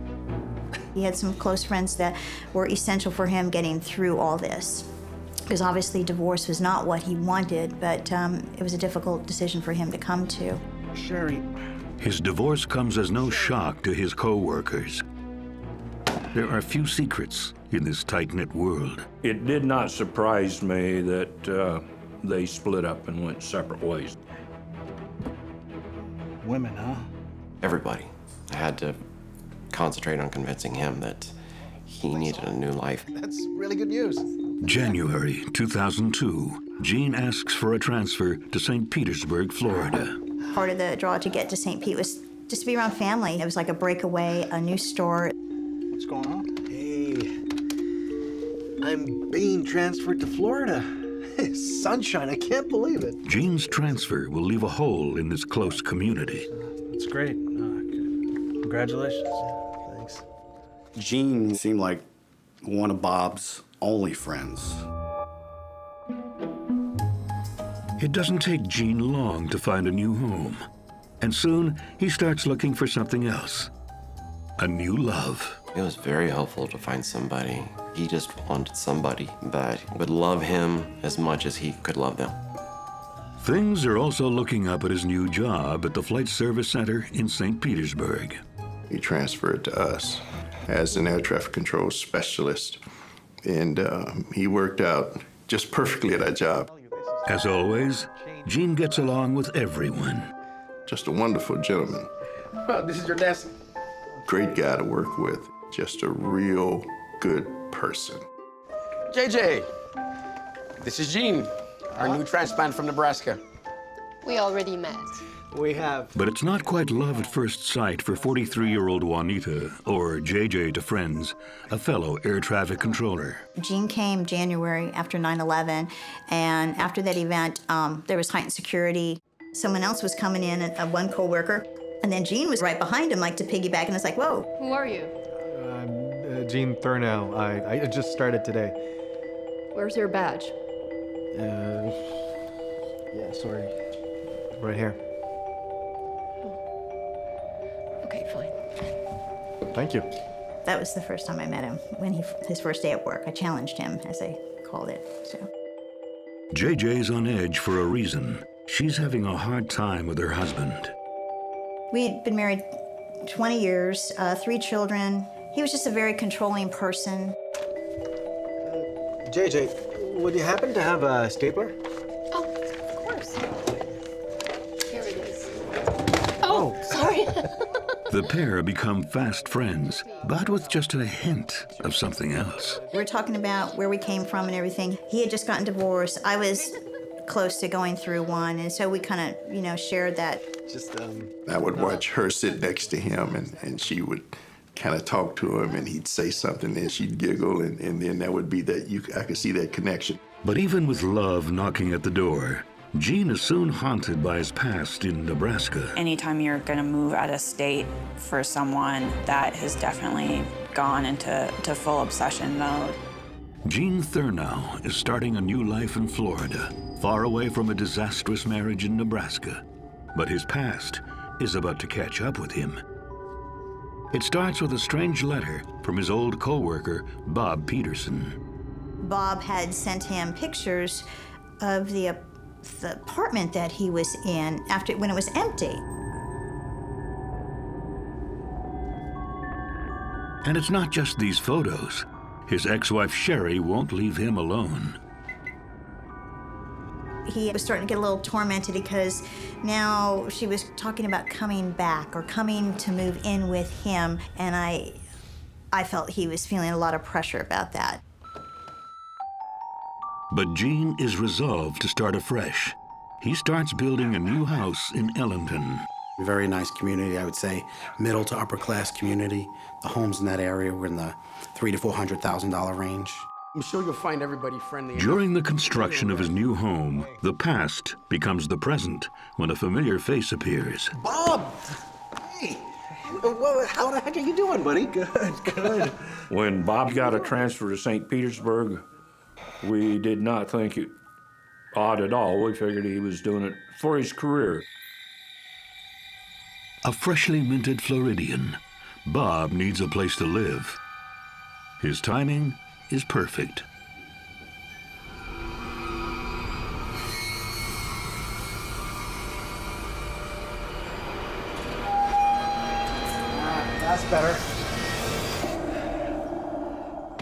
He had some close friends that were essential for him getting through all this. Because obviously divorce was not what he wanted, but it was a difficult decision for him to come to. Sherry. His divorce comes as no shock to his co-workers. There are few secrets in this tight-knit world. It did not surprise me that they split up and went separate ways. Women, huh? Everybody. I had to concentrate on convincing him that he needed a new life. that's really good news. January 2002, Gene asks for a transfer to St. Petersburg, Florida. Part of the draw to get to St. Pete was just to be around family. It was like a breakaway, a new start. What's going on? Hey, I'm being transferred to Florida. Sunshine, I can't believe it. Gene's transfer will leave a hole in this close community. That's great. Congratulations. Thanks. Gene seemed like one of Bob's only friends. It doesn't take Gene long to find a new home. And soon, he starts looking for something else. A new love. It was very helpful to find somebody. He just wanted somebody that would love him as much as he could love them. Things are also looking up at his new job at the Flight Service Center in St. Petersburg. He transferred to us as an air traffic control specialist, and he worked out just perfectly at our job. As always, Gene gets along with everyone. Just a wonderful gentleman. Oh, this is your desk. Great guy to work with. Just a real good person. JJ, this is Gene, our new transplant from Nebraska. We already met. We have. But it's not quite love at first sight for 43-year-old Juanita, or JJ to friends, a fellow air traffic controller. Gene came January after 9/11, and after that event, there was heightened security. Someone else was coming in, one coworker, and then Gene was right behind him, like to piggyback, and it's like, whoa. Who are you? I'm Gene Thurnow. I just started today. Where's your badge? Yeah, sorry. Right here. Okay, fine. Thank you. That was the first time I met him, when his first day at work. I challenged him, as I called it, so. JJ's on edge for a reason. She's having a hard time with her husband. We'd been married 20 years, 3 children. He was just a very controlling person. JJ, would you happen to have a stapler? Oh, of course. Here it is. Oh, sorry. The pair become fast friends, but with just a hint of something else. We were talking about where we came from and everything. He had just gotten divorced. I was close to going through one, and so we kind of, shared that. I would watch her sit next to him, and she would kind of talk to him, and he'd say something, and she'd giggle, and then that would be that I could see that connection. But even with love knocking at the door, Gene is soon haunted by his past in Nebraska. Anytime you're going to move out of state for someone, that has definitely gone into full obsession mode. Gene Thurnow is starting a new life in Florida, far away from a disastrous marriage in Nebraska. But his past is about to catch up with him. It starts with a strange letter from his old co-worker, Bob Peterson. Bob had sent him pictures of the apartment that he was in when it was empty. And it's not just these photos. His ex-wife Sherry won't leave him alone. He was starting to get a little tormented because now she was talking about coming back or coming to move in with him, and I felt he was feeling a lot of pressure about that. But Gene is resolved to start afresh. He starts building a new house in Ellendon. Very nice community, I would say, middle to upper class community. The homes in that area were in the $300,000 to $400,000 range. I'm sure you'll find everybody friendly. During the construction of his new home, the past becomes the present when a familiar face appears. Bob! Hey! How the heck are you doing, buddy? Good. When Bob got a transfer to St. Petersburg, we did not think it odd at all. We figured he was doing it for his career. A freshly minted Floridian, Bob needs a place to live. His timing is perfect. That's better.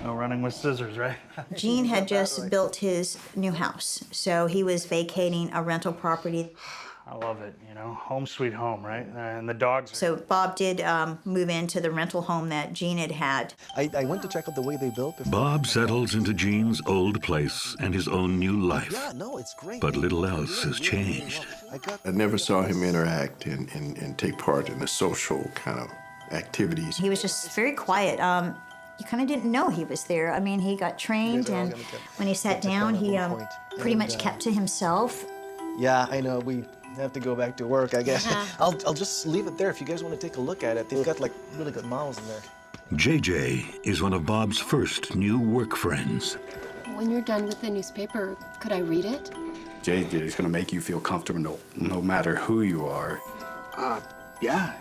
No running with scissors, right? Gene had just built his new house, so he was vacating a rental property. I love it, you know, home sweet home, right? And the dogs. So Bob did move into the rental home that Gene had had. I went to check out the way they built it. Bob settles into Gene's old place and his own new life. Yeah, no, it's great. But little else has changed. I never saw him interact and take part in the social kind of activities. He was just very quiet. You kind of didn't know he was there. I mean, he got trained, and when he sat down, he pretty much kept to himself. Yeah, I know. We have to go back to work, I guess. I'll just leave it there if you guys want to take a look at it. They've got, like, really good models in there. JJ is one of Bob's first new work friends. When you're done with the newspaper, could I read it? JJ is going to make you feel comfortable no matter who you are. Yeah,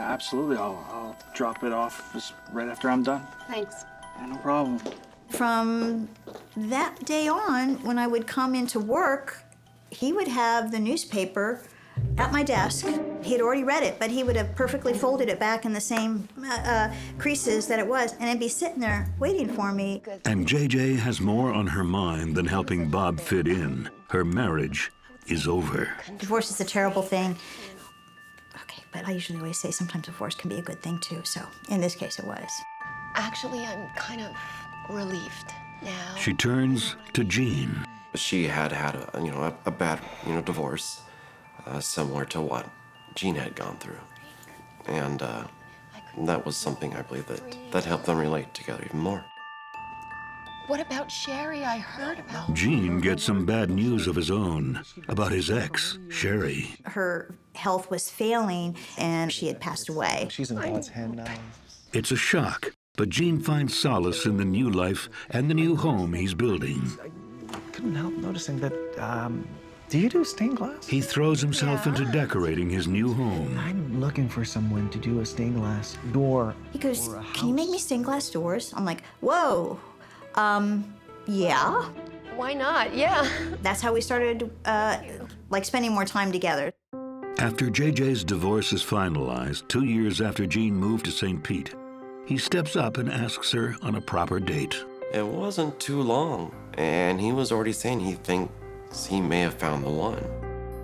absolutely. I'll drop it off just right after I'm done. Thanks. Yeah, no problem. From that day on, when I would come into work, he would have the newspaper at my desk. He'd already read it, but he would have perfectly folded it back in the same creases that it was, and it'd be sitting there waiting for me. And JJ has more on her mind than helping Bob fit in. Her marriage is over. Divorce is a terrible thing. Okay, but I usually always say sometimes divorce can be a good thing too, so in this case it was. Actually, I'm kind of relieved now. She turns to Gene. She had a bad, divorce, similar to what Gene had gone through. And that was something I believe that helped them relate together even more. What about Sherry? I heard about Gene gets some bad news of his own about his ex, Sherry. Her health was failing, and she had passed away. She's in God's hand now. It's a shock, but Gene finds solace in the new life and the new home he's building. I couldn't help noticing that, do you do stained glass? He throws himself into dequerating his new home. I'm looking for someone to do a stained glass door. He goes, "Can you make me stained glass doors?" I'm like, "Whoa, yeah." Why not? Yeah. That's how we started, spending more time together. After JJ's divorce is finalized, 2 years after Gene moved to St. Pete, he steps up and asks her on a proper date. It wasn't too long, and he was already saying he thinks he may have found the one.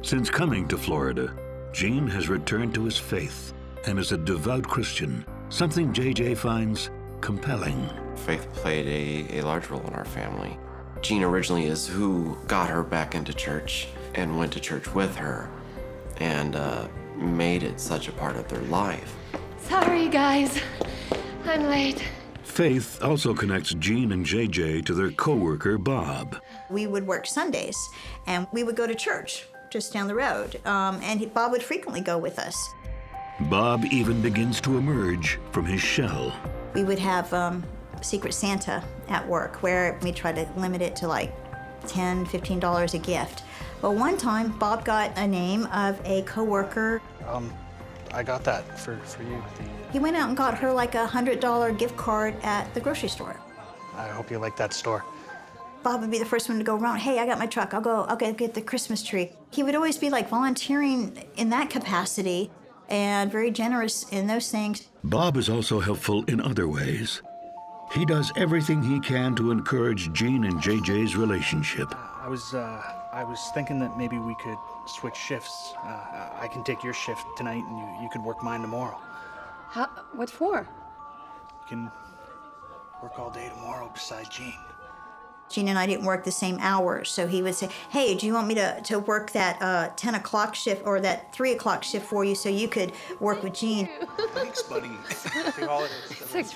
Since coming to Florida, Gene has returned to his faith and is a devout Christian, something JJ finds compelling. Faith played a large role in our family. Gene originally is who got her back into church and went to church with her and made it such a part of their life. Sorry, guys. I'm late. Faith also connects Gene and JJ to their co-worker, Bob. We would work Sundays, and we would go to church just down the road, and Bob would frequently go with us. Bob even begins to emerge from his shell. We would have Secret Santa at work, where we try to limit it to like $10, $15 a gift. But one time, Bob got a name of a coworker. I got that for you. He went out and got her like a $100 gift card at the grocery store. I hope you like that store. Bob would be the first one to go around. "Hey, I got my truck. I'll go get the Christmas tree." He would always be like volunteering in that capacity and very generous in those things. Bob is also helpful in other ways. He does everything he can to encourage Gene and JJ's relationship. I was thinking that maybe we could switch shifts. I can take your shift tonight, and you could work mine tomorrow. What for? You can work all day tomorrow beside Gene. Gene and I didn't work the same hours, so he would say, hey, do you want me to work that 10 o'clock shift or that 3 o'clock shift for you so you could work with Gene? Thanks, buddy. Happy holidays. Such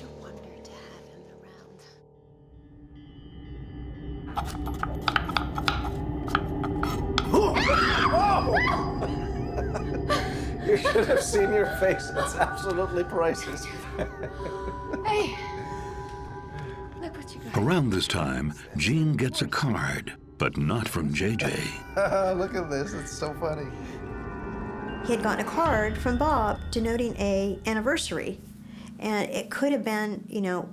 a wonder to have him Oh! You should have seen your face. It's absolutely priceless. Hey, look what you got. Around this time, Gene gets a card, but not from JJ. Look at this. It's so funny. He had gotten a card from Bob denoting a anniversary, and it could have been, you know,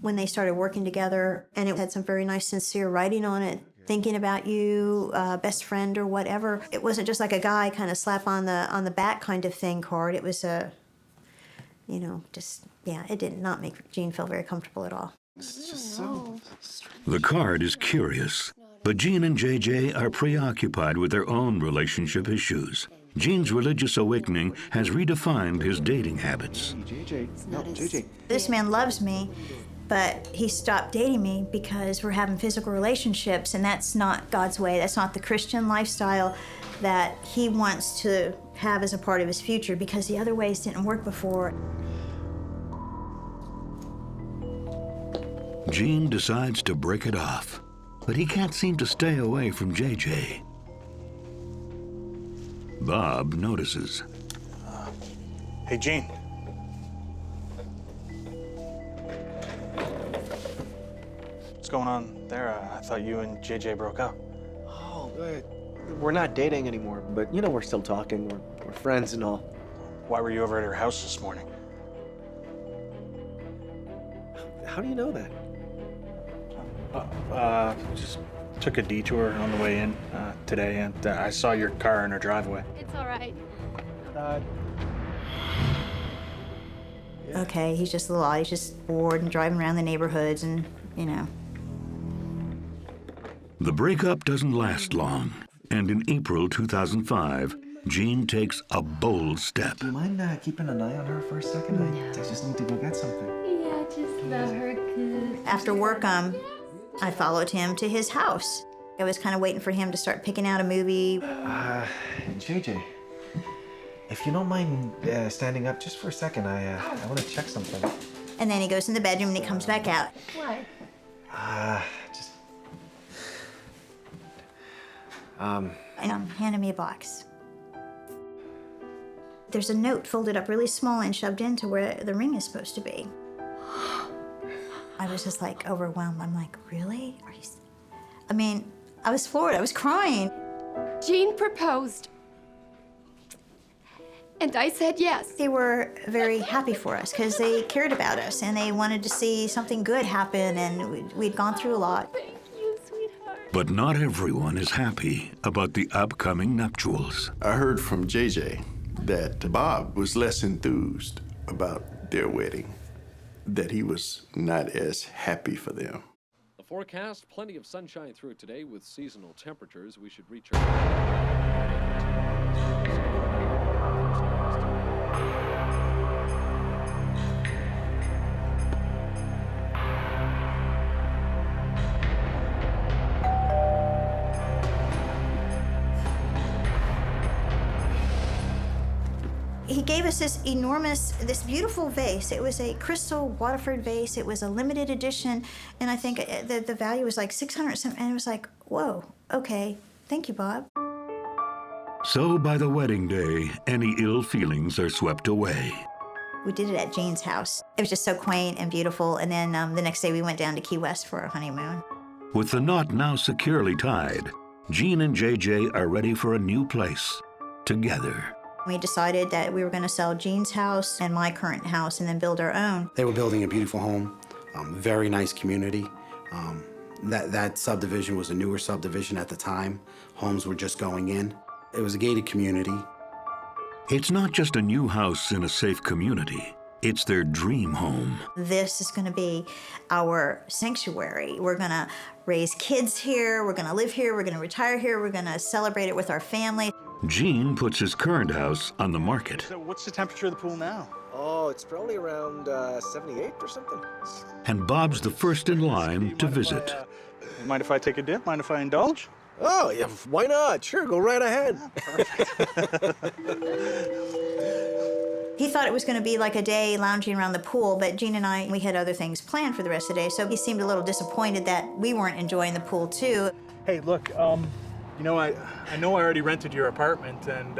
when they started working together, and it had some very nice, sincere writing on it, thinking about you, best friend or whatever. It wasn't just like a guy kind of slap on the back kind of thing card. It was a, you know, just, yeah, it did not make Gene feel very comfortable at all. It's just so... The card is curious, but Gene and JJ are preoccupied with their own relationship issues. Gene's religious awakening has redefined his dating habits. JJ, no, JJ. This man loves me, but he stopped dating me because we're having physical relationships, and that's not God's way. That's not the Christian lifestyle that he wants to have as a part of his future, because the other ways didn't work before. Gene decides to break it off, but he can't seem to stay away from JJ. Bob notices. Hey, Gene. What's going on there? I thought you and JJ broke up. Oh, we're not dating anymore, but you know, we're still talking. We're friends and all. Why were you over at her house this morning? How do you know that? Just took a detour on the way in today, and I saw your car in her driveway. It's all right. Okay, he's just a little odd. He's just bored and driving around the neighborhoods and, you know. The breakup doesn't last long, and in April 2005, Gene takes a bold step. Do you mind keeping an eye on her for a second? I just need to go get something. Yeah, just love her good. After work, I followed him to his house. I was kind of waiting for him to start picking out a movie. JJ, if you don't mind standing up just for a second, I want to check something. And then he goes in the bedroom and he comes back out. What? Just... And handed me a box. There's a note folded up really small and shoved into where the ring is supposed to be. I was just like overwhelmed. I'm like, really? Are you... I mean, I was floored. I was crying. Gene proposed. And I said yes. They were very happy for us because they cared about us and they wanted to see something good happen, and we'd gone through a lot. Thank you, sweetheart. But not everyone is happy about the upcoming nuptials. I heard from JJ that Bob was less enthused about their wedding, that he was not as happy for them. The forecast, plenty of sunshine through it today with seasonal temperatures. We should reach He gave us this beautiful vase. It was a crystal Waterford vase. It was a limited edition, and I think the value was like $600, and it was like, whoa, okay, thank you, Bob. So by the wedding day, any ill feelings are swept away. We did it at Jane's house. It was just so quaint and beautiful, and then the next day we went down to Key West for our honeymoon. With the knot now securely tied, Gene and JJ are ready for a new place, together. We decided that we were going to sell Gene's house and my current house and then build our own. They were building a beautiful home, very nice community. That subdivision was a newer subdivision at the time. Homes were just going in. It was a gated community. It's not just a new house in a safe community. It's their dream home. This is going to be our sanctuary. We're going to raise kids here. We're going to live here. We're going to retire here. We're going to celebrate it with our family. Gene puts his current house on the market. So what's the temperature of the pool now? Oh, it's probably around 78 or something. And Bob's the first in line to visit. Mind if I take a dip? Mind if I indulge? Oh, yeah, why not? Sure, go right ahead. He thought it was going to be like a day lounging around the pool, but Gene and I, we had other things planned for the rest of the day, so he seemed a little disappointed that we weren't enjoying the pool too. Hey, look, you know, I know I already rented your apartment, and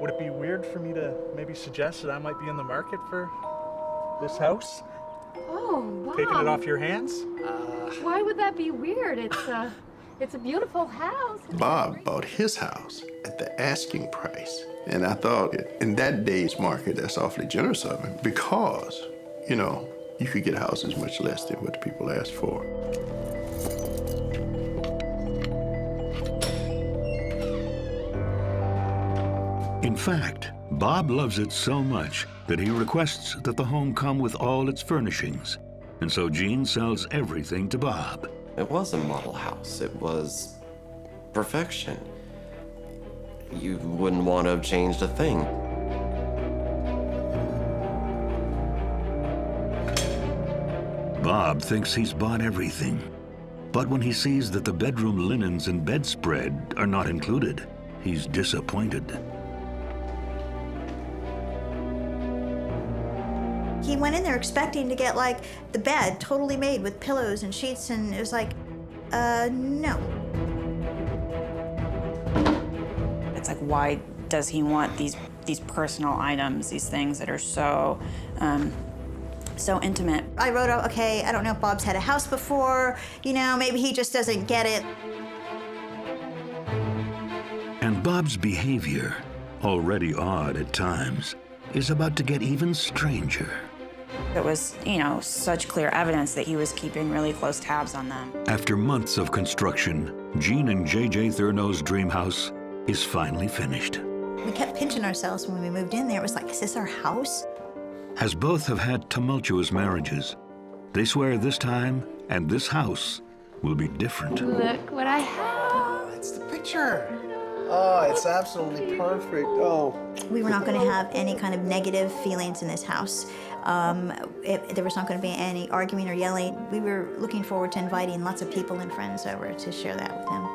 would it be weird for me to maybe suggest that I might be in the market for this house? Oh, Bob. Taking it off your hands? Why would that be weird? It's a beautiful house. Bob bought his house at the asking price. And I thought, in that day's market, that's awfully generous of him because, you know, you could get houses much less than what the people asked for. In fact, Bob loves it so much that he requests that the home come with all its furnishings. And so Gene sells everything to Bob. It was a model house. It was perfection. You wouldn't want to have changed a thing. Bob thinks he's bought everything. But when he sees that the bedroom linens and bedspread are not included, he's disappointed. He went in there expecting to get like the bed totally made with pillows and sheets, and it was like, no. It's like, why does he want these personal items, these things that are so intimate? I wrote out, okay, I don't know if Bob's had a house before, you know, maybe he just doesn't get it. And Bob's behavior, already odd at times, is about to get even stranger. It was, you know, such clear evidence that he was keeping really close tabs on them. After months of construction, Gene and J.J. Thurneau's dream house is finally finished. We kept pinching ourselves when we moved in there. It was like, is this our house? As both have had tumultuous marriages, they swear this time and this house will be different. Look what I have. It's the picture. Oh, it's absolutely perfect. Oh. We were not going to have any kind of negative feelings in this house. There was not going to be any arguing or yelling. We were looking forward to inviting lots of people and friends over to share that with him.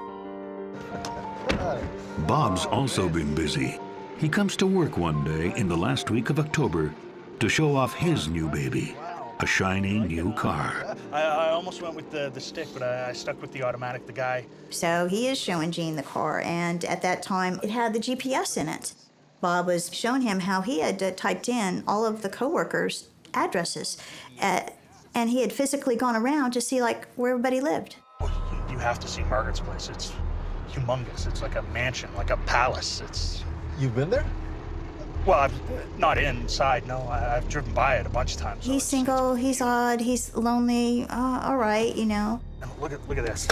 Bob's also been busy. He comes to work one day in the last week of October to show off his new baby, a shiny new car. I almost went with the stick, but I stuck with the automatic, the guy. So he is showing Gene the car, and at that time, it had the GPS in it. Bob was showing him how he had typed in all of the coworkers' addresses, and he had physically gone around to see, like, where everybody lived. You have to see Margaret's place. It's humongous. It's like a mansion, like a palace. You've been there? Well, I've not inside, no. I've driven by it a bunch of times. He's single, he's odd, he's lonely, all right, you know. Look at this.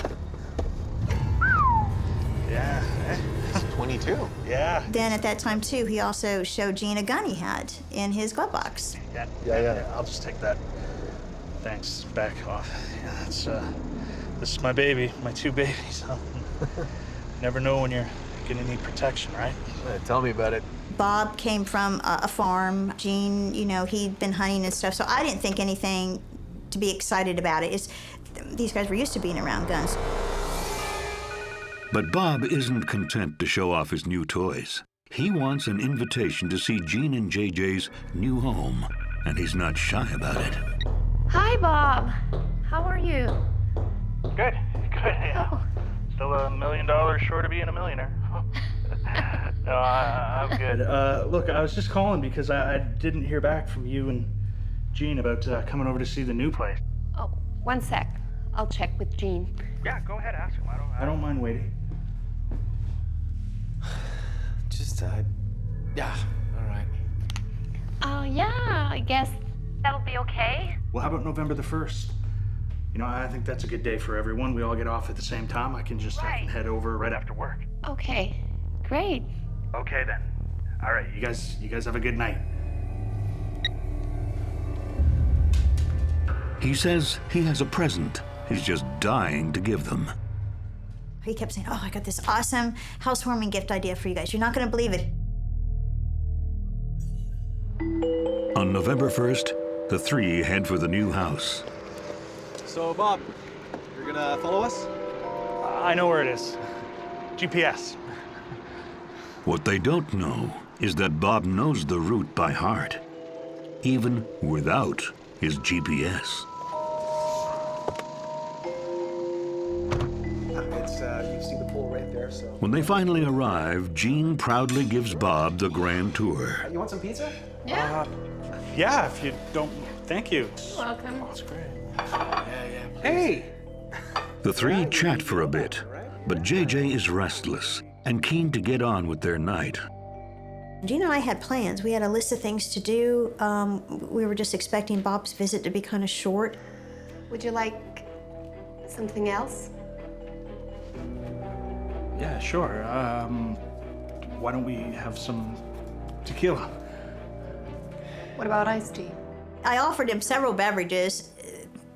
Yeah. 22. Yeah. Then at that time, too, he also showed Gene a gun he had in his glove box. Yeah. I'll just take that. Thanks. Back off. Yeah, this is my baby, my two babies. Never know when you're gonna need protection, right? Tell me about it. Bob came from a farm. Gene, you know, he'd been hunting and stuff, so I didn't think anything to be excited about it. These guys were used to being around guns. But Bob isn't content to show off his new toys. He wants an invitation to see Gene and JJ's new home, and he's not shy about it. Hi, Bob. How are you? Good, yeah. Oh. Still $1 million short of being a millionaire. No, I'm good. Look, I was just calling because I didn't hear back from you and Gene about coming over to see the new place. Oh, one sec. I'll check with Gene. Yeah, go ahead, ask him. I don't mind waiting. Yeah, all right. Yeah, I guess that'll be okay. Well, how about November the 1st? You know, I think that's a good day for everyone. We all get off at the same time. I can just head over right after work. Okay, great. Okay, then. All right, you guys have a good night. He says he has a present he's just dying to give them. He kept saying, oh, I got this awesome housewarming gift idea for you guys. You're not going to believe it. On November 1st, the three head for the new house. So, Bob, you're gonna follow us? I know where it is. GPS. What they don't know is that Bob knows the route by heart, even without his GPS. You see the pool right there, so. When they finally arrive, Gene proudly gives Bob the grand tour. You want some pizza? Yeah. Yeah, if you don't. Thank you. You're welcome. That's great. Hey! The three chat for a bit, but JJ is restless and keen to get on with their night. Gene and I had plans. We had a list of things to do. We were just expecting Bob's visit to be kind of short. Would you like something else? Yeah, sure. Why don't we have some tequila? What about iced tea? I offered him several beverages,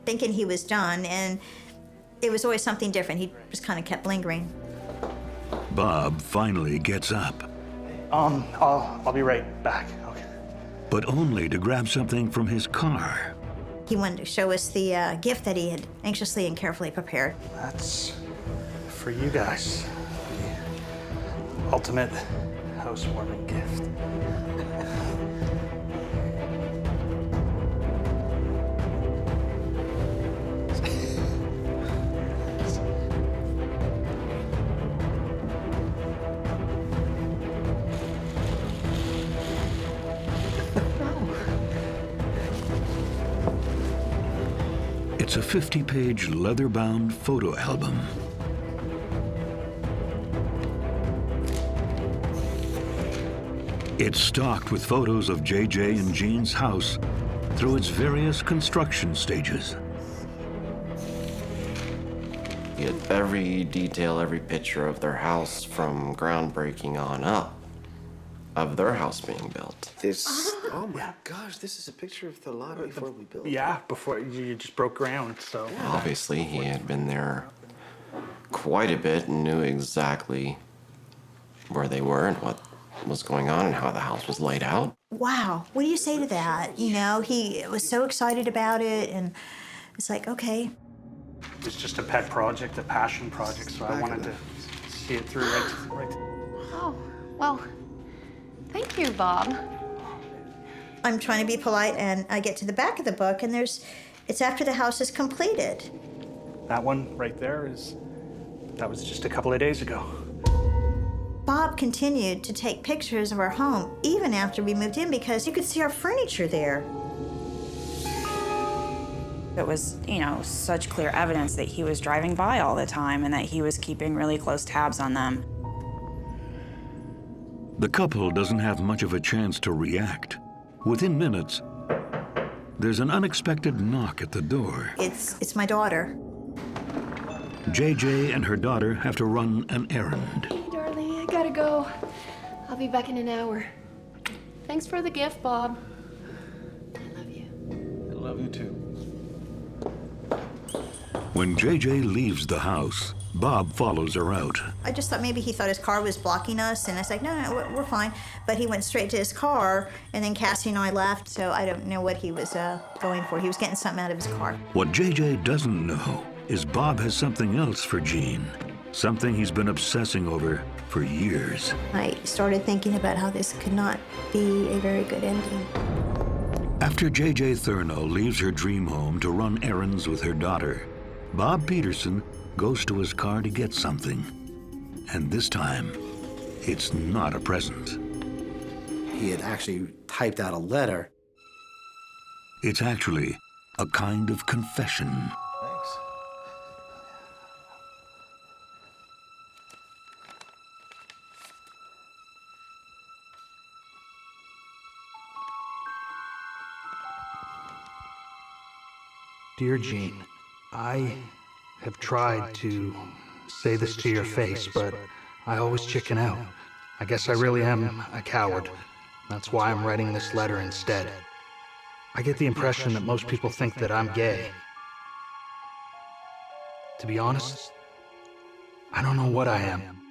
thinking he was done, and it was always something different. He just kind of kept lingering. Bob finally gets up. I'll be right back. Okay. But only to grab something from his car. He wanted to show us the gift that he had anxiously and carefully prepared. That's for you guys. The ultimate housewarming gift. It's a 50-page leather-bound photo album. It's stocked with photos of JJ and Gene's house through its various construction stages. You get every detail, every picture of their house from groundbreaking on up, of their house being built. Oh my gosh, this is a picture of the lot before we built. Yeah, before you just broke ground, so. Obviously, he had been there quite a bit and knew exactly where they were and what was going on and how the house was laid out. Wow, what do you say to that? You know, he was so excited about it, and it's like, okay. It was just a pet project, a passion project, so I wanted to see it through right. Oh, well, thank you, Bob. I'm trying to be polite, and I get to the back of the book, and it's after the house is completed. That one right there that was just a couple of days ago. Bob continued to take pictures of our home even after we moved in because you could see our furniture there. It was, such clear evidence that he was driving by all the time and that he was keeping really close tabs on them. The couple doesn't have much of a chance to react. Within minutes, there's an unexpected knock at the door. It's my daughter. JJ and her daughter have to run an errand. Hey, darling, I gotta go. I'll be back in an hour. Thanks for the gift, Bob. I love you. I love you too. When JJ leaves the house, Bob follows her out. I just thought maybe he thought his car was blocking us, and I was like, no, we're fine. But he went straight to his car, and then Cassie and I left, so I don't know what he was going for. He was getting something out of his car. What JJ doesn't know is Bob has something else for Gene, something he's been obsessing over for years. I started thinking about how this could not be a very good ending. After JJ Thurno leaves her dream home to run errands with her daughter, Bob Peterson goes to his car to get something. And this time, it's not a present. He had actually typed out a letter. It's actually a kind of confession. Thanks. Dear Gene, I have tried to say this to your face, but I always chicken out. I guess I really am a coward. That's why I'm writing this letter instead. I get the impression that most people think that I'm gay. To be honest, I don't know what I am.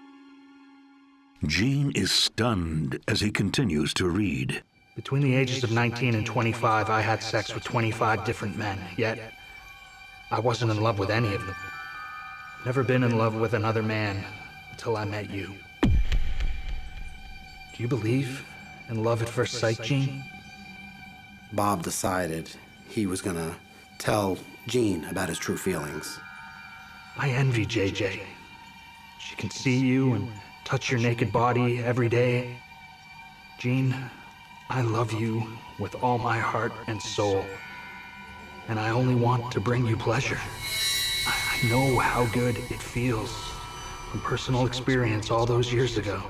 Gene is stunned as he continues to read. Between the ages of 19 and 25, I had sex with 25 different men, yet I wasn't in love with any of them. Never been in love with another man until I met you. Do you believe in love at first sight, Gene? Bob decided he was gonna tell Jean about his true feelings. I envy JJ. She can see you and touch your naked body every day. Gene, I love you with all my heart and soul, and I only want to bring you pleasure. I know how good it feels. From personal experience all those years ago,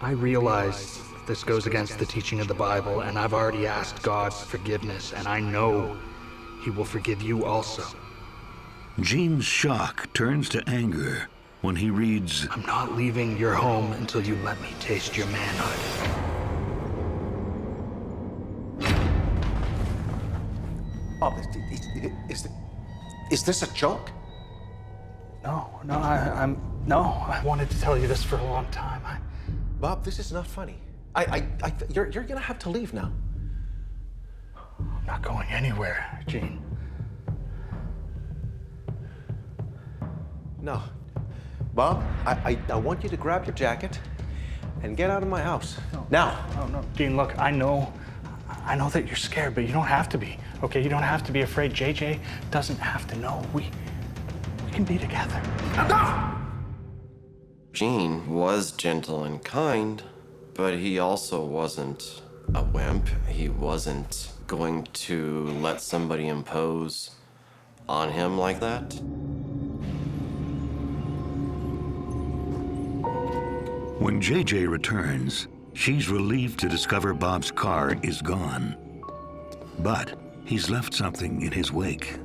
I realize this goes against the teaching of the Bible, and I've already asked God's forgiveness, and I know He will forgive you also. Gene's shock turns to anger when he reads, I'm not leaving your home until you let me taste your manhood. Bob, is this a joke? No, I wanted to tell you this for a long time. Bob, this is not funny. You're gonna have to leave now. I'm not going anywhere, Gene. No. Bob, I want you to grab your jacket and get out of my house. No. Now. No, Gene, look, I know that you're scared, but you don't have to be, okay? You don't have to be afraid. JJ doesn't have to know. We can be together. No! Gene was gentle and kind, but he also wasn't a wimp. He wasn't going to let somebody impose on him like that. When JJ returns, she's relieved to discover Bob's car is gone. But he's left something in his wake.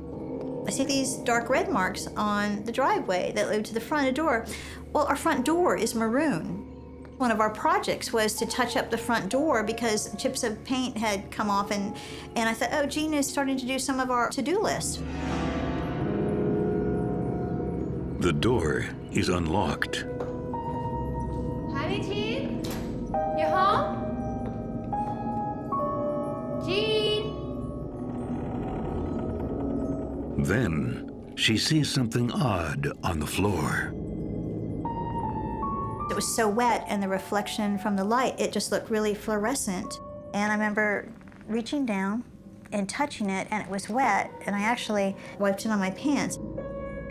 I see these dark red marks on the driveway that lead to the front door. Well, our front door is maroon. One of our projects was to touch up the front door because chips of paint had come off, and I thought, oh, Gene is starting to do some of our to-do list. The door is unlocked. Honey, Gene? You home? Gene? Then she sees something odd on the floor. It was so wet, and the reflection from the light, it just looked really fluorescent. And I remember reaching down and touching it, and it was wet, and I actually wiped it on my pants.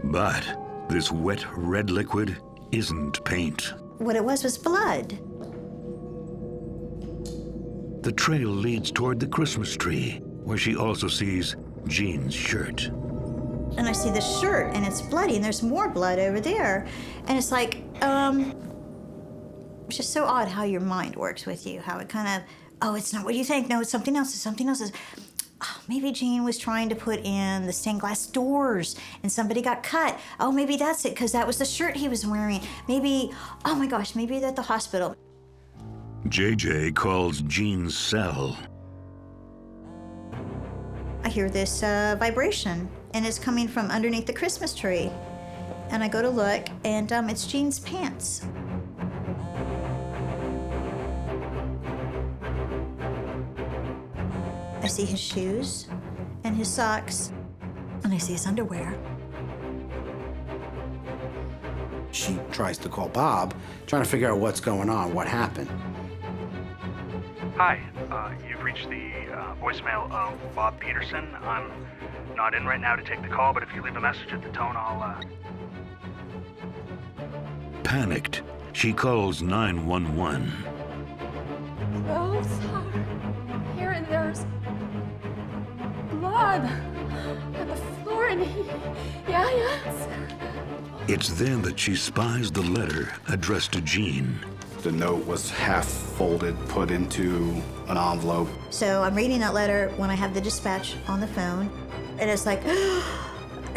But this wet red liquid isn't paint. What it was blood. The trail leads toward the Christmas tree, where she also sees Gene's shirt. And I see the shirt, and it's bloody, and there's more blood over there. And it's like, it's just so odd how your mind works with you, how it kind of, oh, it's not what you think. No, it's something else. It's something else. Oh, maybe Gene was trying to put in the stained glass doors, and somebody got cut. Oh, maybe that's it, because that was the shirt he was wearing. Maybe, oh my gosh, maybe they're at the hospital. JJ calls Gene's cell. I hear this vibration, and it's coming from underneath the Christmas tree. And I go to look, and it's Gene's pants. I see his shoes and his socks, and I see his underwear. She tries to call Bob, trying to figure out what's going on, what happened. Hi, you've reached the voicemail of Bob Peterson. I'm not in right now to take the call, but if you leave a message at the tone, I'll... Panicked, she calls 911. Oh, sorry. Here and there's blood on the floor, and yes. It's then that she spies the letter addressed to Gene. The note was half folded, put into an envelope. So I'm reading that letter when I have the dispatch on the phone, and it's like,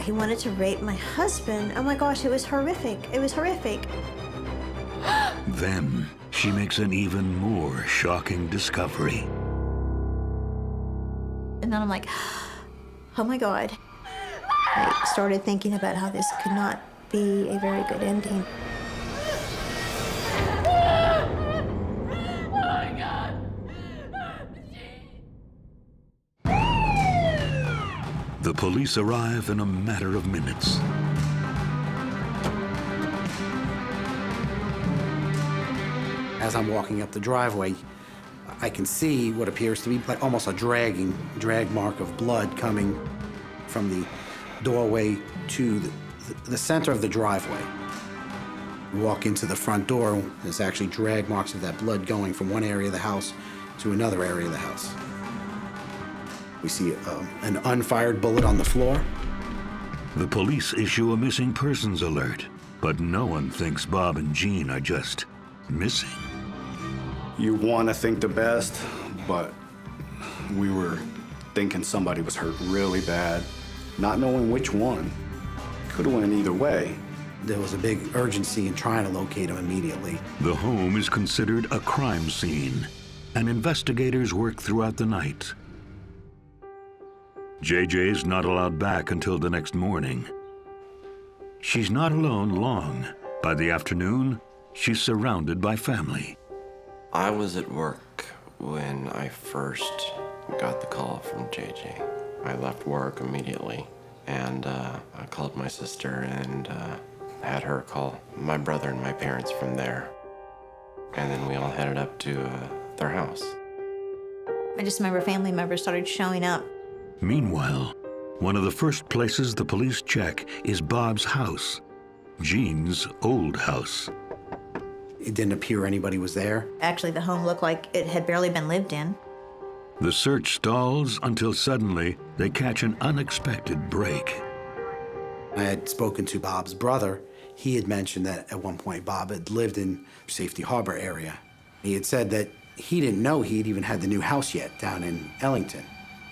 he wanted to rape my husband. Oh my gosh, it was horrific. It was horrific. Then she makes an even more shocking discovery. And then I'm like, oh my God. I started thinking about how this could not be a very good ending. Oh my God. The police arrive in a matter of minutes. As I'm walking up the driveway, I can see what appears to be like almost a drag mark of blood coming from the doorway to the center of the driveway. We walk into the front door, there's actually drag marks of that blood going from one area of the house to another area of the house. We see an unfired bullet on the floor. The police issue a missing persons alert, but no one thinks Bob and Jean are just missing. You want to think the best, but we were thinking somebody was hurt really bad, not knowing which one. Could have went either way. There was a big urgency in trying to locate him immediately. The home is considered a crime scene, and investigators work throughout the night. JJ's not allowed back until the next morning. She's not alone long. By the afternoon, she's surrounded by family. I was at work when I first got the call from JJ. I left work immediately, and I called my sister and had her call my brother and my parents from there. And then we all headed up to their house. I just remember family members started showing up. Meanwhile, one of the first places the police check is Bob's house, Jean's old house. It didn't appear anybody was there. Actually, the home looked like it had barely been lived in. The search stalls until suddenly they catch an unexpected break. I had spoken to Bob's brother. He had mentioned that at one point Bob had lived in Safety Harbor area. He had said that he didn't know he'd even had the new house yet down in Ellington.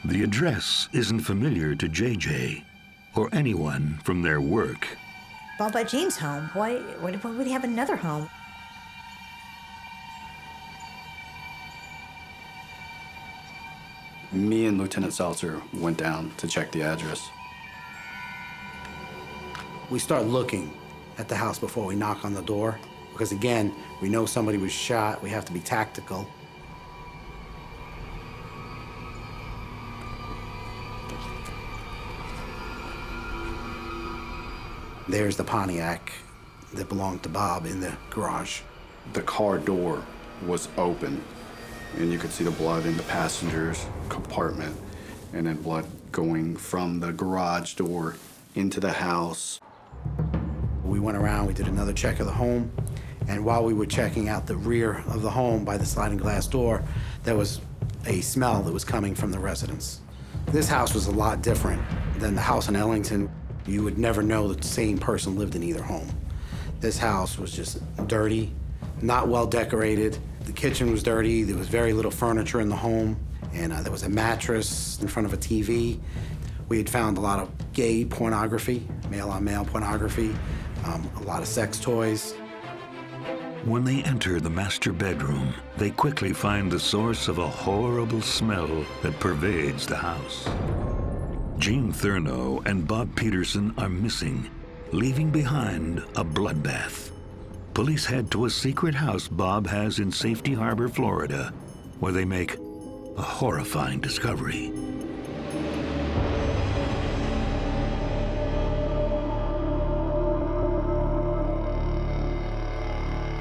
The address isn't familiar to JJ or anyone from their work. Bob by Jean's home. Why would he have another home? Me and Lieutenant Seltzer went down to check the address. We start looking at the house before we knock on the door, because again, we know somebody was shot. We have to be tactical. There's the Pontiac that belonged to Bob in the garage. The car door was open, and you could see the blood in the passenger's compartment, and then blood going from the garage door into the house. We went around, we did another check of the home, and while we were checking out the rear of the home by the sliding glass door, there was a smell that was coming from the residence. This house was a lot different than the house in Ellington. You would never know that the same person lived in either home. This house was just dirty, not well decorated. The kitchen was dirty, there was very little furniture in the home, and there was a mattress in front of a TV. We had found a lot of gay pornography, male-on-male pornography, a lot of sex toys. When they enter the master bedroom, they quickly find the source of a horrible smell that pervades the house. Jean Thurno and Bob Peterson are missing, leaving behind a bloodbath. Police head to a secret house Bob has in Safety Harbor, Florida, where they make a horrifying discovery.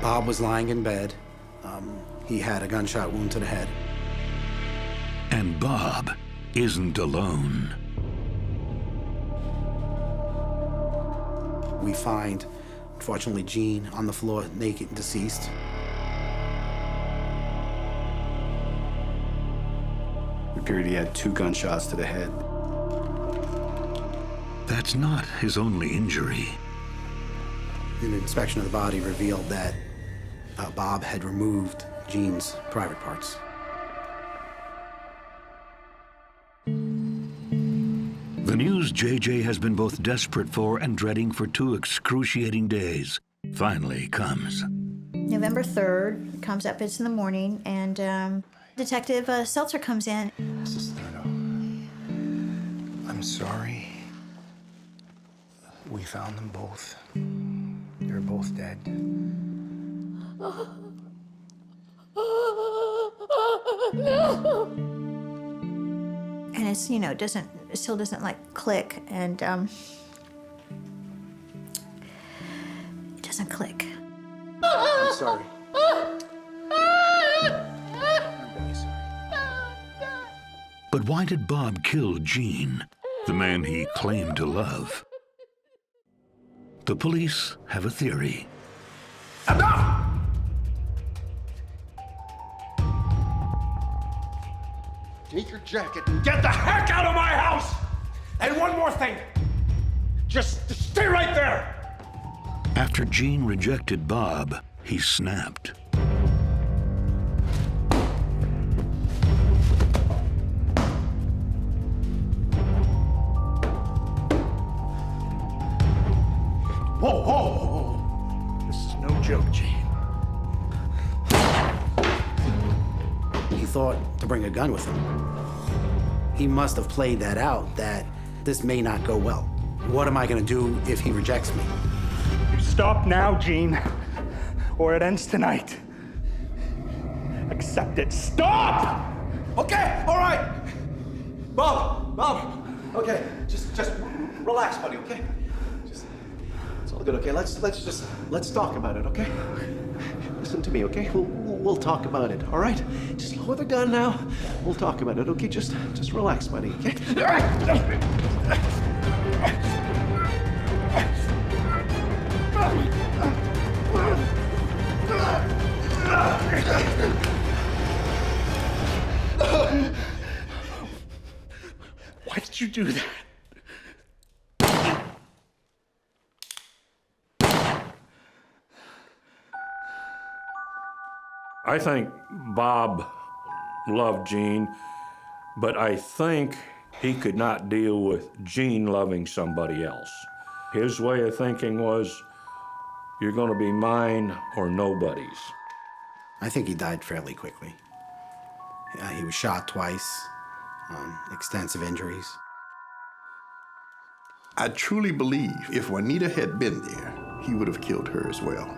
Bob was lying in bed. He had a gunshot wound to the head. And Bob isn't alone. We find, unfortunately, Jean on the floor, naked and deceased. It appeared he had 2 gunshots to the head. That's not his only injury. An inspection of the body revealed that Bob had removed Jean's private parts. The news JJ has been both desperate for and dreading for 2 excruciating days finally comes. November 3rd comes up, it's in the morning, and Detective Seltzer comes in. Mrs. Thurno, I'm sorry. We found them both. They're both dead. And it's, it doesn't it still doesn't like click, and it doesn't click. I'm sorry. But why did Bob kill Gene, the man he claimed to love? The police have a theory. Enough! Take your jacket and get the heck out of my house! And one more thing. Just stay right there! After Gene rejected Bob, he snapped. Whoa, whoa, whoa. This is no joke, Gene. He thought to bring a gun with him. He must have played that out, that this may not go well. What am I gonna do if he rejects me? You stop now, Gene, or it ends tonight. Accept it. Stop! Okay, all right. Bob, okay, just relax, buddy, okay? It's all good, okay? Let's talk about it, okay? Listen to me, okay? We'll talk about it, all right? Just lower the gun now. We'll talk about it, okay? Just relax, buddy, okay? Why did you do that? I think Bob loved Gene, but I think he could not deal with Gene loving somebody else. His way of thinking was, you're going to be mine or nobody's. I think he died fairly quickly. He was shot twice, extensive injuries. I truly believe if Juanita had been there, he would have killed her as well.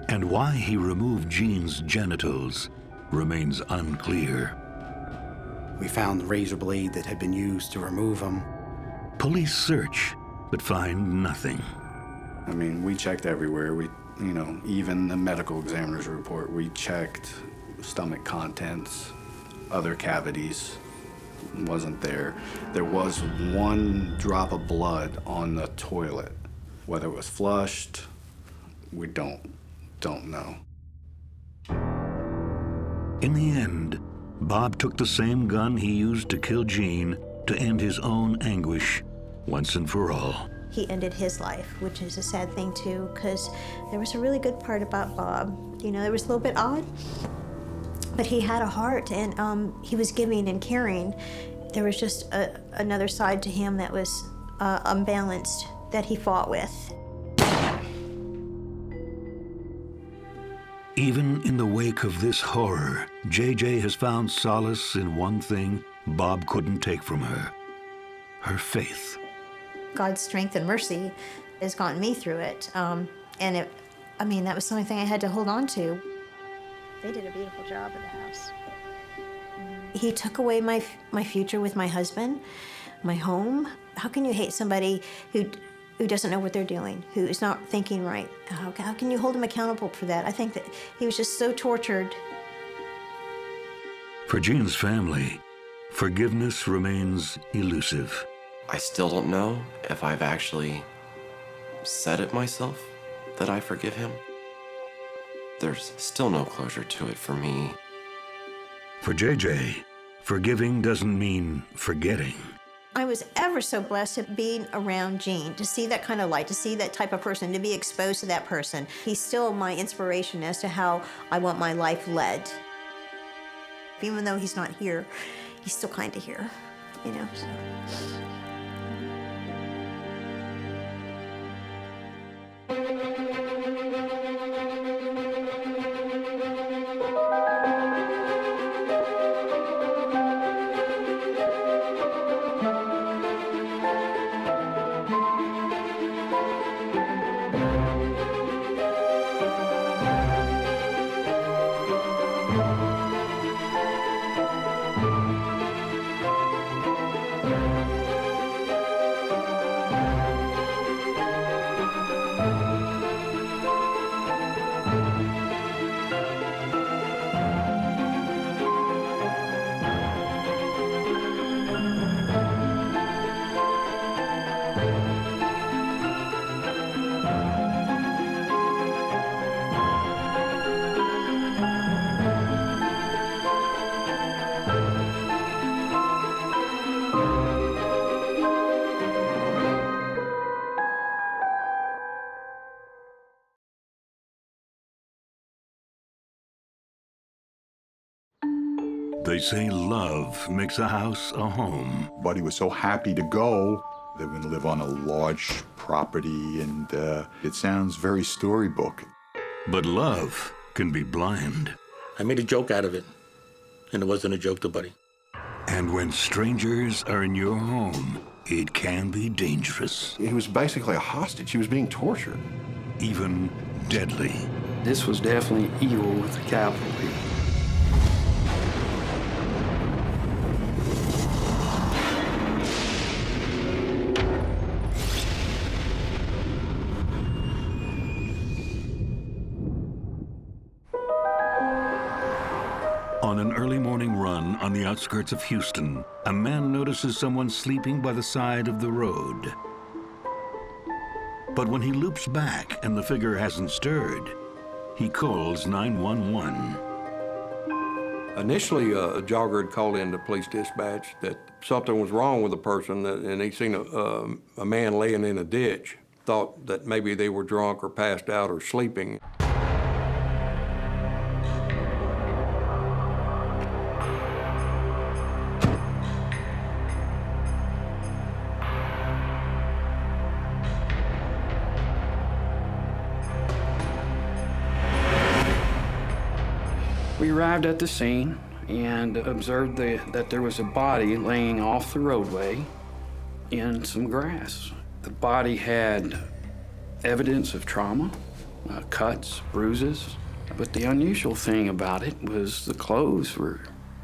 And why he removed Gene's genitals remains unclear. We found the razor blade that had been used to remove them. Police search, but find nothing. I mean, we checked everywhere. Even the medical examiner's report, we checked stomach contents, other cavities, wasn't there. There was one drop of blood on the toilet. Whether it was flushed, we don't know. In the end, Bob took the same gun he used to kill Gene to end his own anguish once and for all. He ended his life, which is a sad thing too, because there was a really good part about Bob. You know, it was a little bit odd, but he had a heart, and he was giving and caring. There was just another side to him that was unbalanced that he fought with. Even in the wake of this horror, JJ has found solace in one thing Bob couldn't take from her: her faith. God's strength and mercy has gotten me through it. And that was the only thing I had to hold on to. They did a beautiful job at the house. He took away my future with my husband, my home. How can you hate somebody who doesn't know what they're doing, who is not thinking right? How can you hold him accountable for that? I think that he was just so tortured. For Gene's family, forgiveness remains elusive. I still don't know if I've actually said it myself that I forgive him. There's still no closure to it for me. For JJ, forgiving doesn't mean forgetting. I was ever so blessed at being around Gene, to see that kind of light, to see that type of person, to be exposed to that person. He's still my inspiration as to how I want my life led. Even though he's not here, he's still kind of here, you know. So. They say love makes a house a home. Buddy was so happy to go. They were going to live on a large property, and it sounds very storybook. But love can be blind. I made a joke out of it, and it wasn't a joke to Buddy. And when strangers are in your home, it can be dangerous. He was basically a hostage. He was being tortured. Even deadly. This was definitely evil with a capital E. On an early morning run on the outskirts of Houston, a man notices someone sleeping by the side of the road. But when he loops back and the figure hasn't stirred, he calls 911. Initially, a jogger had called in to police dispatch that something was wrong with a person, and he'd seen a man laying in a ditch. Thought that maybe they were drunk or passed out or sleeping. We arrived at the scene and observed that there was a body laying off the roadway in some grass. The body had evidence of trauma, cuts, bruises, but the unusual thing about it was the clothes were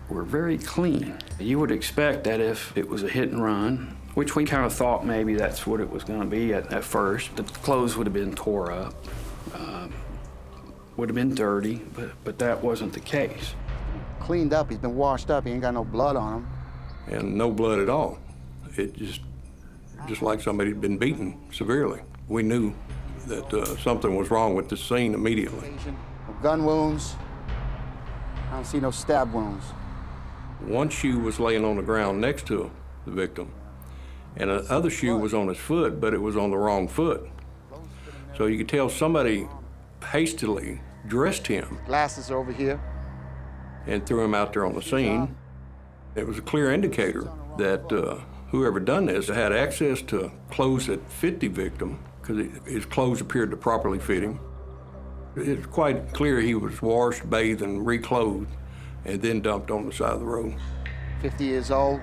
very clean. You would expect that if it was a hit and run, which we kind of thought maybe that's what it was going to be at first, the clothes would have been tore up. Would have been dirty, but that wasn't the case. Cleaned up, he's been washed up, he ain't got no blood on him. And no blood at all. It just like somebody had been beaten severely. We knew that something was wrong with the scene immediately. No gun wounds, I don't see no stab wounds. One shoe was laying on the ground next to the victim, and the other shoe was on his foot, but it was on the wrong foot. So you could tell somebody hastily dressed him. Glasses over here. And threw him out there on the scene. It was a clear indicator that whoever done this had access to clothes that fit the victim, because his clothes appeared to properly fit him. It's quite clear he was washed, bathed, and reclothed, and then dumped on the side of the road. 50 years old,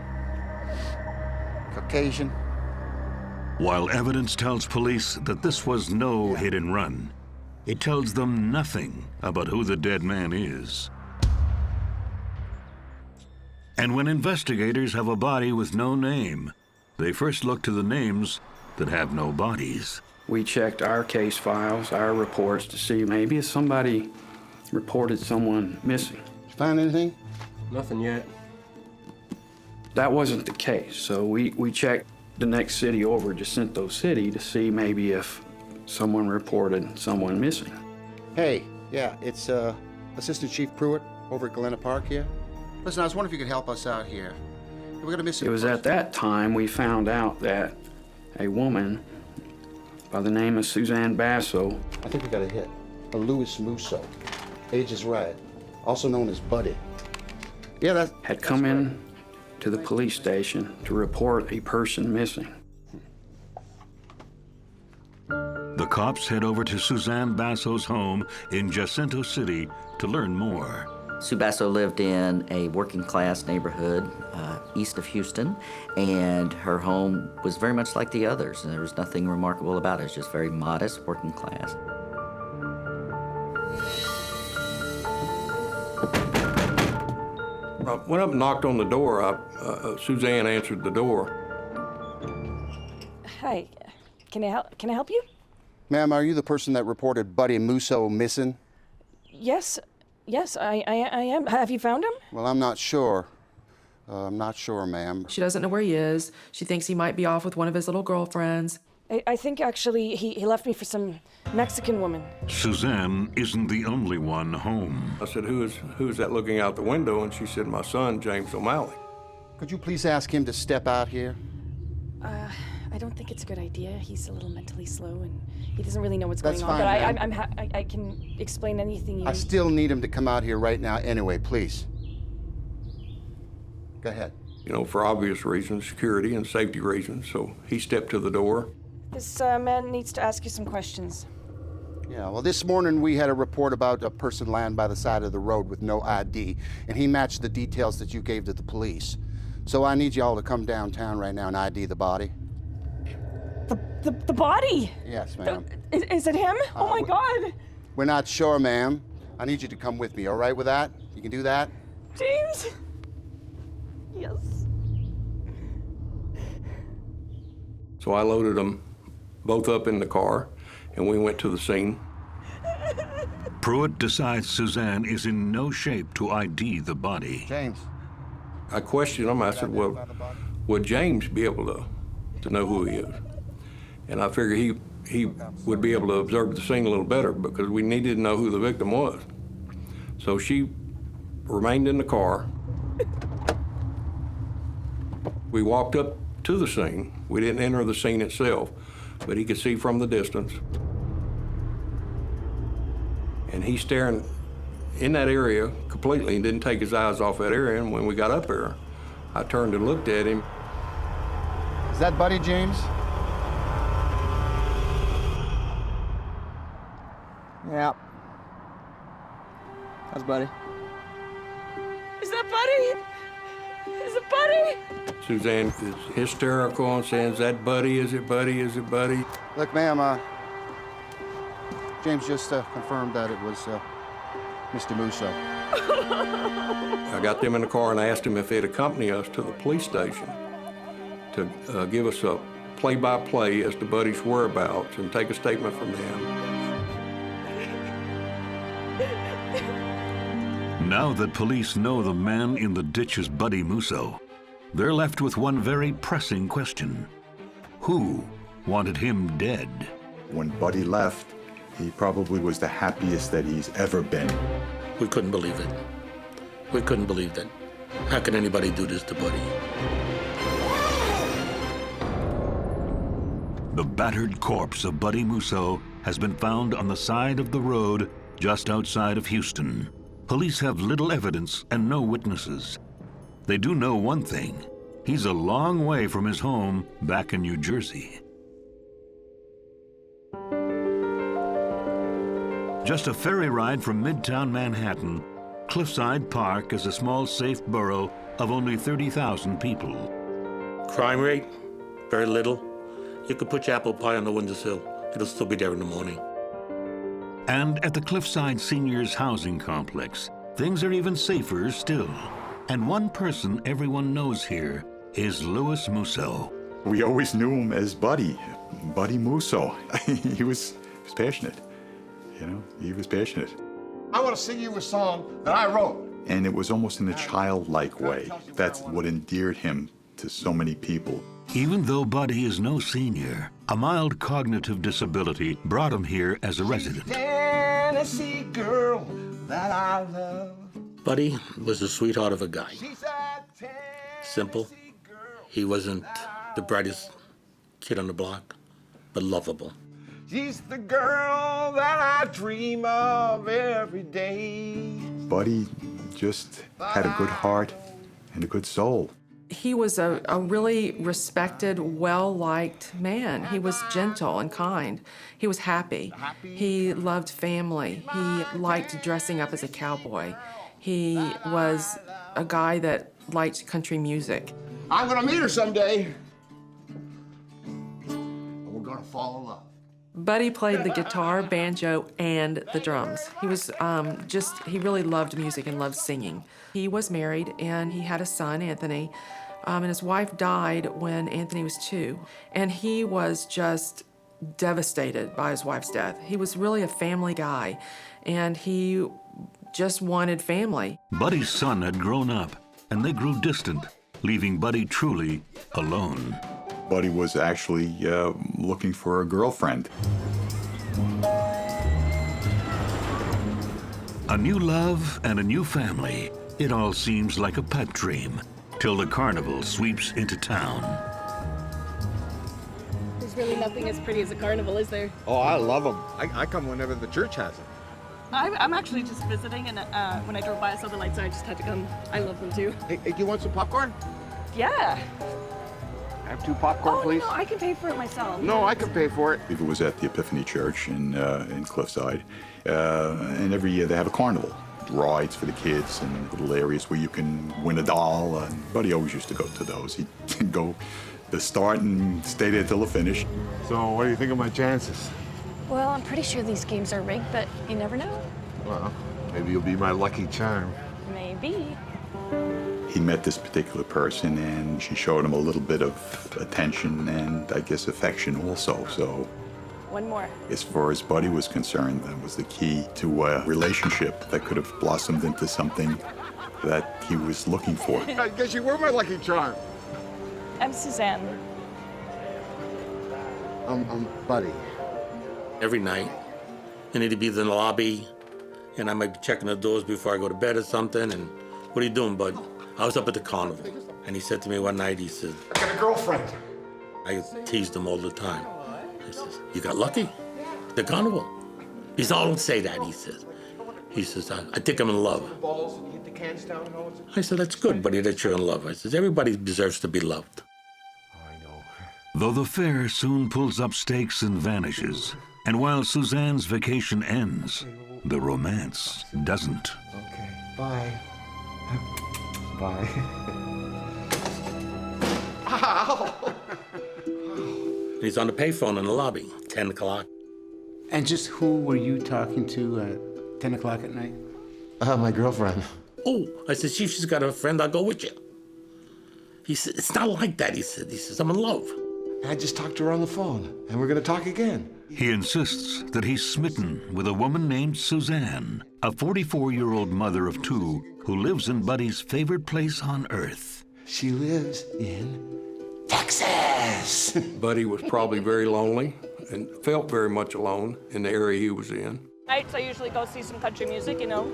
Caucasian. While evidence tells police that this was no hit and run, it tells them nothing about who the dead man is. And when investigators have a body with no name, they first look to the names that have no bodies. We checked our case files, our reports, to see maybe if somebody reported someone missing. Find anything? Nothing yet. That wasn't the case, so we checked the next city over, Jacinto City, to see maybe if someone reported someone missing. Hey, yeah, it's Assistant Chief Pruitt over at Galena Park here. Listen, I was wondering if you could help us out here. We're gonna miss It was at that time we found out that a woman by the name of Suzanne Basso. I think we got a hit. A Louis Musso. Age is right. Also known as Buddy. Yeah, that had come in to the police station to report a person missing. The cops head over to Suzanne Basso's home in Jacinto City to learn more. Sue Basso lived in a working-class neighborhood east of Houston, and her home was very much like the others. And there was nothing remarkable about it. It was just very modest, working class. I went up and knocked on the door. Suzanne answered the door. Hi, can I help you? Ma'am, are you the person that reported Buddy Musso missing? Yes, I am. Have you found him? Well, I'm not sure. I'm not sure, ma'am. She doesn't know where he is. She thinks he might be off with one of his little girlfriends. I think actually he left me for some Mexican woman. Suzanne isn't the only one home. I said, who is that looking out the window? And she said, my son, James O'Malley. Could you please ask him to step out here? I don't think it's a good idea. He's a little mentally slow and he doesn't really know what's That's going on. fine, But I can explain anything you I still need him to come out here right now anyway, please. Go ahead. You know, for obvious reasons, security and safety reasons. So he stepped to the door. This man needs to ask you some questions. Yeah, well, this morning we had a report about a person lying by the side of the road with no ID, and he matched the details that you gave to the police. So I need y'all to come downtown right now and ID the body. The body? Yes, ma'am. Is it him? Oh my God! We're not sure, ma'am. I need you to come with me, all right with that? You can do that? James? Yes. So I loaded them both up in the car, and we went to the scene. Pruitt decides Suzanne is in no shape to ID the body. James. I questioned him. I said, well, would James be able to know who he is? And I figured he would be able to observe the scene a little better because we needed to know who the victim was. So she remained in the car. We walked up to the scene. We didn't enter the scene itself, but he could see from the distance. And he's staring in that area completely and didn't take his eyes off that area. And when we got up there, I turned and looked at him. Is that Buddy, James? Yeah. How's Buddy? Is that Buddy? Is it Buddy? Suzanne is hysterical and saying, is that Buddy? Is it Buddy? Is it Buddy? Look, ma'am, James just confirmed that it was Mr. Musso. I got them in the car and I asked him if they'd accompany us to the police station to give us a play-by-play as to Buddy's whereabouts and take a statement from them. Now that police know the man in the ditch is Buddy Musso, they're left with one very pressing question. Who wanted him dead? When Buddy left, he probably was the happiest that he's ever been. We couldn't believe it. We couldn't believe that. How can anybody do this to Buddy? The battered corpse of Buddy Musso has been found on the side of the road just outside of Houston. Police have little evidence and no witnesses. They do know one thing. He's a long way from his home back in New Jersey. Just a ferry ride from Midtown Manhattan, Cliffside Park is a small, safe borough of only 30,000 people. Crime rate? Very little. You could put your apple pie on the windowsill. It'll still be there in the morning. And at the Cliffside Seniors Housing Complex, things are even safer still. And one person everyone knows here is Louis Musso. We always knew him as Buddy Musso. He was passionate, you know, he was passionate. I want to sing you a song that I wrote. And it was almost in a childlike way. That's what endeared him to so many people. Even though Buddy is no senior, a mild cognitive disability brought him here as a resident. Tennessee girl that I love. Buddy was a sweetheart of a guy. Simple. He wasn't the brightest kid on the block, but lovable. She's the girl that I dream of every day. Buddy just had a good heart and a good soul. He was a really respected, well-liked man. He was gentle and kind. He was happy. He loved family. He liked dressing up as a cowboy. He was a guy that liked country music. I'm gonna meet her someday. And we're gonna fall in love. Buddy played the guitar, banjo, and the drums. He was he really loved music and loved singing. He was married and he had a son, Anthony, and his wife died when Anthony was 2. And he was just devastated by his wife's death. He was really a family guy, and he just wanted family. Buddy's son had grown up, and they grew distant, leaving Buddy truly alone. Buddy was actually looking for a girlfriend. A new love and a new family. It all seems like a pipe dream, till the carnival sweeps into town. There's really nothing as pretty as a carnival, is there? Oh, I love them. I come whenever the church has them. I'm actually just visiting, and when I drove by, I saw the lights, so I just had to come. I love them too. Hey, do you want some popcorn? Yeah. Have 2 popcorn, please. No, I can pay for it myself. No, I can pay for it. It was at the Epiphany Church in Cliffside, and every year they have a carnival. Rides for the kids and little areas where you can win a doll. And Buddy always used to go to those. He'd go the start and stay there till the finish. So what do you think of my chances? Well, I'm pretty sure these games are rigged, but you never know. Well, maybe you'll be my lucky charm. Maybe. He met this particular person, and she showed him a little bit of attention and, I guess, affection also. So One more. as far as Buddy was concerned, that was the key to a relationship that could have blossomed into something that he was looking for. I guess you were my lucky charm. I'm Suzanne. I'm Buddy. Every night, and he'd be in the lobby, and I might be checking the doors before I go to bed or something, and what are you doing, bud? I was up at the carnival, and he said to me one night, he said, I got a girlfriend. I teased him all the time. He says, you got lucky? The carnival? He said, oh, don't say that, he says. He says, I think I'm in love. I said, that's good, buddy, that you're in love. I said, everybody deserves to be loved. Though the fair soon pulls up stakes and vanishes, and while Suzanne's vacation ends, the romance doesn't. Okay, bye. Bye. Ow! He's on the payphone in the lobby, 10 o'clock. And just who were you talking to at 10 o'clock at night? My girlfriend. Oh, I said, Chief, she's got a friend, I'll go with you. He said, it's not like that, he says, I'm in love. I just talked to her on the phone, and we're gonna talk again. He insists that he's smitten with a woman named Suzanne, a 44-year-old mother of 2 who lives in Buddy's favorite place on earth. She lives in Texas. Buddy was probably very lonely and felt very much alone in the area he was in. Nights I usually go see some country music, you know.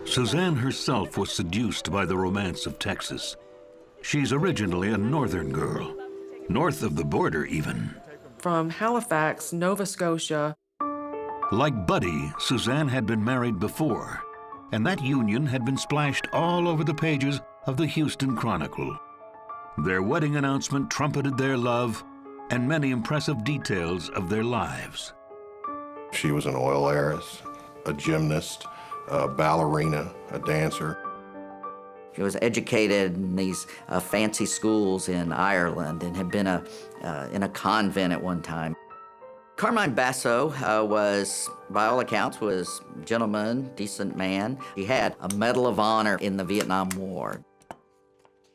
Suzanne herself was seduced by the romance of Texas. She's originally a northern girl, north of the border even. From Halifax, Nova Scotia. Like Buddy, Suzanne had been married before, and that union had been splashed all over the pages of the Houston Chronicle. Their wedding announcement trumpeted their love and many impressive details of their lives. She was an oil heiress, a gymnast, a ballerina, a dancer. She was educated in these fancy schools in Ireland and had been in a convent at one time. Carmine Basso was, by all accounts, was a gentleman, decent man. He had a Medal of Honor in the Vietnam War.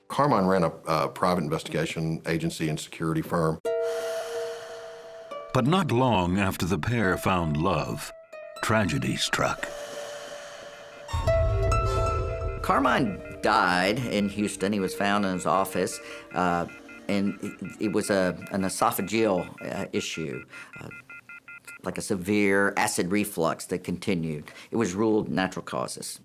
Carmine ran a private investigation agency and security firm. But not long after the pair found love, tragedy struck. Carmine died in Houston. He was found in his office, and it was an esophageal issue, like a severe acid reflux that continued. It was ruled natural causes.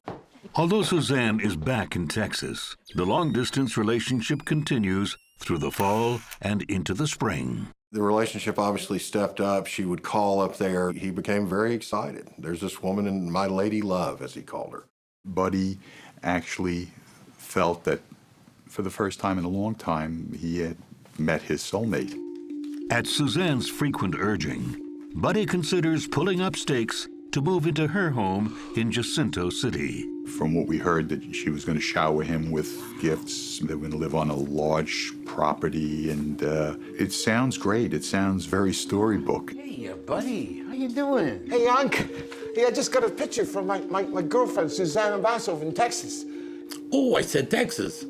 Although Suzanne is back in Texas, the long-distance relationship continues through the fall and into the spring. The relationship obviously stepped up. She would call up there. He became very excited. There's this woman in my lady love, as he called her. Buddy actually felt that for the first time in a long time, he had met his soulmate. At Suzanne's frequent urging, Buddy considers pulling up stakes to move into her home in Jacinto City. From what we heard, that she was going to shower him with gifts. They were going to live on a large property, and it sounds great. It sounds very storybook. Hey, buddy, how you doing? Hey, Unc. Hey, I just got a picture from my girlfriend, Suzanne Basso in Texas. Oh, I said Texas.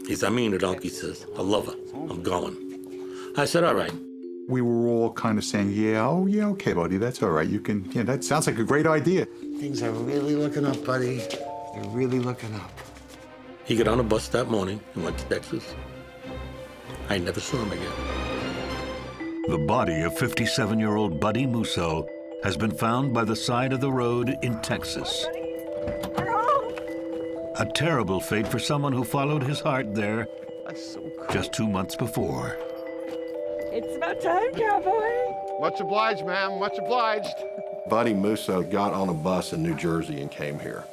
He said, I mean it, Unc. He says, I love her. I'm going. I said, all right. We were all kind of saying, yeah, oh, yeah, okay, buddy, that's all right. You can, yeah, that sounds like a great idea. Things are really looking up, buddy. They're really looking up. He got on a bus that morning and went to Texas. I never saw him again. The body of 57-year-old Buddy Musso has been found by the side of the road in Texas. A terrible fate for someone who followed his heart there just 2 months before. It's about time, cowboy. Much obliged, ma'am. Much obliged. Buddy Musso got on a bus in New Jersey and came here.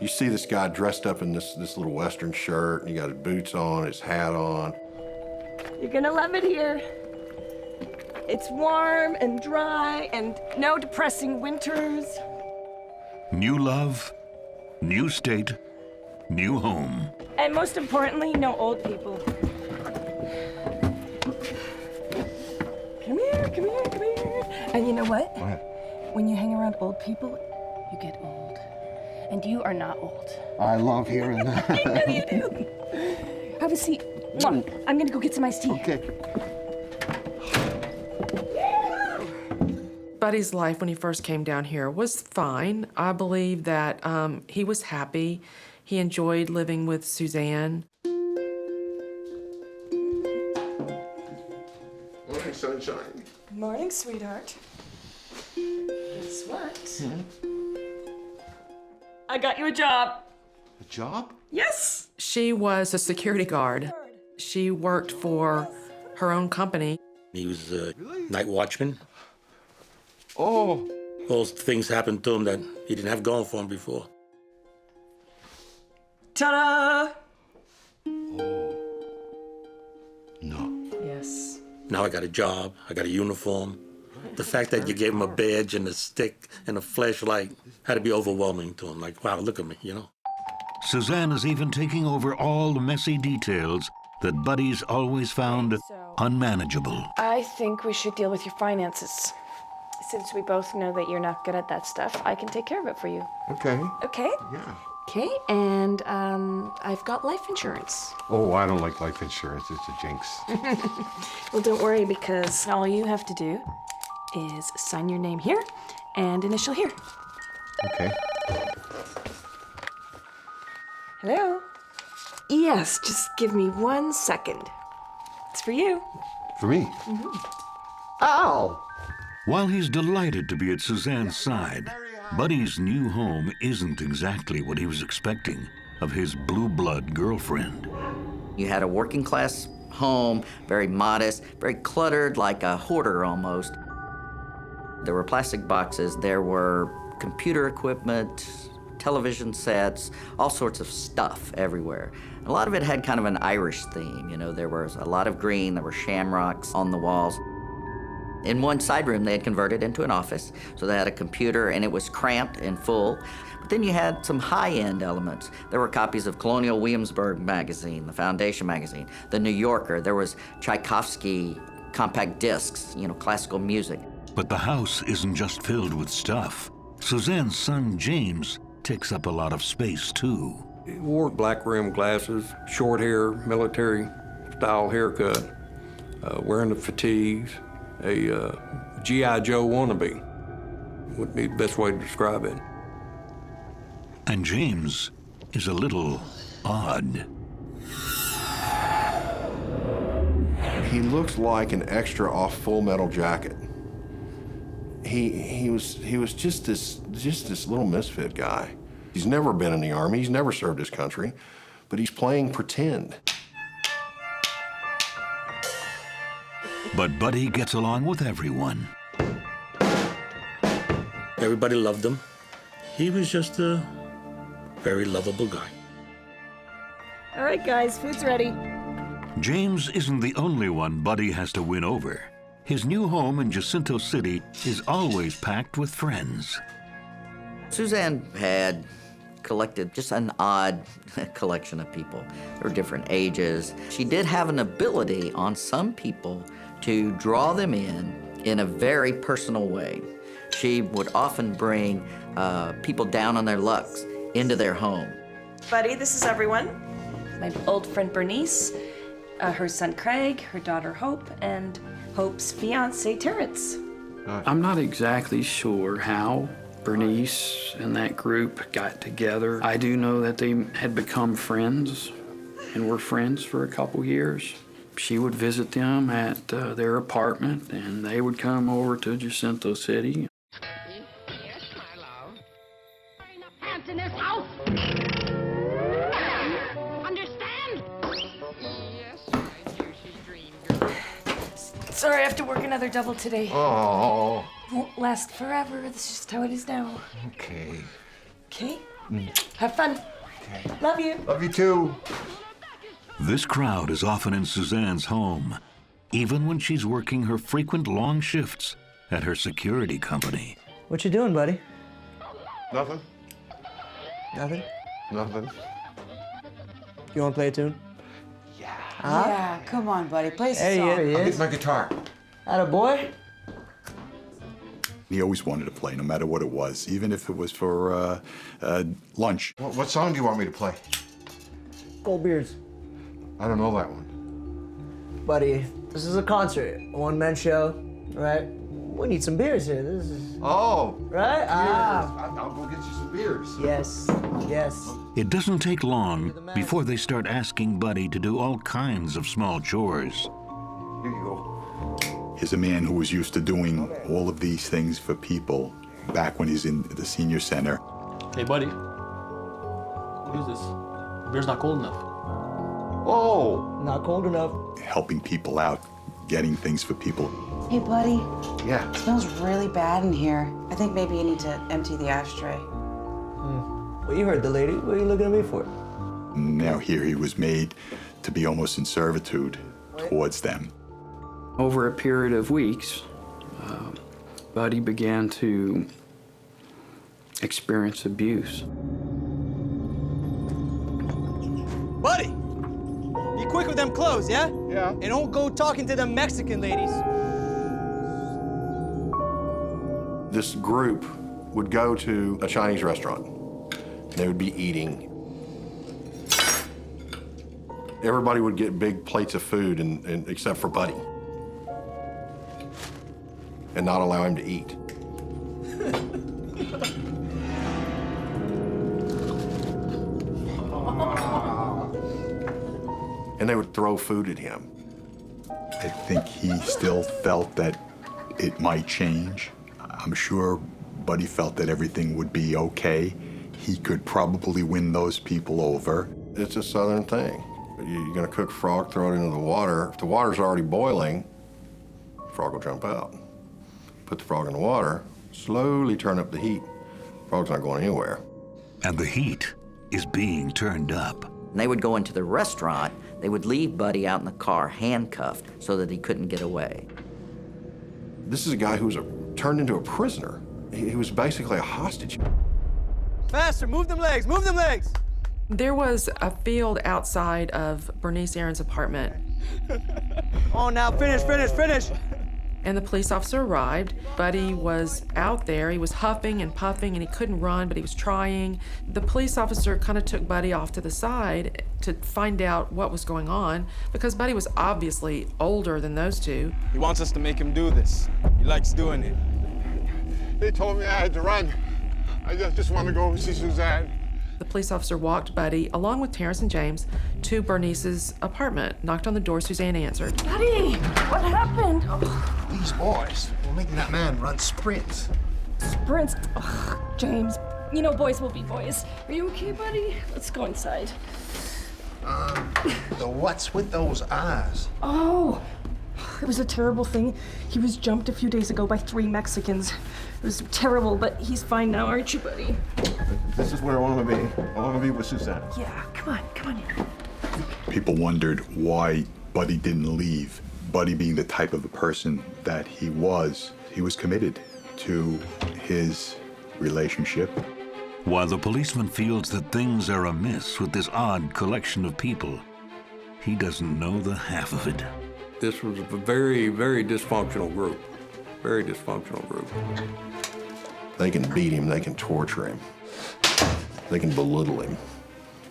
You see this guy dressed up in this little Western shirt, and he got his boots on, his hat on. You're gonna love it here. It's warm and dry and no depressing winters. New love, new state, new home. And most importantly, no old people. Come here, come here, come here. And you know what? What? When you hang around old people, you get old. And you are not old. I love hearing that. I know you do. Have a seat. Mwah. I'm gonna go get some iced tea. Okay. Buddy's life when he first came down here was fine. I believe that he was happy. He enjoyed living with Suzanne. Morning, sunshine. Morning, sweetheart. Guess what? I got you a job. A job? Yes. She was a security guard. She worked for her own company. He was a night watchman. Oh. Those things happened to him that he didn't have going for him before. Ta-da! No. Yes. Now I got a job, I got a uniform. The fact that you gave him a badge and a stick and a flashlight had to be overwhelming to him. Like, wow, look at me, you know? Suzanne is even taking over all the messy details that Buddy's always found unmanageable. I think we should deal with your finances. Since we both know that you're not good at that stuff, I can take care of it for you. Okay. Okay? Yeah. Okay, and I've got life insurance. Oh, I don't like life insurance. It's a jinx. Well, don't worry, because all you have to do is sign your name here and initial here. Okay. Hello? Yes, just give me 1 second. It's for you. For me? Ow! While he's delighted to be at Suzanne's side, Buddy's new home isn't exactly what he was expecting of his blue blood girlfriend. You had a working class home, very modest, very cluttered, like a hoarder almost. There were plastic boxes, there were computer equipment, television sets, all sorts of stuff everywhere. A lot of it had kind of an Irish theme, you know, there was a lot of green, there were shamrocks on the walls. In one side room, they had converted into an office, so they had a computer, and it was cramped and full. But then you had some high-end elements. There were copies of Colonial Williamsburg magazine, the Foundation magazine, the New Yorker. There was Tchaikovsky compact discs, you know, classical music. But the house isn't just filled with stuff. Suzanne's son, James, takes up a lot of space, too. He wore black rimmed glasses, short hair, military-style haircut, wearing the fatigues. A G.I. Joe wannabe would be the best way to describe it. And James is a little odd. He looks like an extra off Full Metal Jacket. He was just this little misfit guy. He's never been in the Army, he's never served his country, but he's playing pretend. But Buddy gets along with everyone. Everybody loved him. He was just a very lovable guy. All right, guys, food's ready. James isn't the only one Buddy has to win over. His new home in Jacinto City is always packed with friends. Suzanne had collected just an odd collection of people. There were different ages. She did have an ability on some people to draw them in a very personal way. She would often bring people down on their lucks into their home. Buddy, this is everyone. My old friend Bernice, her son Craig, her daughter Hope, and Hope's fiance Terrence. I'm not exactly sure how Bernice and that group got together. I do know that they had become friends and were friends for a couple years. She would visit them at their apartment, and they would come over to Jacinto City. Yes, my love. There ain't enough pants in this house. Understand? Yes, my juicy dream girl. Sorry, I have to work another double today. Oh. Won't last forever. That's just how it is now. Okay. Okay? Have fun. Okay. Love you. Love you too. This crowd is often in Suzanne's home, even when she's working her frequent long shifts at her security company. What you doing, buddy? Nothing. Nothing? Nothing. You want to play a tune? Yeah, come on, buddy. Play some There he song. is. I'll get my guitar. Attaboy. He always wanted to play, no matter what it was, even if it was for lunch. What song do you want me to play? Gold Beards. I don't know that one. Buddy, this is a concert, a one-man show, right? We need some beers here. This is... Oh. Right? I'll go get you some beers. Yes, yes. It doesn't take long before they start asking Buddy to do all kinds of small chores. Here you go. He's a man who was used to doing all of these things for people back when he's in the senior center. Hey, buddy. What is this? The beer's not cold enough. Oh! Not cold enough. Helping people out, getting things for people. Hey, buddy. Yeah. It smells really bad in here. I think maybe you need to empty the ashtray. Well, you heard the lady. What are you looking at me for? Now here he was made to be almost in servitude towards them. Over a period of weeks, Buddy began to experience abuse. Buddy! Be quick with them clothes, yeah? Yeah. And don't go talking to them Mexican ladies. This group would go to a Chinese restaurant. They would be eating. Everybody would get big plates of food, and except for Buddy, and not allow him to eat. And they would throw food at him. I think he still felt that it might change. I'm sure Buddy felt that everything would be okay. He could probably win those people over. It's a Southern thing. You're gonna cook frog, throw it into the water. If the water's already boiling, the frog will jump out. Put the frog in the water, slowly turn up the heat. Frog's not going anywhere. And the heat is being turned up. And they would go into the restaurant, they would leave Buddy out in the car handcuffed so that he couldn't get away. This is a guy who was turned into a prisoner. He was basically a hostage. Faster, move them legs, move them legs! There was a field outside of Bernice Aaron's apartment. Oh, now finish, finish, finish! And the police officer arrived. Buddy was out there. He was huffing and puffing, and he couldn't run, but he was trying. The police officer kind of took Buddy off to the side to find out what was going on, because Buddy was obviously older than those two. He wants us to make him do this. He likes doing it. They told me I had to run. I just want to go see Suzanne. The police officer walked Buddy, along with Terrence and James, to Bernice's apartment, knocked on the door. Suzanne answered. Buddy, what happened? Oh. These boys were making that man run sprints. Sprints. Ugh, James, you know boys will be boys. Are you okay, buddy? Let's go inside. The what's with those eyes? Oh, it was a terrible thing. He was jumped a few days ago by 3 Mexicans. It was terrible, but he's fine now, aren't you, buddy? This is where I want to be. I want to be with Suzanne. Yeah, come on. People wondered why Buddy didn't leave. Buddy, being the type of a person that he was committed to his relationship. While the policeman feels that things are amiss with this odd collection of people, he doesn't know the half of it. This was a very, very dysfunctional group. Very dysfunctional group. They can beat him, they can torture him, they can belittle him,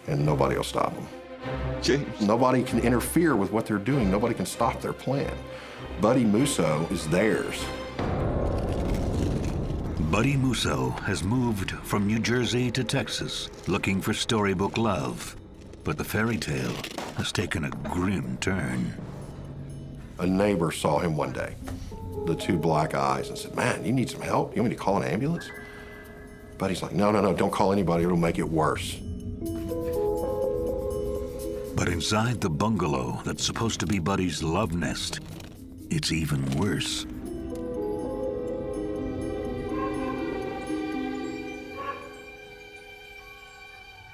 and nobody will stop him. James. Nobody can interfere with what they're doing. Nobody can stop their plan. Buddy Musso is theirs. Buddy Musso has moved from New Jersey to Texas looking for storybook love, but the fairy tale has taken a grim turn. A neighbor saw him one day, the 2 black eyes, and said, "Man, you need some help? You want me to call an ambulance?" Buddy's like, no, don't call anybody. It'll make it worse. But inside the bungalow that's supposed to be Buddy's love nest, it's even worse.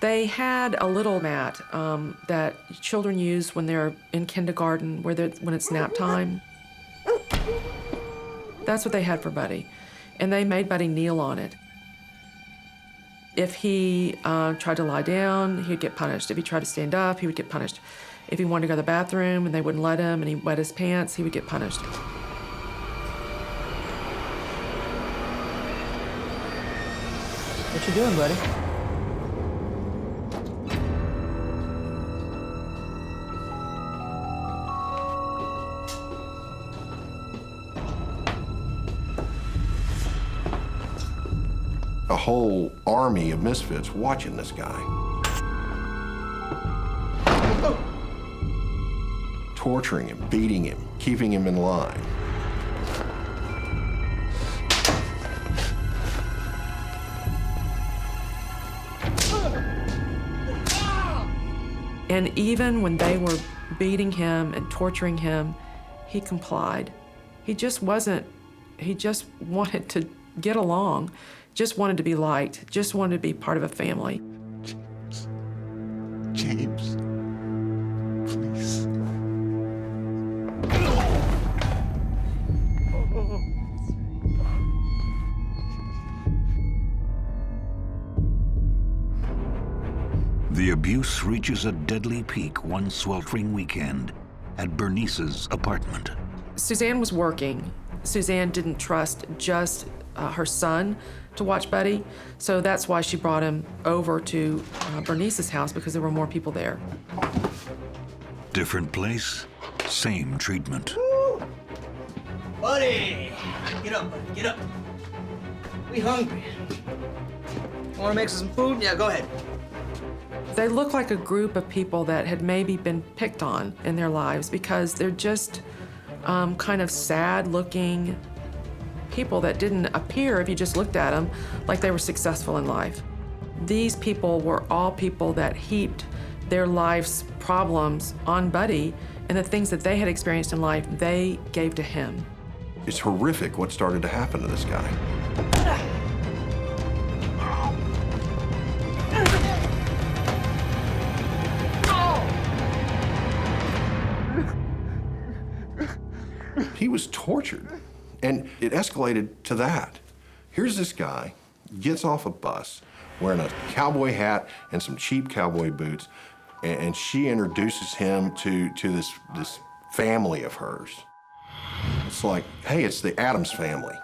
They had a little mat that children use when they're in kindergarten, when it's nap time. That's what they had for Buddy. And they made Buddy kneel on it. If he tried to lie down, he'd get punished. If he tried to stand up, he would get punished. If he wanted to go to the bathroom and they wouldn't let him and he wet his pants, he would get punished. What you doing, buddy? A whole army of misfits watching this guy. Torturing him, beating him, keeping him in line. And even when they were beating him and torturing him, he complied. He just wanted to get along, just wanted to be liked, just wanted to be part of a family. James, please. The abuse reaches a deadly peak one sweltering weekend at Bernice's apartment. Suzanne was working. Suzanne didn't trust just her son to watch Buddy, so that's why she brought him over to Bernice's house, because there were more people there. Different place, same treatment. Buddy! Get up, buddy, get up. We hungry. Wanna make some food? Yeah, go ahead. They look like a group of people that had maybe been picked on in their lives, because they're just kind of sad-looking people that didn't appear, if you just looked at them, like they were successful in life. These people were all people that heaped their life's problems on Buddy, and the things that they had experienced in life, they gave to him. It's horrific what started to happen to this guy. He was tortured, and it escalated to that. Here's this guy, gets off a bus, wearing a cowboy hat and some cheap cowboy boots, and she introduces him to this family of hers. It's like, hey, it's the Adams family.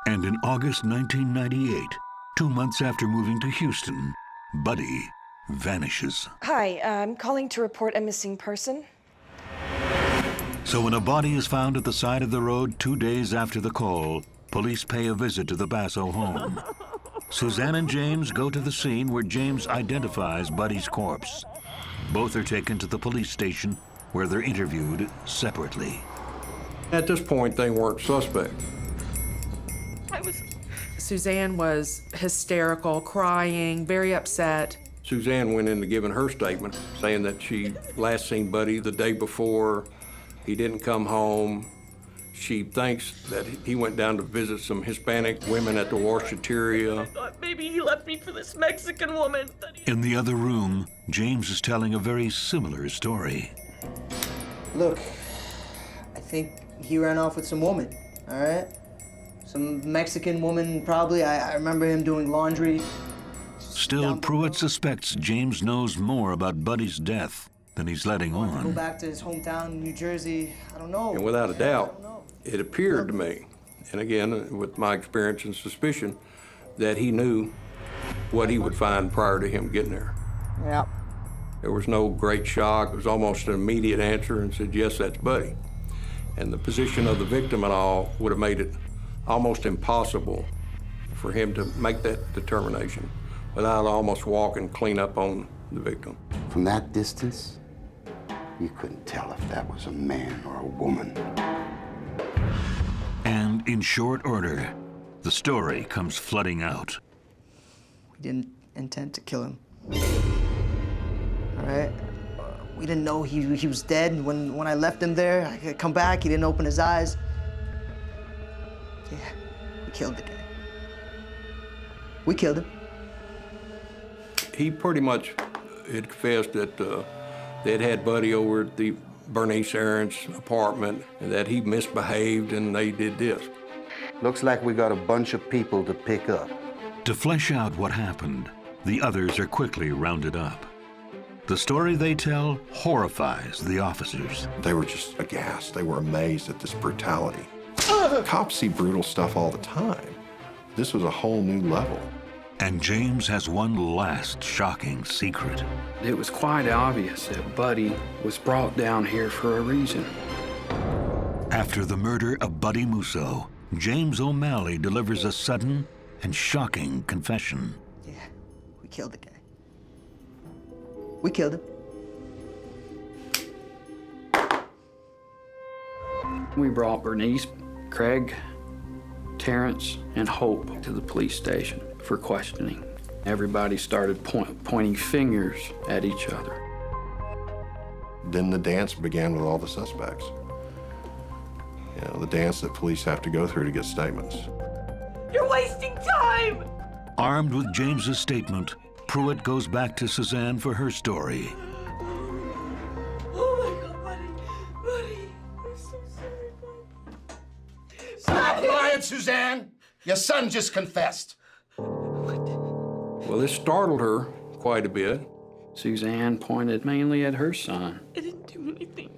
And in August 1998, 2 months after moving to Houston, Buddy vanishes. Hi, I'm calling to report a missing person. So when a body is found at the side of the road 2 days after the call, police pay a visit to the Basso home. Suzanne and James go to the scene where James identifies Buddy's corpse. Both are taken to the police station where they're interviewed separately. At this point, they weren't suspects. Suzanne was hysterical, crying, very upset. Suzanne went into giving her statement, saying that she last seen Buddy the day before. He didn't come home. She thinks that he went down to visit some Hispanic women at the washateria. I thought maybe he left me for this Mexican woman. In the other room, James is telling a very similar story. Look, I think he ran off with some woman, all right? Some Mexican woman, probably. I remember him doing laundry. Still, Pruitt suspects James knows more about Buddy's death than he's letting Go on. back to his hometown, New Jersey. I don't know. And without a doubt, it appeared to me, and again, with my experience and suspicion, that he knew what he would find prior to him getting there. Yeah. There was no great shock. It was almost an immediate answer and said, yes, that's Buddy. And the position of the victim and all would have made it almost impossible for him to make that determination without almost walking clean up on the victim. From that distance, you couldn't tell if that was a man or a woman. And in short order, the story comes flooding out. We didn't intend to kill him. All right? We didn't know he was dead. When I left him there, I could come back, he didn't open his eyes. Yeah, we killed the guy. We killed him. He pretty much had confessed that they'd had Buddy over at the Bernice Aaron's apartment and that he misbehaved and they did this. Looks like we got a bunch of people to pick up. To flesh out what happened, the others are quickly rounded up. The story they tell horrifies the officers. They were just aghast. They were amazed at this brutality. Cops see brutal stuff all the time. This was a whole new level. And James has one last shocking secret. It was quite obvious that Buddy was brought down here for a reason. After the murder of Buddy Musso, James O'Malley delivers a sudden and shocking confession. Yeah, we killed the guy. We killed him. We brought Bernice, Craig, Terrence, and Hope to the police station for questioning. Everybody started pointing fingers at each other. Then the dance began with all the suspects. You know, the dance that police have to go through to get statements. You're wasting time! Armed with James's statement, Pruitt goes back to Suzanne for her story. Oh my God, Buddy, I'm so sorry, Buddy. Stop lying, Suzanne! Your son just confessed. Well, this startled her quite a bit. Suzanne pointed mainly at her son. I didn't do anything.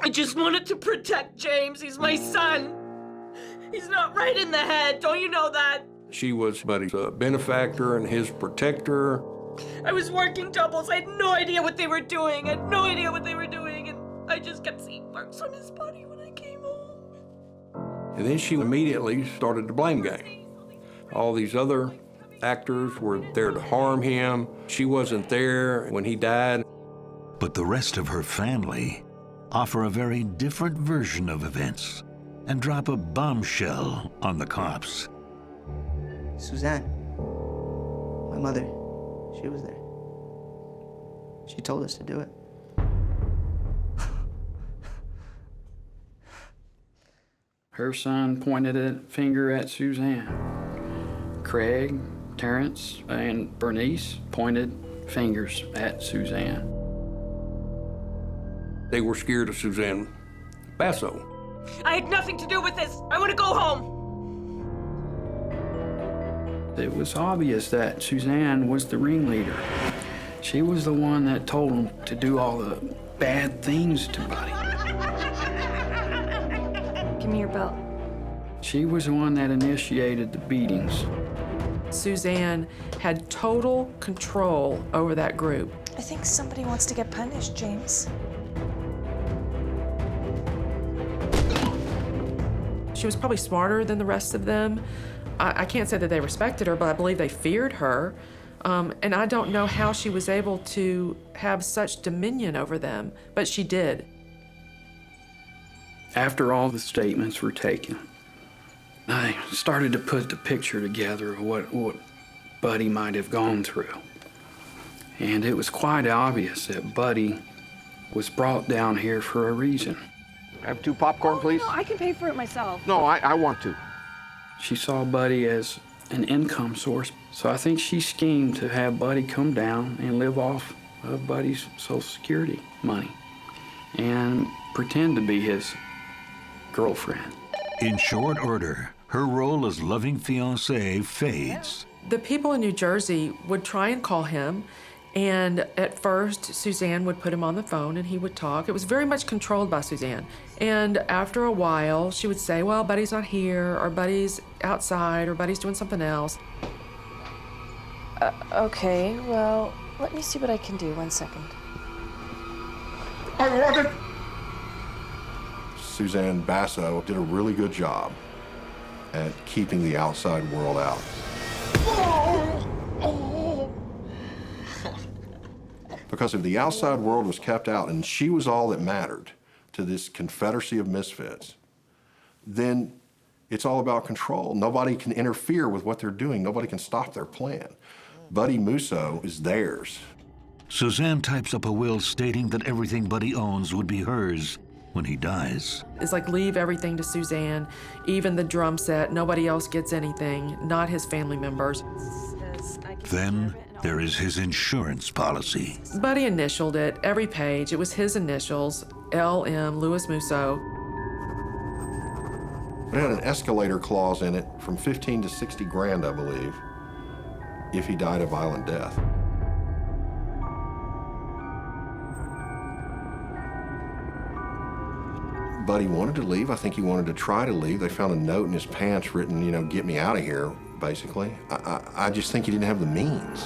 I just wanted to protect James. He's my son. He's not right in the head. Don't you know that? She was Buddy's benefactor and his protector. I was working doubles. I had no idea what they were doing. I had no idea what they were doing. And I just kept seeing marks on his body when I came home. And then she immediately started the blame game. All these other actors were there to harm him. She wasn't there when he died. But the rest of her family offer a very different version of events and drop a bombshell on the cops. Suzanne, my mother, she was there. She told us to do it. Her son pointed a finger at Suzanne. Craig, Terrence, and Bernice pointed fingers at Suzanne. They were scared of Suzanne Basso. I had nothing to do with this. I want to go home. It was obvious that Suzanne was the ringleader. She was the one that told him to do all the bad things to Buddy. Give me your belt. She was the one that initiated the beatings. Suzanne had total control over that group. I think somebody wants to get punished, James. She was probably smarter than the rest of them. I can't say that they respected her, but I believe they feared her. And I don't know how she was able to have such dominion over them, but she did. After all the statements were taken, I started to put the picture together of what Buddy might have gone through. And it was quite obvious that Buddy was brought down here for a reason. I have 2 popcorn, please? No, I can pay for it myself. No, I want to. She saw Buddy as an income source, so I think she schemed to have Buddy come down and live off of Buddy's Social Security money and pretend to be his girlfriend. In short order, her role as loving fiancé fades. The people in New Jersey would try and call him, and at first, Suzanne would put him on the phone and he would talk. It was very much controlled by Suzanne. And after a while, she would say, well, Buddy's not here, or Buddy's outside, or Buddy's doing something else. Okay, well, let me see what I can do. 1 second. I want it! Suzanne Basso did a really good job at keeping the outside world out. Because if the outside world was kept out and she was all that mattered to this confederacy of misfits, then it's all about control. Nobody can interfere with what they're doing. Nobody can stop their plan. Buddy Musso is theirs. Suzanne types up a will stating that everything Buddy owns would be hers when he dies. It's like, leave everything to Suzanne, even the drum set. Nobody else gets anything, not his family members. Says I Then there is his insurance policy. Buddy initialed it, every page. It was his initials, L.M. Louis Musso. It had an escalator clause in it from 15 to 60 grand, I believe, if he died a violent death. Buddy wanted to leave. I think he wanted to try to leave. They found a note in his pants written, you know, get me out of here, basically. I just think he didn't have the means.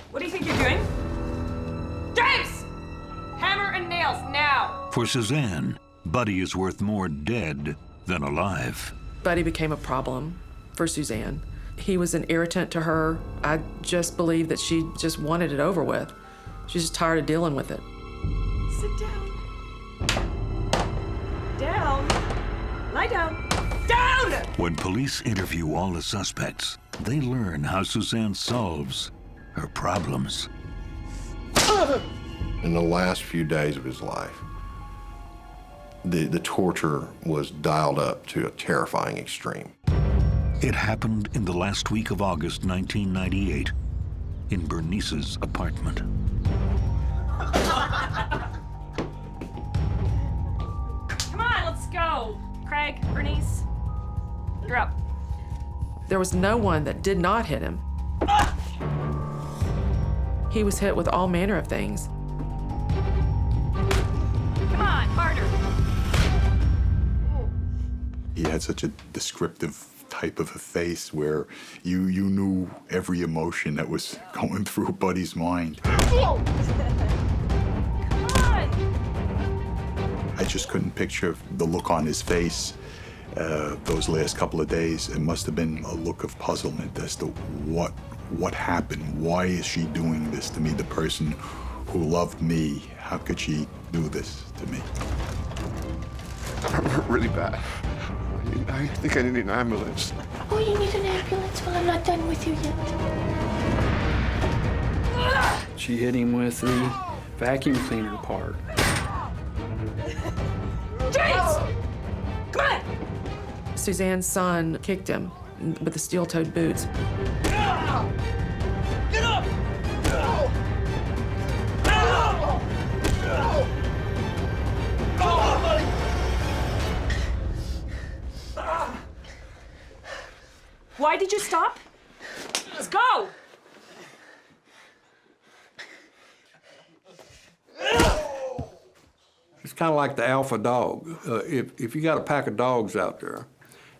What do you think you're doing? James! Hammer and nails, now! For Suzanne, Buddy is worth more dead than alive. Buddy became a problem for Suzanne. He was an irritant to her. I just believe that she just wanted it over with. She's just tired of dealing with it. Sit down. Down. Lie down. Down! When police interview all the suspects, they learn how Suzanne solves her problems. In the last few days of his life, the torture was dialed up to a terrifying extreme. It happened in the last week of August 1998 in Bernice's apartment. Come on, let's go. Craig, Bernice, you're up. There was no one that did not hit him. He was hit with all manner of things. Come on, harder. He had such a descriptive type of a face where you knew every emotion that was going through Buddy's mind. Come on! I just couldn't picture the look on his face those last couple of days. It must have been a look of puzzlement as to what happened. Why is she doing this to me? The person who loved me, how could she do this to me? Really bad. I think I need an ambulance. Oh, you need an ambulance? Well, I'm not done with you yet. She hit him with the vacuum cleaner part. James! Come on! Suzanne's son kicked him with the steel-toed boots. Get up! Come on, buddy! Why did you stop? Let's go! It's kind of like the alpha dog. If you got a pack of dogs out there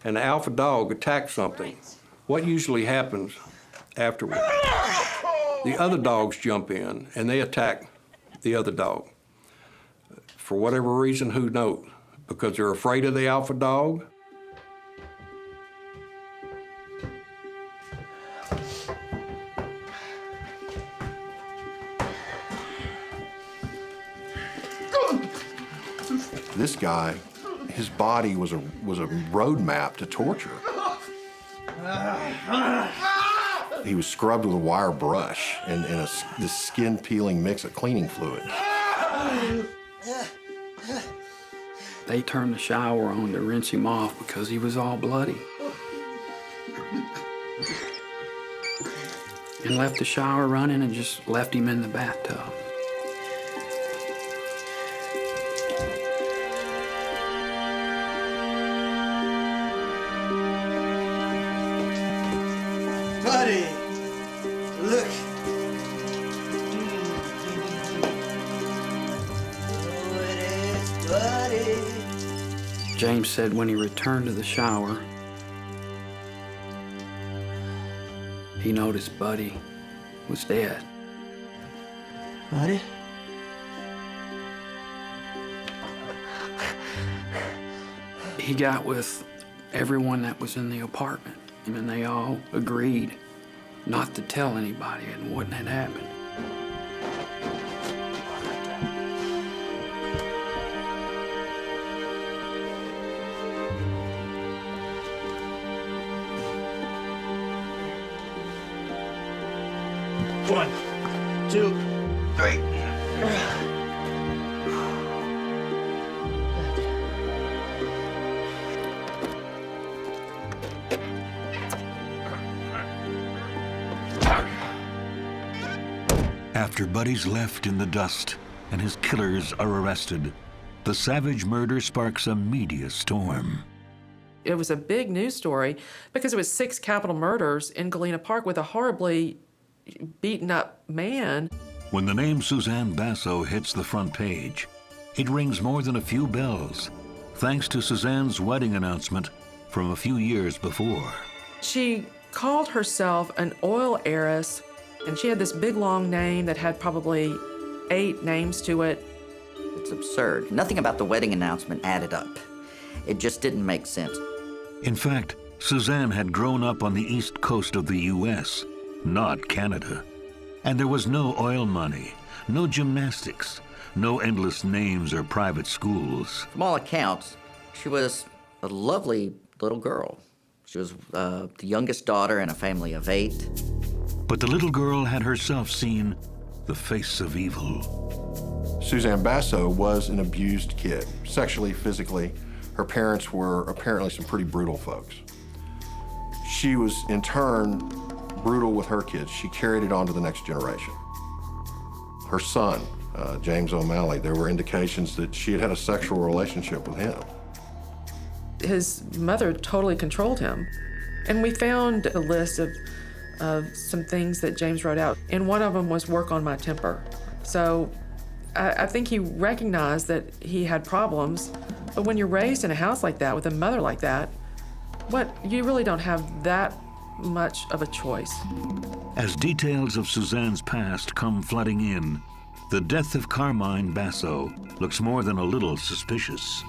and the alpha dog attacks something, what usually happens afterward? The other dogs jump in and they attack the other dog. For whatever reason, who knows? Because they're afraid of the alpha dog? This guy, his body was a roadmap to torture. He was scrubbed with a wire brush and this skin-peeling mix of cleaning fluid. They turned the shower on to rinse him off because he was all bloody. And left the shower running and just left him in the bathtub. Buddy, look. Oh, it is Buddy. James said when he returned to the shower, he noticed Buddy was dead. Buddy? He got with everyone that was in the apartment, and they all agreed not to tell anybody what had happened. One, two, three. After Buddy's left in the dust and his killers are arrested, the savage murder sparks a media storm. It was a big news story because it was 6 capital murders in Galena Park with a horribly beaten up man. When the name Suzanne Basso hits the front page, it rings more than a few bells, thanks to Suzanne's wedding announcement from a few years before. She called herself an oil heiress, and she had this big long name that had probably 8 names to it. It's absurd. Nothing about the wedding announcement added up. It just didn't make sense. In fact, Suzanne had grown up on the east coast of the U.S., not Canada. And there was no oil money, no gymnastics, no endless names or private schools. From all accounts, she was a lovely little girl. She was the youngest daughter in a family of 8. But the little girl had herself seen the face of evil. Suzanne Basso was an abused kid, sexually, physically. Her parents were apparently some pretty brutal folks. She was, in turn, brutal with her kids. She carried it on to the next generation. Her son, James O'Malley, there were indications that she had had a sexual relationship with him. His mother totally controlled him. And we found a list of some things that James wrote out, and one of them was work on my temper. So I think he recognized that he had problems, but when you're raised in a house like that with a mother like that, you really don't have that much of a choice. As details of Suzanne's past come flooding in, the death of Carmine Basso looks more than a little suspicious.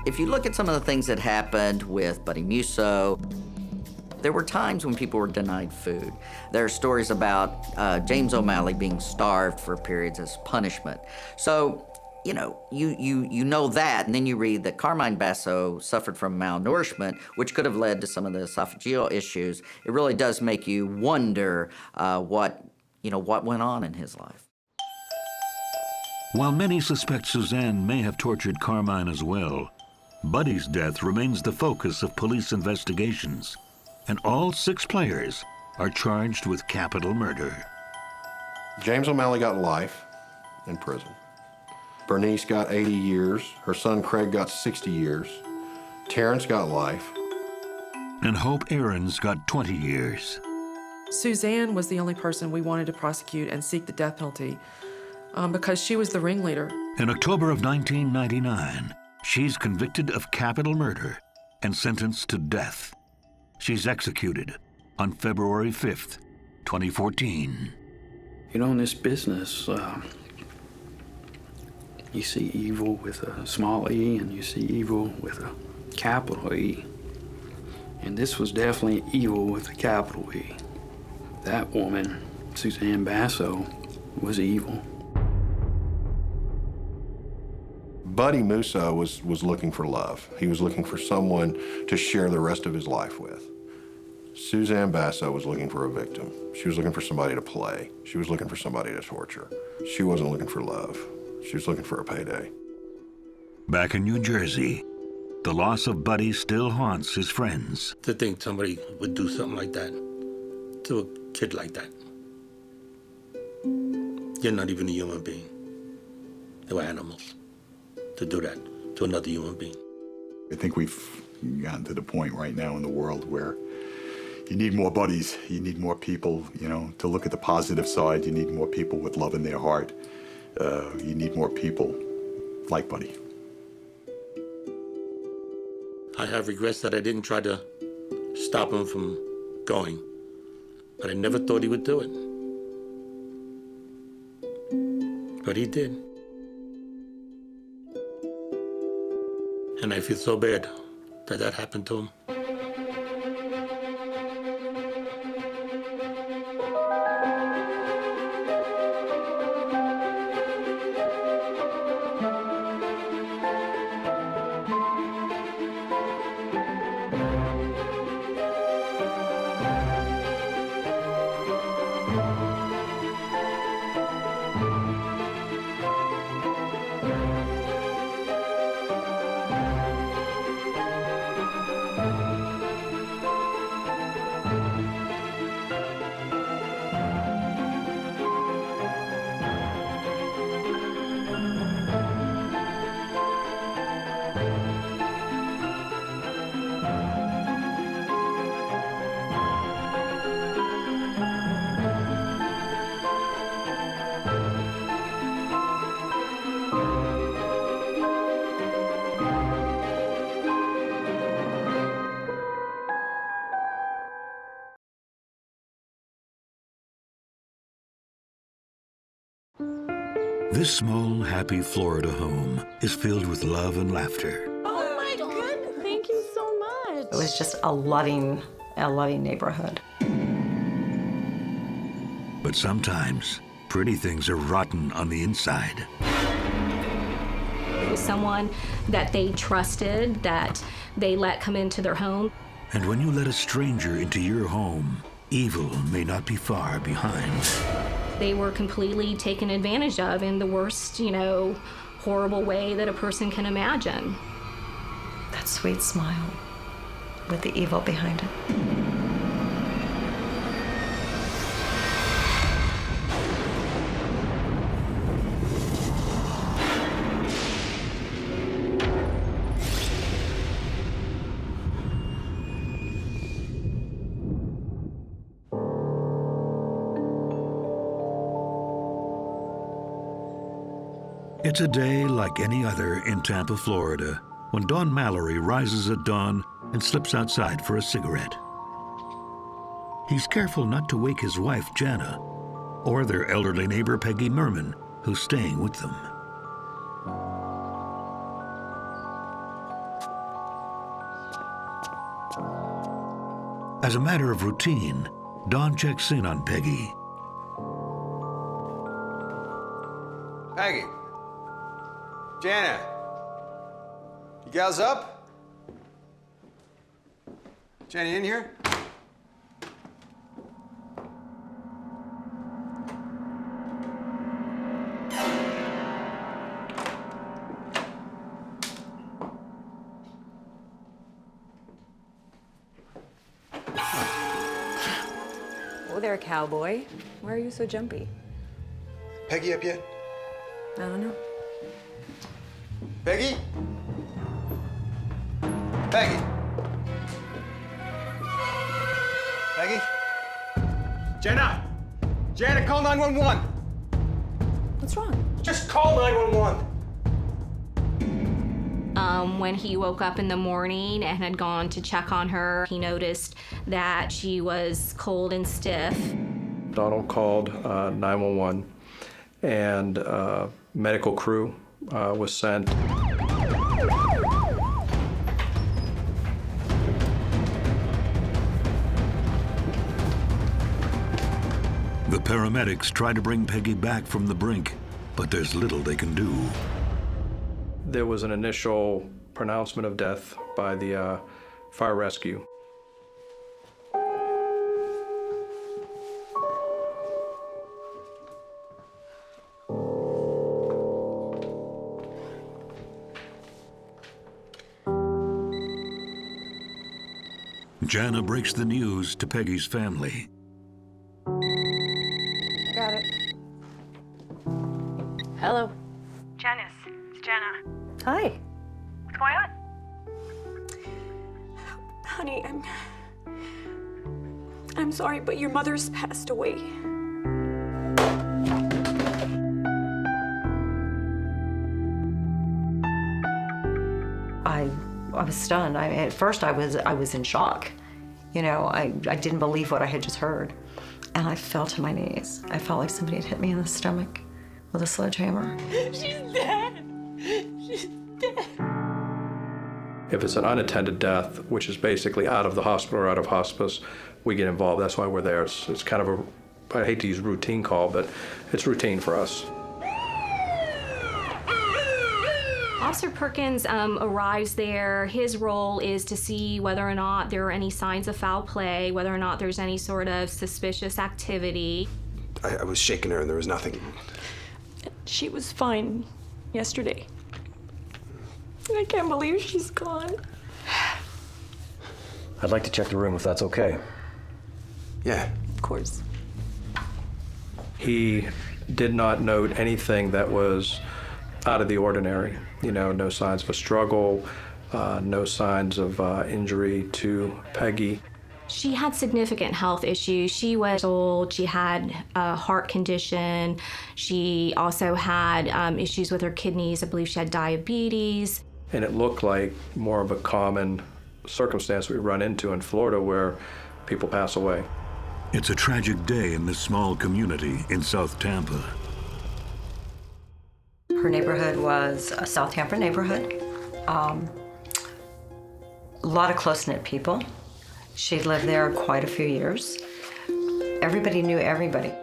If you look at some of the things that happened with Buddy Musso, there were times when people were denied food. There are stories about James O'Malley being starved for periods as punishment. So, you know that, and then you read that Carmine Basso suffered from malnourishment, which could have led to some of the esophageal issues. It really does make you wonder what went on in his life. While many suspect Suzanne may have tortured Carmine as well, Buddy's death remains the focus of police investigations, and all 6 players are charged with capital murder. James O'Malley got life in prison. Bernice got 80 years. Her son Craig got 60 years. Terrence got life. And Hope Aarons got 20 years. Suzanne was the only person we wanted to prosecute and seek the death penalty because she was the ringleader. In October of 1999, she's convicted of capital murder and sentenced to death. She's executed on February 5th, 2014. You know, in this business, you see evil with a small e and you see evil with a capital E. And this was definitely evil with a capital E. That woman, Suzanne Basso, was evil. Buddy Musso was looking for love. He was looking for someone to share the rest of his life with. Suzanne Basso was looking for a victim. She was looking for somebody to play. She was looking for somebody to torture. She wasn't looking for love. She was looking for a payday. Back in New Jersey, the loss of Buddy still haunts his friends. To think somebody would do something like that to a kid like that. You're not even a human being. They were animals. To do that to another human being. I think we've gotten to the point right now in the world where you need more buddies, you need more people, to look at the positive side. You need more people with love in their heart. You need more people like Buddy. I have regrets that I didn't try to stop him from going, but I never thought he would do it. But he did. And I feel so bad that happened to him. This small, happy Florida home is filled with love and laughter. Oh my goodness, thank you so much. It was just a loving neighborhood. But sometimes, pretty things are rotten on the inside. It was someone that they trusted, that they let come into their home. And when you let a stranger into your home, evil may not be far behind. They were completely taken advantage of in the worst, horrible way that a person can imagine. That sweet smile with the evil behind it. It's a day like any other in Tampa, Florida, when Don Mallory rises at dawn and slips outside for a cigarette. He's careful not to wake his wife, Jana, or their elderly neighbor, Peggy Merman, who's staying with them. As a matter of routine, Don checks in on Peggy. Peggy. Jana. You gals up? Jana, you in here? Oh there, cowboy. Why are you so jumpy? Peggy up yet? I don't know. Peggy? Peggy? Peggy? Jana! Jana, call 911! What's wrong? Just call 911! When he woke up in the morning and had gone to check on her, he noticed that she was cold and stiff. Donald called 911, and medical crew was sent. The paramedics try to bring Peggy back from the brink, but there's little they can do. There was an initial pronouncement of death by the fire rescue. Jana breaks the news to Peggy's family. I got it. Hello. Janice, it's Jana. Hi. What's going on? Honey, I'm sorry, but your mother's passed away. I was stunned. At first I was in shock. I didn't believe what I had just heard. And I fell to my knees. I felt like somebody had hit me in the stomach with a sledgehammer. She's dead. She's dead. If it's an unattended death, which is basically out of the hospital or out of hospice, we get involved. That's why we're there. It's kind of I hate to use routine call, but it's routine for us. Officer Perkins arrives there. His role is to see whether or not there are any signs of foul play, whether or not there's any sort of suspicious activity. I was shaking her and there was nothing. She was fine yesterday. I can't believe she's gone. I'd like to check the room if that's okay. Yeah. Of course. He did not note anything that was out of the ordinary. No signs of a struggle, no signs of injury to Peggy. She had significant health issues. She was old, she had a heart condition. She also had issues with her kidneys. I believe she had diabetes. And it looked like more of a common circumstance we run into in Florida where people pass away. It's a tragic day in this small community in South Tampa. Her neighborhood was a South Hampton neighborhood. A lot of close-knit people. She'd lived there quite a few years. Everybody knew everybody.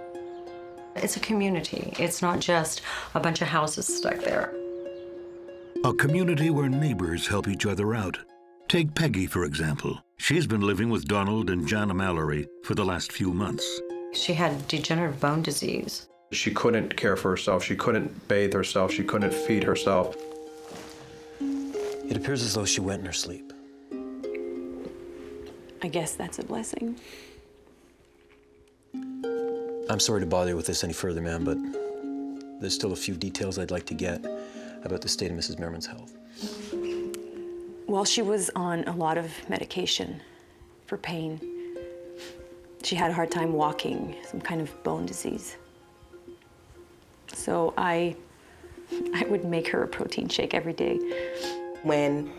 It's a community. It's not just a bunch of houses stuck there. A community where neighbors help each other out. Take Peggy, for example. She's been living with Donald and Jana Mallory for the last few months. She had degenerative bone disease. She couldn't care for herself. She couldn't bathe herself. She couldn't feed herself. It appears as though she went in her sleep. I guess that's a blessing. I'm sorry to bother you with this any further, ma'am, but there's still a few details I'd like to get about the state of Mrs. Merriman's health. Well, she was on a lot of medication for pain. She had a hard time walking, some kind of bone disease. So I would make her a protein shake every day. When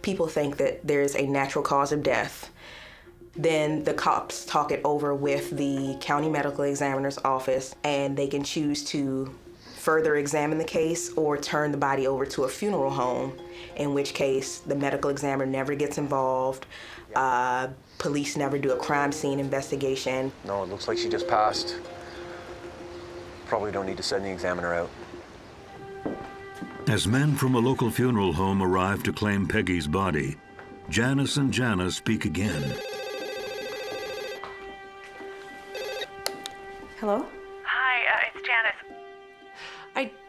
people think that there's a natural cause of death, then the cops talk it over with the county medical examiner's office, and they can choose to further examine the case or turn the body over to a funeral home, in which case the medical examiner never gets involved. Police never do a crime scene investigation. No, it looks like she just passed. Probably don't need to send the examiner out. As men from a local funeral home arrive to claim Peggy's body, Janice and Jana speak again. Hello? Hi, it's Janice.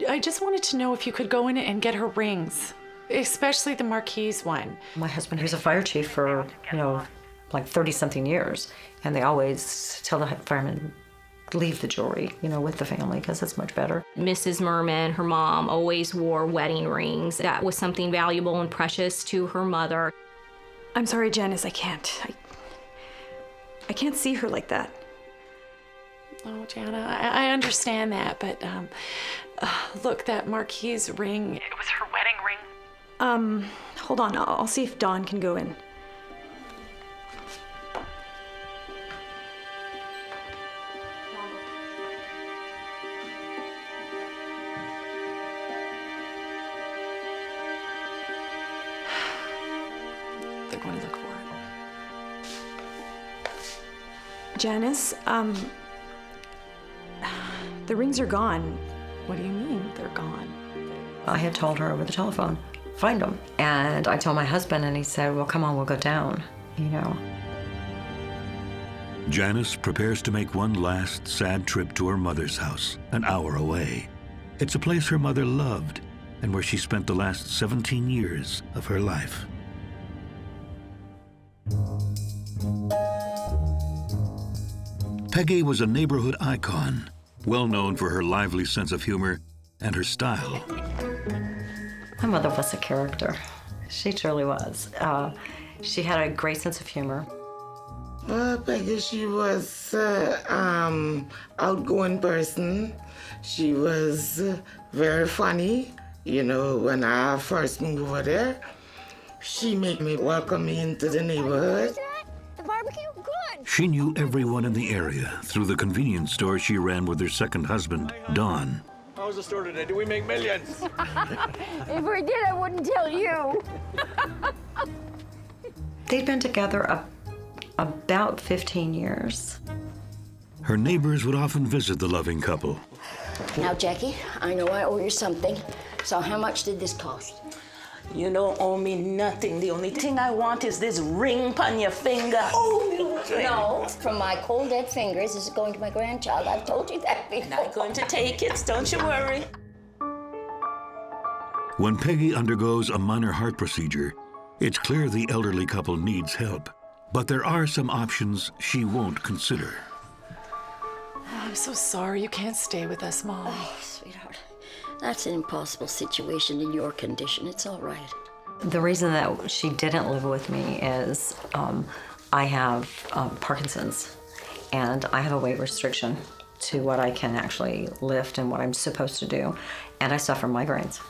I just wanted to know if you could go in and get her rings, especially the Marquise one. My husband, who's a fire chief for, like 30-something years, and they always tell the firemen, leave the jewelry, with the family, because it's much better. Mrs. Merman, her mom, always wore wedding rings. That was something valuable and precious to her mother. I'm sorry, Janice, I can't. I can't see her like that. Oh, Jana, I understand that, but look, that Marquise ring. It was her wedding ring. Hold on, I'll see if Dawn can go in. They're going to look for it. Janice, the rings are gone. What do you mean, they're gone? I had told her over the telephone, find them. And I told my husband, and he said, well, come on, we'll go down, Janice prepares to make one last sad trip to her mother's house, an hour away. It's a place her mother loved and where she spent the last 17 years of her life. Peggy was a neighborhood icon, well known for her lively sense of humor and her style. My mother was a character. She truly was. She had a great sense of humor. Well, Peggy, she was outgoing person. She was very funny. When I first moved over there, she made me welcome me into the neighborhood. The barbecue? Good. She knew everyone in the area through the convenience store she ran with her second husband, Don. How's the store today? Do we make millions? If we did, I wouldn't tell you. They'd been together about 15 years. Her neighbors would often visit the loving couple. Now, Jackie, I know I owe you something. So how much did this cost? You don't owe me nothing. The only thing I want is this ring on your finger. Oh, no. From my cold dead fingers, this is going to my grandchild. I've told you that before. Not going to take it, don't you worry. When Peggy undergoes a minor heart procedure, it's clear the elderly couple needs help. But there are some options she won't consider. I'm so sorry you can't stay with us, Mom. Oh, sweetheart. That's an impossible situation in your condition. It's all right. The reason that she didn't live with me is I have Parkinson's, and I have a weight restriction to what I can actually lift and what I'm supposed to do, and I suffer migraines.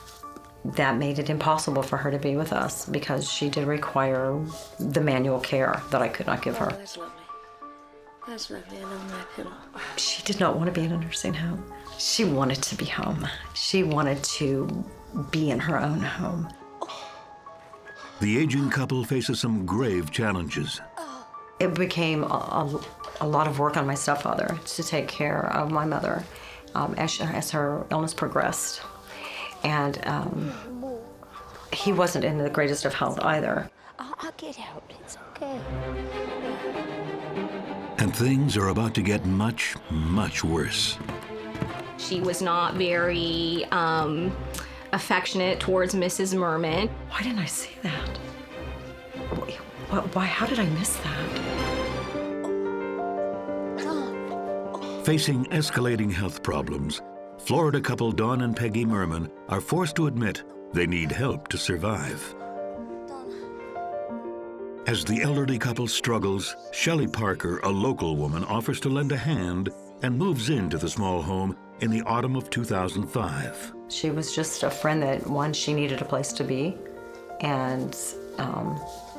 That made it impossible for her to be with us because she did require the manual care that I could not give her. That's lovely. That's lovely. I love my pillow. She did not want to be in a nursing home. She wanted to be home. She wanted to be in her own home. The aging couple faces some grave challenges. It became a lot of work on my stepfather to take care of my mother as her illness progressed. And he wasn't in the greatest of health either. I'll get out. It's okay. And things are about to get much, much worse. She was not very affectionate towards Mrs. Merman. Why didn't I see that? Why? How did I miss that? Facing escalating health problems, Florida couple Don and Peggy Merman are forced to admit they need help to survive. As the elderly couple struggles, Shelley Parker, a local woman, offers to lend a hand and moves into the small home in the autumn of 2005. She was just a friend that, one, she needed a place to be, and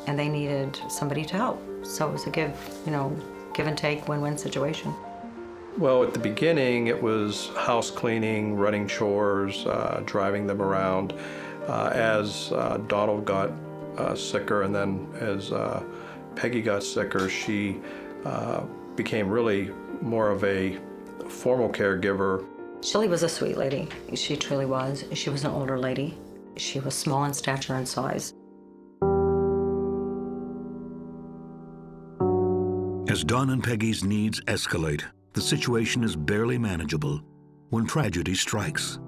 they needed somebody to help. So it was a give and take, win-win situation. Well, at the beginning, it was house cleaning, running chores, driving them around. As Donald got sicker, and then as Peggy got sicker, she became really more of a formal caregiver. Shelley was a sweet lady. She truly was. She was an older lady. She was small in stature and size. As Don and Peggy's needs escalate, the situation is barely manageable when tragedy strikes.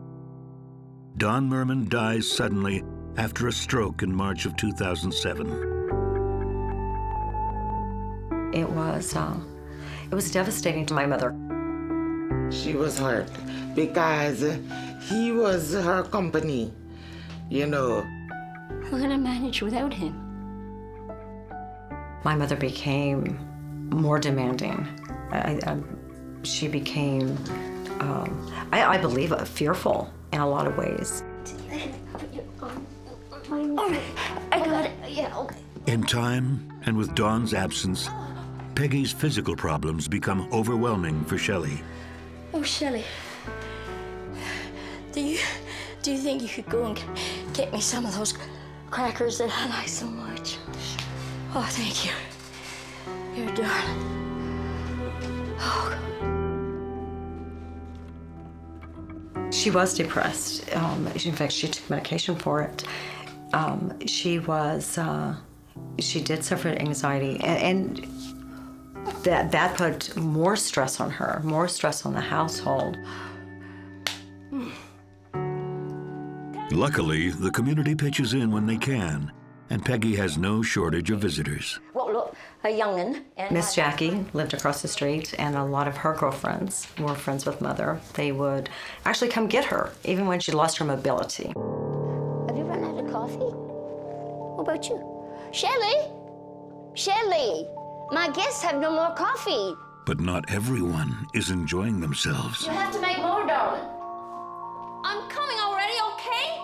Don Merman dies suddenly after a stroke in March of 2007. It was devastating to my mother. She was hurt because he was her company, We're gonna manage without him. My mother became more demanding. She became, I believe, fearful in a lot of ways. I got it. Yeah, okay. In time, and with Dawn's absence, Peggy's physical problems become overwhelming for Shelley. Oh, Shelley. Do you think you could go and get me some of those crackers that I like so much? Oh, thank you. You're a darling. Oh. She was depressed. In fact, she took medication for it. She did suffer anxiety, and that put more stress on her, more stress on the household. Luckily, the community pitches in when they can, and Peggy has no shortage of visitors. Well, look, a young'un. Miss Jackie lived across the street, and a lot of her girlfriends were friends with Mother. They would actually come get her, even when she lost her mobility. Have you run out of coffee? What about you? Shelley! Shelley! My guests have no more coffee. But not everyone is enjoying themselves. You have to make more, darling. I'm coming already, okay?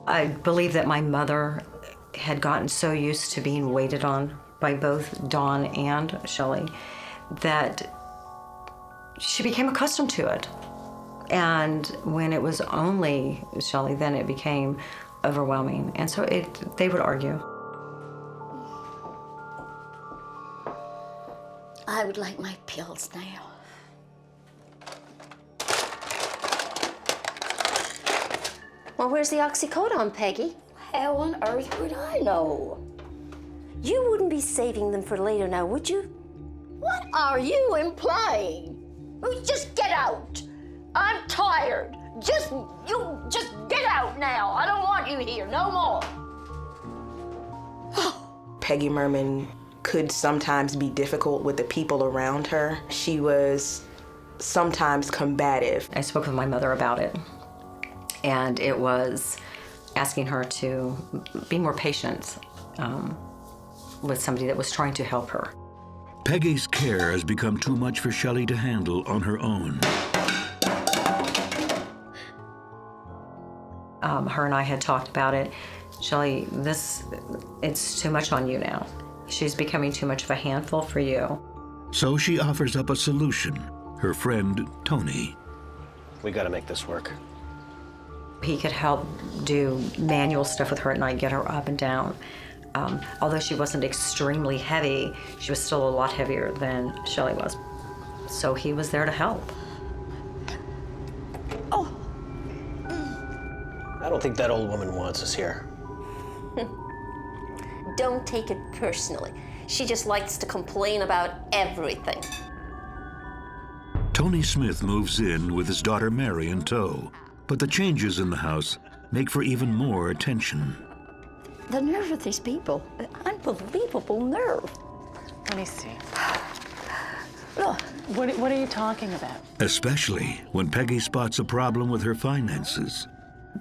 I believe that my mother had gotten so used to being waited on by both Dawn and Shelley that she became accustomed to it. And when it was only Shelley, then it became overwhelming. And so they would argue. I would like my pills now. Well, where's the oxycodone, Peggy? How on earth would I know? You wouldn't be saving them for later now, would you? What are you implying? Oh, just get out. I'm tired. Just get out now. I don't want you here no more. Peggy Merman could sometimes be difficult with the people around her. She was sometimes combative. I spoke with my mother about it, and it was asking her to be more patient with somebody that was trying to help her. Peggy's care has become too much for Shelley to handle on her own. Her and I had talked about it. Shelley, it's too much on you now. She's becoming too much of a handful for you. So she offers up a solution, her friend Tony. We gotta make this work. He could help do manual stuff with her at night, get her up and down. Although she wasn't extremely heavy, she was still a lot heavier than Shelley was. So he was there to help. I don't think that old woman wants us here. Don't take it personally. She just likes to complain about everything. Tony Smith moves in with his daughter Mary in tow, but the changes in the house make for even more attention. The nerve of these people, unbelievable nerve. Let me see. Look. What are you talking about? Especially when Peggy spots a problem with her finances.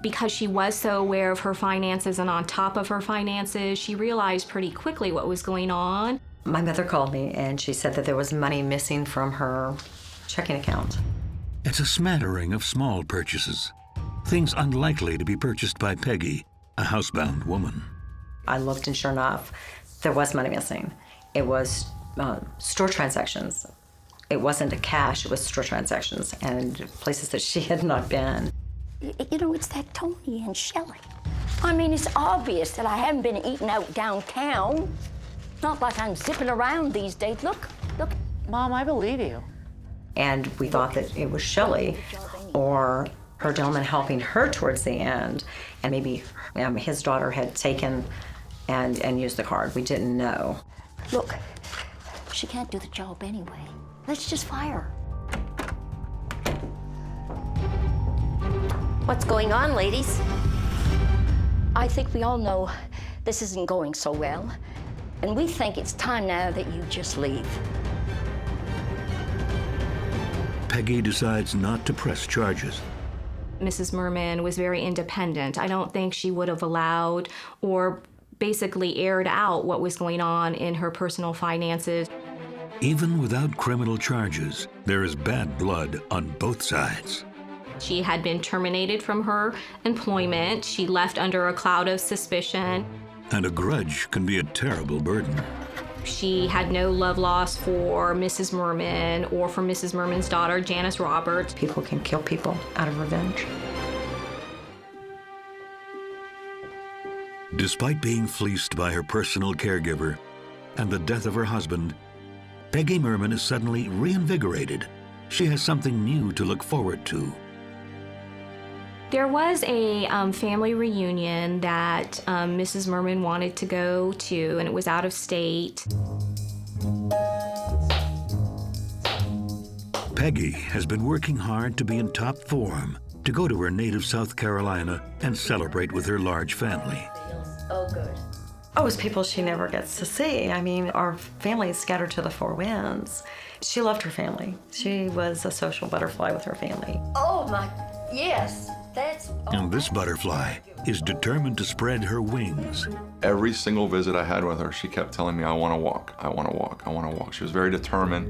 Because she was so aware of her finances and on top of her finances, she realized pretty quickly what was going on. My mother called me and she said that there was money missing from her checking account. It's a smattering of small purchases, things unlikely to be purchased by Peggy, a housebound woman. I looked and sure enough, there was money missing. It was store transactions. It wasn't a cash, it was store transactions and places that she had not been. You know, it's that Tony and Shelley. I mean, it's obvious that I haven't been eating out downtown. Not like I'm zipping around these days. Look. Mom, I believe you. And we thought that it was Shelley or her gentleman helping her towards the end. And maybe his daughter had taken and used the card. We didn't know. Look, she can't do the job anyway. Let's just fire her. What's going on, ladies? I think we all know this isn't going so well, and we think it's time now that you just leave. Peggy decides not to press charges. Mrs. Merman was very independent. I don't think she would have allowed or basically aired out what was going on in her personal finances. Even without criminal charges, there is bad blood on both sides. She had been terminated from her employment. She left under a cloud of suspicion. And a grudge can be a terrible burden. She had no love lost for Mrs. Merman or for Mrs. Merman's daughter, Janice Roberts. People can kill people out of revenge. Despite being fleeced by her personal caregiver and the death of her husband, Peggy Merman is suddenly reinvigorated. She has something new to look forward to. There was a family reunion that Mrs. Merman wanted to go to, and it was out of state. Peggy has been working hard to be in top form to go to her native South Carolina and celebrate with her large family. Oh, good. Oh, it's people she never gets to see. I mean, our family is scattered to the four winds. She loved her family. She was a social butterfly with her family. Oh, my, yes. And this butterfly is determined to spread her wings. Every single visit I had with her, she kept telling me, I want to walk, I want to walk, I want to walk. She was very determined.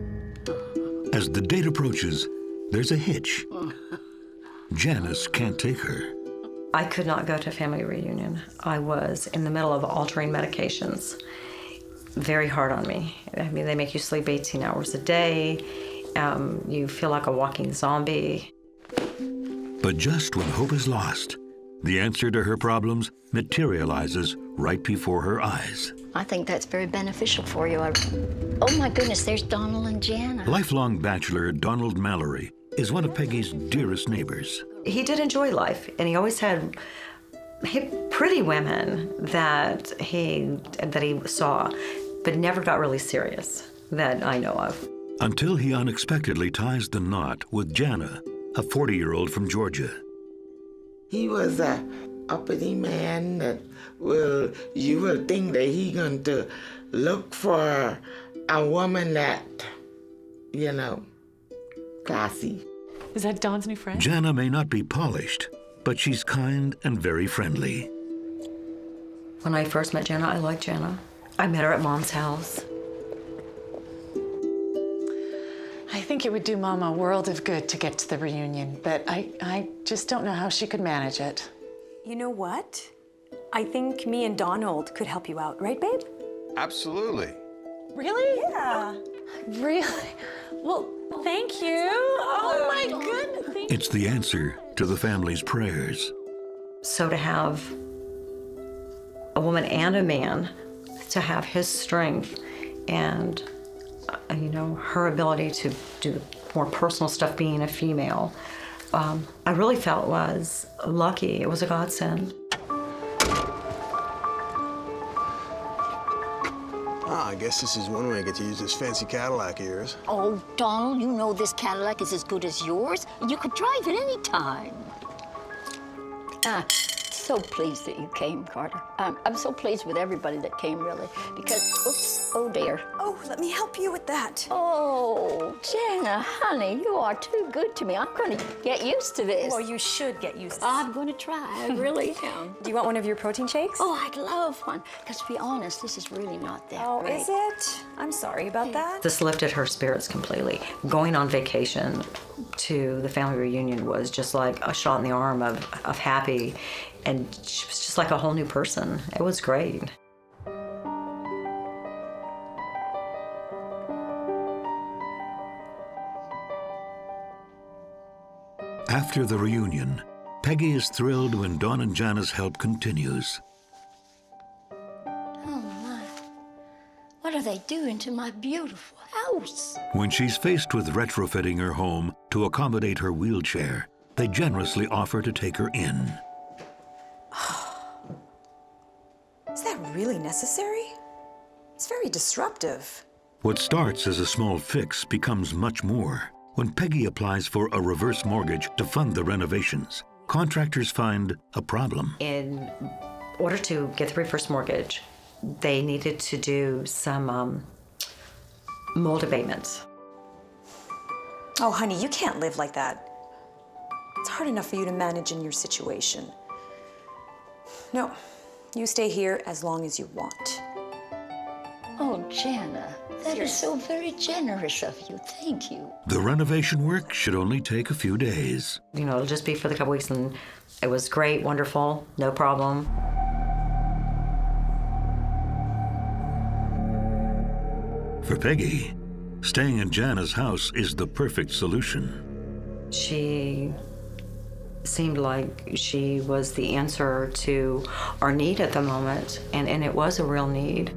As the date approaches, there's a hitch. Janice can't take her. I could not go to a family reunion. I was in the middle of altering medications. Very hard on me. I mean, they make you sleep 18 hours a day. You feel like a walking zombie. But just when hope is lost, the answer to her problems materializes right before her eyes. I think that's very beneficial for you. Oh my goodness, there's Donald and Jana. Lifelong bachelor Donald Mallory is one of Peggy's dearest neighbors. He did enjoy life, and he always had pretty women that he saw, but never got really serious that I know of. Until he unexpectedly ties the knot with Jana, a 40-year-old from Georgia. He was a uppity man that you will think that he going to look for a woman that, classy. Is that Don's new friend? Jana may not be polished, but she's kind and very friendly. When I first met Jana, I liked Jana. I met her at Mom's house. I think it would do Mom a world of good to get to the reunion, but I just don't know how she could manage it. You know what? I think me and Donald could help you out, right, babe? Absolutely. Really? Yeah. Really? Well, thank you. Oh my goodness. It's the answer to the family's prayers. So to have a woman and a man, to have his strength and, her ability to do more personal stuff being a female, I really felt was lucky. It was a godsend. I guess this is one way I get to use this fancy Cadillac of yours. Oh, Donald, you know this Cadillac is as good as yours. You could drive it any time. So pleased that you came, Carter. I'm so pleased with everybody that came, really, because, oops, oh dear. Oh, let me help you with that. Oh, Jana, honey, you are too good to me. I'm going to get used to this. Well, you should get used to it. I'm going to try, I really am. Do you want one of your protein shakes? Oh, I'd love one, because to be honest, this is really not that Oh, great. is it? I'm sorry about that. This lifted her spirits completely. Going on vacation to the family reunion was just like a shot in the arm of happy, and she was just like a whole new person. It was great. After the reunion, Peggy is thrilled when Dawn and Jana's help continues. Oh, my. What are they doing to my beautiful house? When she's faced with retrofitting her home to accommodate her wheelchair, they generously offer to take her in. Is that really necessary? It's very disruptive. What starts as a small fix becomes much more. When Peggy applies for a reverse mortgage to fund the renovations, contractors find a problem. In order to get the reverse mortgage, they needed to do some mold abatements. Oh, honey, you can't live like that. It's hard enough for you to manage in your situation. No, you stay here as long as you want. Oh, Jana, that is so very generous of you. Thank you. The renovation work should only take a few days. It'll just be for the couple weeks, and it was great, wonderful, no problem. For Peggy, staying in Jana's house is the perfect solution. She seemed like she was the answer to our need at the moment, and it was a real need.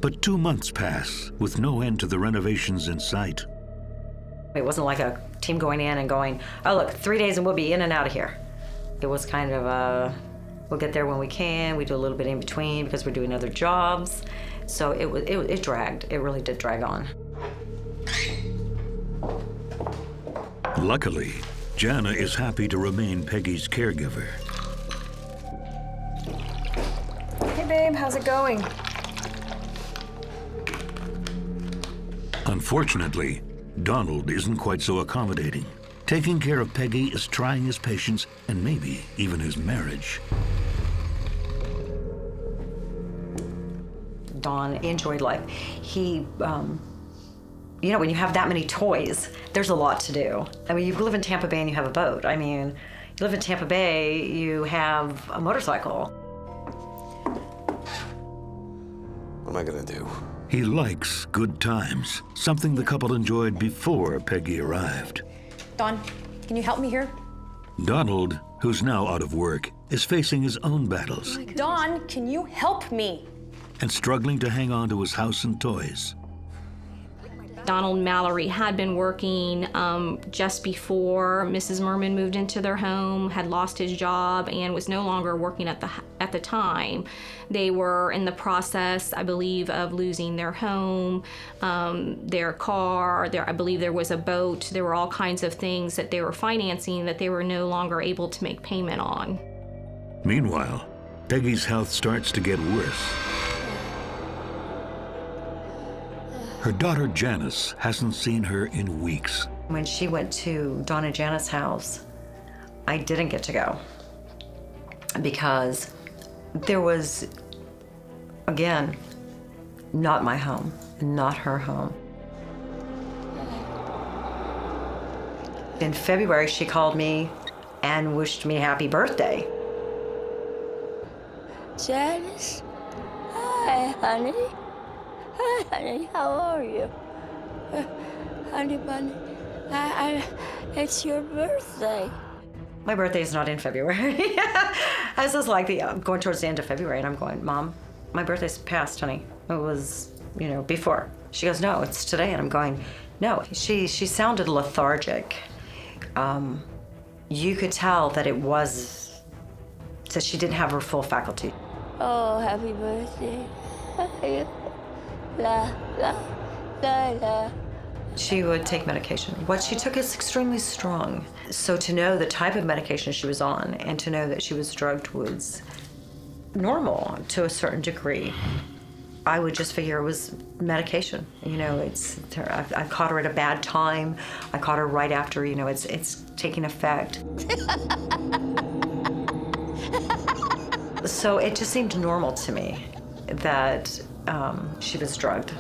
But 2 months pass with no end to the renovations in sight. It wasn't like a team going in and going, oh, look, 3 days and we'll be in and out of here. It was kind of we'll get there when we can. We do a little bit in between because we're doing other jobs. So it dragged. It really did drag on. Luckily, Jana is happy to remain Peggy's caregiver. Hey, babe, how's it going? Unfortunately, Donald isn't quite so accommodating. Taking care of Peggy is trying his patience and maybe even his marriage. Don enjoyed life. He, when you have that many toys, there's a lot to do. I mean, you live in Tampa Bay and you have a boat. I mean, you live in Tampa Bay, you have a motorcycle. What am I gonna do? He likes good times, something the couple enjoyed before Peggy arrived. Don, can you help me here? Donald, who's now out of work, is facing his own battles Don, can you help me? and struggling to hang on to his house and toys. Donald Mallory had been working just before Mrs. Merman moved into their home, had lost his job, and was no longer working at the time. They were in the process, I believe, of losing their home, their car, I believe there was a boat. There were all kinds of things that they were financing that they were no longer able to make payment on. Meanwhile, Peggy's health starts to get worse. Her daughter Janice hasn't seen her in weeks. When she went to Don and Jana's house, I didn't get to go because there was, again, not my home, not her home. In February, she called me and wished me happy birthday. Janice? Hi, honey. Hi, honey. How are you? Honey bunny, it's your birthday. My birthday is not in February. This is like going towards the end of February, and I'm going, Mom, my birthday's past, honey. It was, before. She goes, no, it's today, and I'm going, no. She sounded lethargic. You could tell that that she didn't have her full faculty. Oh, happy birthday. La, la, la, la. She would take medication. What she took is extremely strong. So to know the type of medication she was on and to know that she was drugged was normal to a certain degree. I would just figure it was medication. I caught her at a bad time. I caught her right after, it's taking effect. So it just seemed normal to me that she was drugged.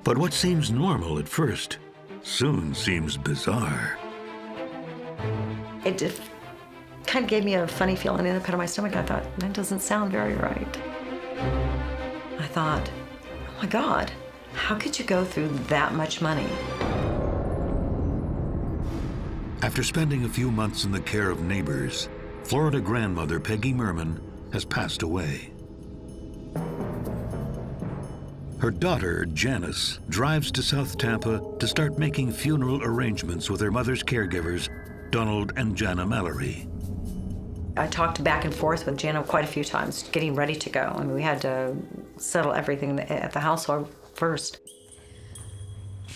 But what seems normal at first soon seems bizarre. It just kind of gave me a funny feeling in the pit of my stomach. I thought, that doesn't sound very right. I thought, oh my God, how could you go through that much money? After spending a few months in the care of neighbors, Florida grandmother Peggy Merman has passed away. Her daughter, Janice, drives to South Tampa to start making funeral arrangements with her mother's caregivers, Donald and Jana Mallory. I talked back and forth with Jana quite a few times, getting ready to go. I mean, we had to settle everything at the household first.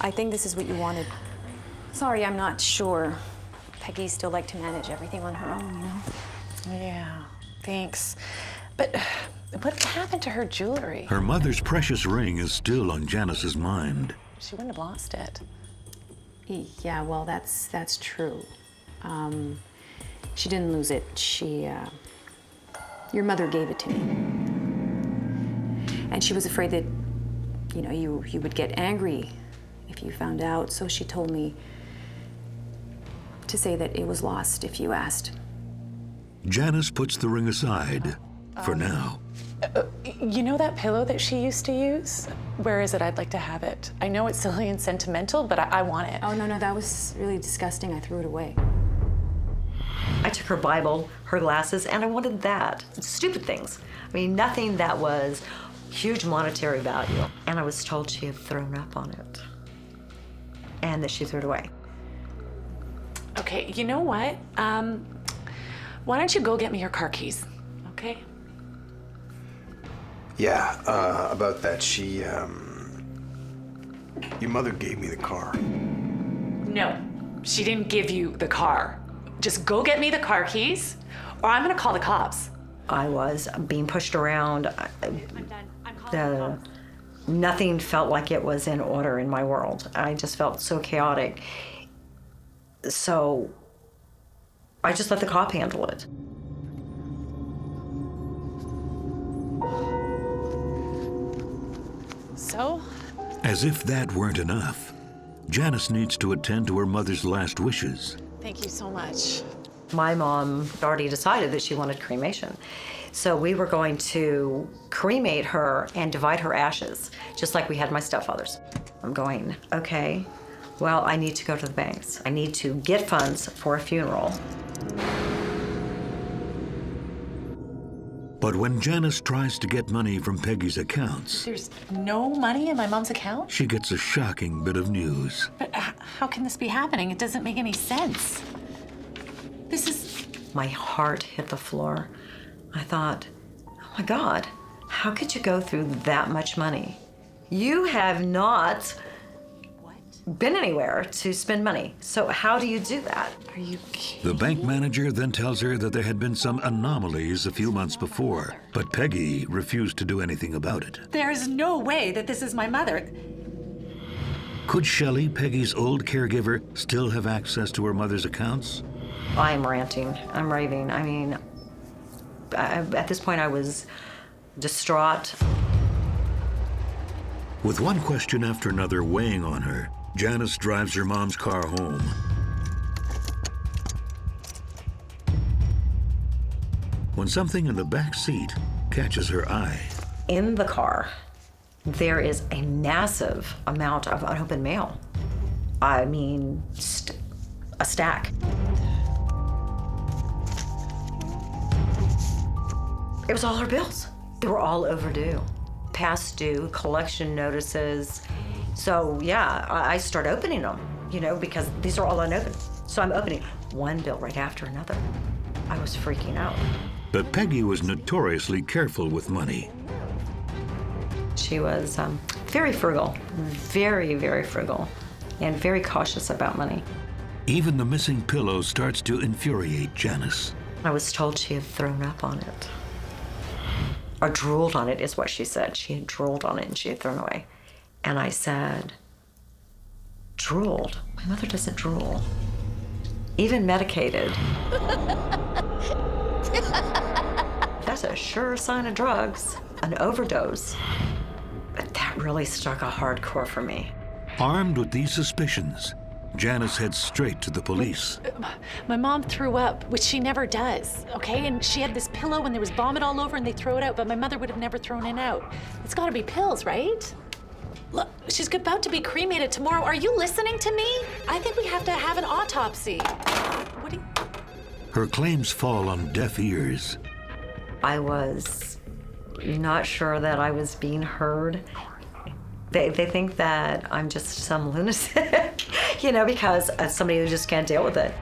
I think this is what you wanted. Sorry, I'm not sure. Peggy still liked to manage everything on her own, Yeah, thanks. But what happened to her jewelry? Her mother's precious ring is still on Janice's mind. She wouldn't have lost it. Yeah, well, that's true. She didn't lose it. Your mother gave it to me. And she was afraid that, you would get angry if you found out, so she told me to say that it was lost if you asked. Janice puts the ring aside for now. You know that pillow that she used to use? Where is it? I'd like to have it. I know it's silly and sentimental, but I want it. Oh, no, that was really disgusting. I threw it away. I took her Bible, her glasses, and I wanted that. Stupid things. I mean, nothing that was huge monetary value. And I was told she had thrown up on it and that she threw it away. Okay, you know what? Why don't you go get me your car keys, okay? Yeah, about that, your mother gave me the car. No, she didn't give you the car. Just go get me the car keys, or I'm gonna call the cops. I was being pushed around. Nothing felt like it was in order in my world. I just felt so chaotic. So I just let the cop handle it. So? As if that weren't enough, Janice needs to attend to her mother's last wishes. Thank you so much. My mom already decided that she wanted cremation. So we were going to cremate her and divide her ashes, just like we had my stepfather's. I'm going, okay, well, I need to go to the banks. I need to get funds for a funeral. But when Janice tries to get money from Peggy's accounts, There's no money in my mom's account? she gets a shocking bit of news. But how can this be happening? It doesn't make any sense. This is... My heart hit the floor. I thought, oh my God, how could you go through that much money? You have not been anywhere to spend money. So how do you do that? Are you kidding? The bank manager then tells her that there had been some anomalies a few months before, but Peggy refused to do anything about it. There's no way that this is my mother. Could Shelley, Peggy's old caregiver, still have access to her mother's accounts? I'm ranting. I'm raving. I mean, at this point I was distraught. With one question after another weighing on her, Janice drives her mom's car home. When something in the back seat catches her eye. In the car There is a massive amount of unopened mail. I mean, a stack. It was all her bills. They were all overdue. Past due, collection notices. So yeah, I start opening them, you know, because these are all unopened. So I'm opening one bill right after another. I was freaking out. But Peggy was notoriously careful with money. She was very frugal, very, very frugal, and very cautious about money. Even the missing pillow starts to infuriate Janice. I was told she had thrown up on it. Or drooled on it is what she said. She had drooled on it and she had thrown away. And I said, drooled? My mother doesn't drool. Even medicated. That's a sure sign of drugs, an overdose. But that really struck a hard chord for me. Armed with these suspicions, Janice heads straight to the police. My mom threw up, which she never does, okay? And she had this pillow and there was vomit all over and they throw it out, but my mother would have never thrown it out. It's gotta be pills, right? Look, she's about to be cremated tomorrow. Are you listening to me? I think we have to have an autopsy. What do you... Her claims fall on deaf ears. I was not sure that I was being heard. They think that I'm just some lunatic, you know, because of somebody who just can't deal with it.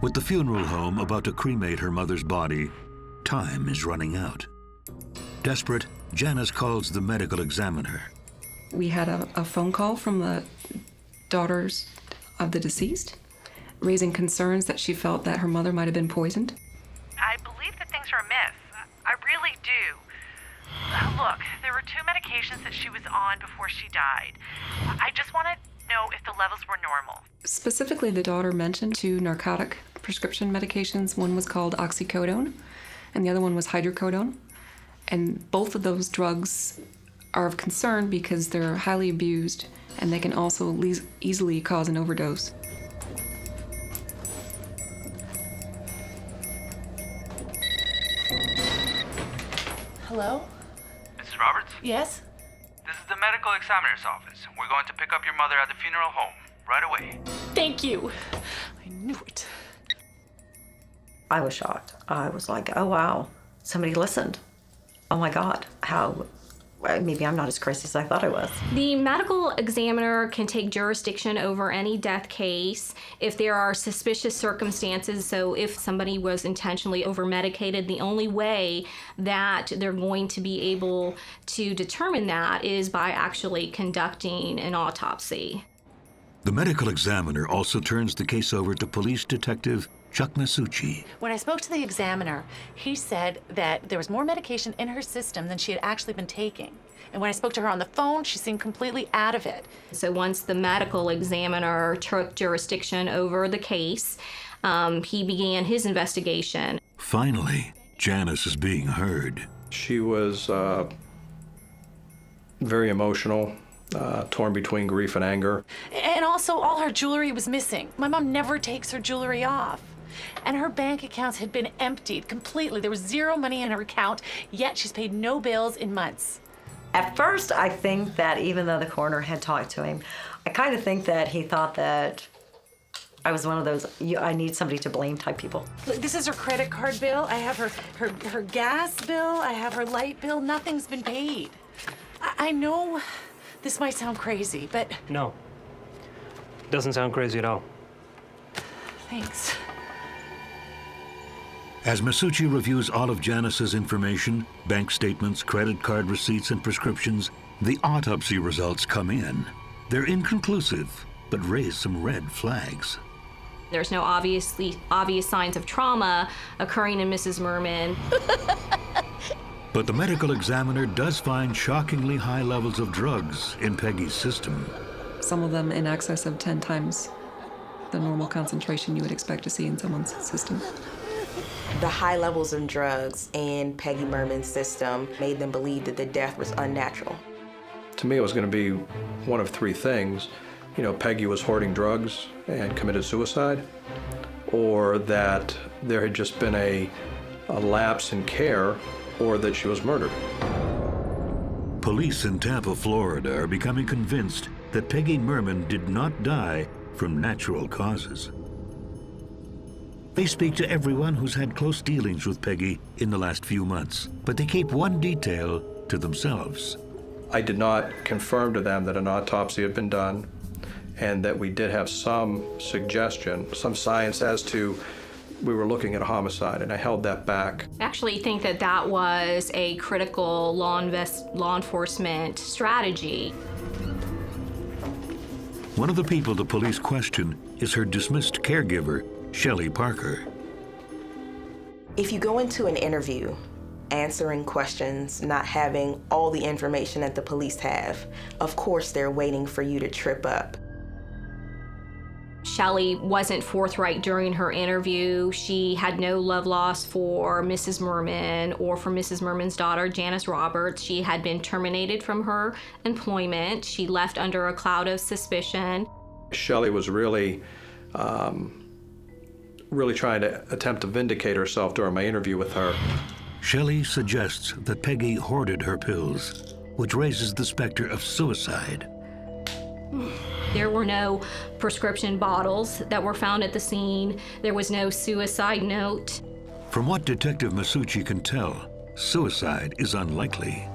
With the funeral home about to cremate her mother's body, time is running out. Desperate, Janice calls the medical examiner. We had a phone call from the daughters of the deceased, raising concerns that she felt that her mother might have been poisoned. I believe that things are amiss. I really do. Look, there were 2 medications that she was on before she died. I just want to know if the levels were normal. Specifically, the daughter mentioned 2 narcotic prescription medications. One was called oxycodone, and the other one was hydrocodone. And both of those drugs are of concern because they're highly abused, and they can also easily cause an overdose. Hello? Mrs. Roberts? Yes? This is the medical examiner's office. We're going to pick up your mother at the funeral home right away. Thank you. I knew it. I was shocked. I was like, oh wow, somebody listened. Oh my God, how, maybe I'm not as crazy as I thought I was. The medical examiner can take jurisdiction over any death case if there are suspicious circumstances. So if somebody was intentionally over-medicated, the only way that they're going to be able to determine that is by actually conducting an autopsy. The medical examiner also turns the case over to police detective Chuck Masucci. When I spoke to the examiner, he said that there was more medication in her system than she had actually been taking. And when I spoke to her on the phone, she seemed completely out of it. So once the medical examiner took jurisdiction over the case, he began his investigation. Finally, Janice is being heard. She was very emotional, torn between grief and anger. And also, all her jewelry was missing. My mom never takes her jewelry off. And her bank accounts had been emptied completely. There was 0 money in her account, yet she's paid no bills in months. At first, I think that even though the coroner had talked to him, I kind of think that he thought that I was one of those, I need somebody to blame type people. Look, this is her credit card bill. I have her gas bill. I have her light bill. Nothing's been paid. I know this might sound crazy, but... No. Doesn't sound crazy at all. Thanks. As Masucci reviews all of Janice's information, bank statements, credit card receipts, and prescriptions, the autopsy results come in. They're inconclusive, but raise some red flags. There's no obvious signs of trauma occurring in Mrs. Merman. But the medical examiner does find shockingly high levels of drugs in Peggy's system. Some of them in excess of 10 times the normal concentration you would expect to see in someone's system. The high levels of drugs in Peggy Merman's system made them believe that the death was unnatural. To me, it was going to be one of 3 things. You know, Peggy was hoarding drugs and committed suicide, or that there had just been a lapse in care, or that she was murdered. Police in Tampa, Florida are becoming convinced that Peggy Merman did not die from natural causes. They speak to everyone who's had close dealings with Peggy in the last few months, but they keep one detail to themselves. I did not confirm to them that an autopsy had been done and that we did have some suggestion, some science as to we were looking at a homicide, and I held that back. I actually think that that was a critical law enforcement strategy. One of the people the police question is her dismissed caregiver, Shelley Parker. If you go into an interview answering questions, not having all the information that the police have, of course they're waiting for you to trip up. Shelley wasn't forthright during her interview. She had no love lost for Mrs. Merman or for Mrs. Merman's daughter, Janice Roberts. She had been terminated from her employment. She left under a cloud of suspicion. Shelley was really trying to attempt to vindicate herself during my interview with her. Shelley suggests that Peggy hoarded her pills, which raises the specter of suicide. There were no prescription bottles that were found at the scene. There was no suicide note. From what Detective Masucci can tell, suicide is unlikely.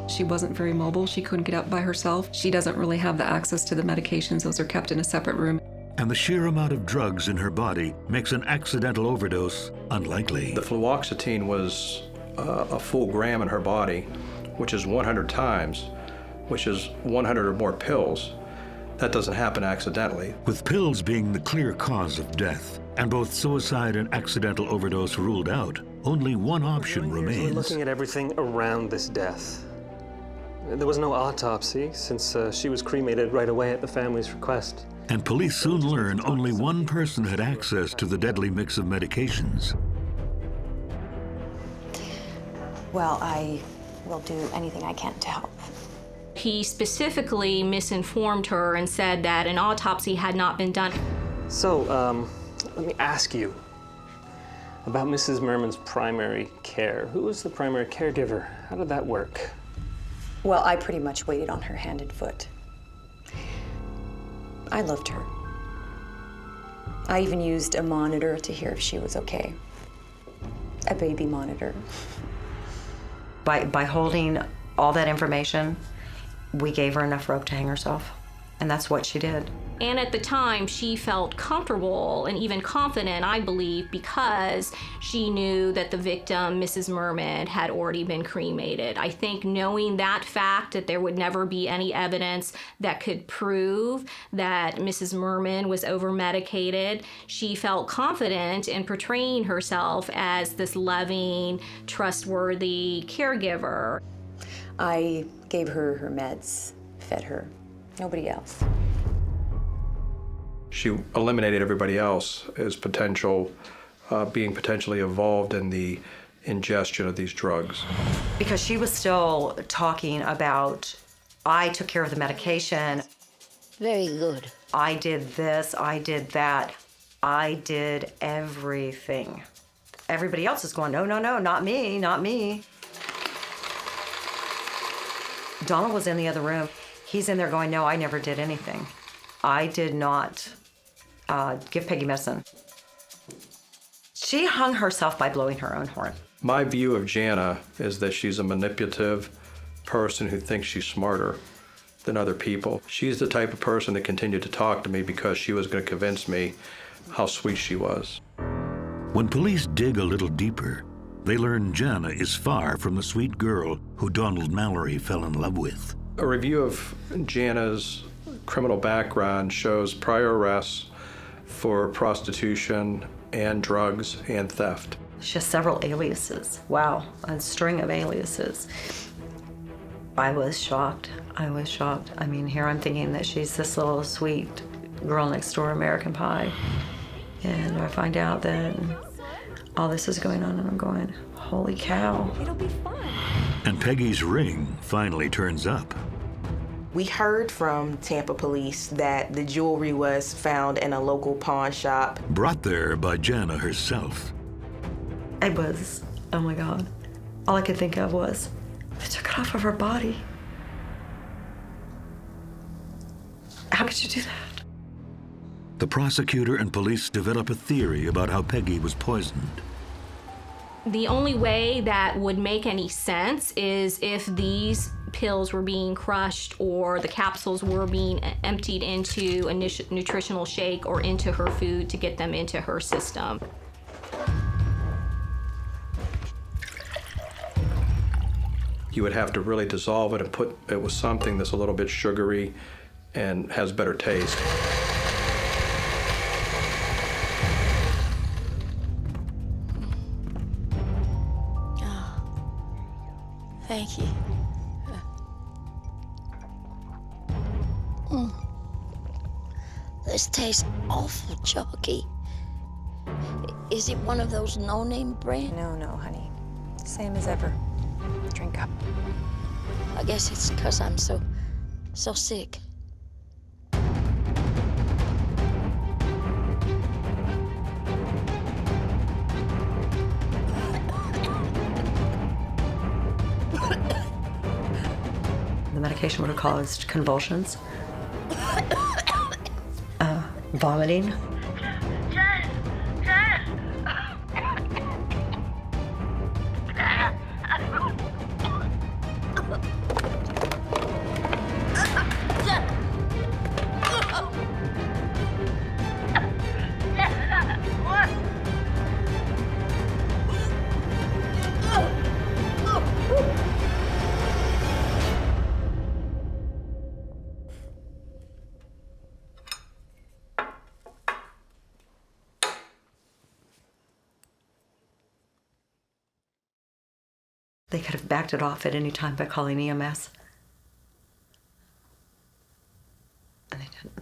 She wasn't very mobile. She couldn't get up by herself. She doesn't really have the access to the medications. Those are kept in a separate room. And the sheer amount of drugs in her body makes an accidental overdose unlikely. The fluoxetine was a full gram in her body, which is 100 times, which is 100 or more pills. That doesn't happen accidentally. With pills being the clear cause of death, and both suicide and accidental overdose ruled out, only one option remains. We're looking at everything around this death. There was no autopsy, since she was cremated right away at the family's request. And police soon learn only one person had access to the deadly mix of medications. Well, I will do anything I can to help. He specifically misinformed her and said that an autopsy had not been done. So, let me ask you about Mrs. Merman's primary care. Who was the primary caregiver? How did that work? Well, I pretty much waited on her hand and foot. I loved her. I even used a monitor to hear if she was okay. A baby monitor. By holding all that information, we gave her enough rope to hang herself, and that's what she did. And at the time, she felt comfortable and even confident, I believe, because she knew that the victim, Mrs. Merman, had already been cremated. I think knowing that fact, that there would never be any evidence that could prove that Mrs. Merman was over-medicated, she felt confident in portraying herself as this loving, trustworthy caregiver. I gave her her meds, fed her, nobody else. She eliminated everybody else as being potentially involved in the ingestion of these drugs. Because she was still talking about, I took care of the medication. Very good. I did this, I did that. I did everything. Everybody else is going, no, no, no, not me, not me. Donald was in the other room. He's in there going, no, I never did anything. I did not give Peggy medicine. She hung herself by blowing her own horn. My view of Jana is that she's a manipulative person who thinks she's smarter than other people. She's the type of person that continued to talk to me because she was going to convince me how sweet she was. When police dig a little deeper, they learn Jana is far from the sweet girl who Donald Mallory fell in love with. A review of Jana's criminal background shows prior arrests for prostitution and drugs and theft. She has several aliases. Wow, a string of aliases. I was shocked. I was shocked. I mean, here I'm thinking that she's this little sweet girl next door, American Pie. And I find out that all this is going on and I'm going, holy cow. It'll be fun. And Peggy's ring finally turns up. We heard from Tampa police that the jewelry was found in a local pawn shop. Brought there by Jana herself. I was, oh my God. All I could think of was, they took it off of her body. How could you do that? The prosecutor and police develop a theory about how Peggy was poisoned. The only way that would make any sense is if these pills were being crushed or the capsules were being emptied into a nutritional shake or into her food to get them into her system. You would have to really dissolve it and put it with something that's a little bit sugary and has better taste. Thank you. This tastes awful chalky. Is it one of those no-name brands? No, honey. Same as ever. Drink up. I guess it's because I'm so sick. The medication would have caused convulsions, vomiting. They could have backed it off at any time by calling EMS. And they didn't.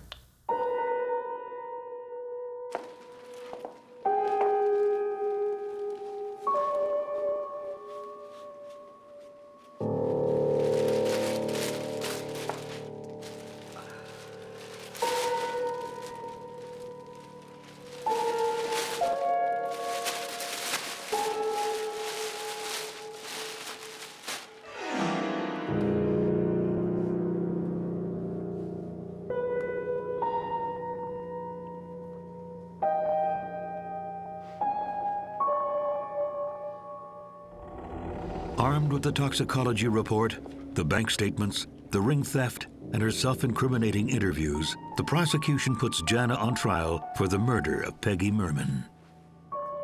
Armed with the toxicology report, the bank statements, the ring theft, and her self-incriminating interviews, the prosecution puts Jana on trial for the murder of Peggy Merman.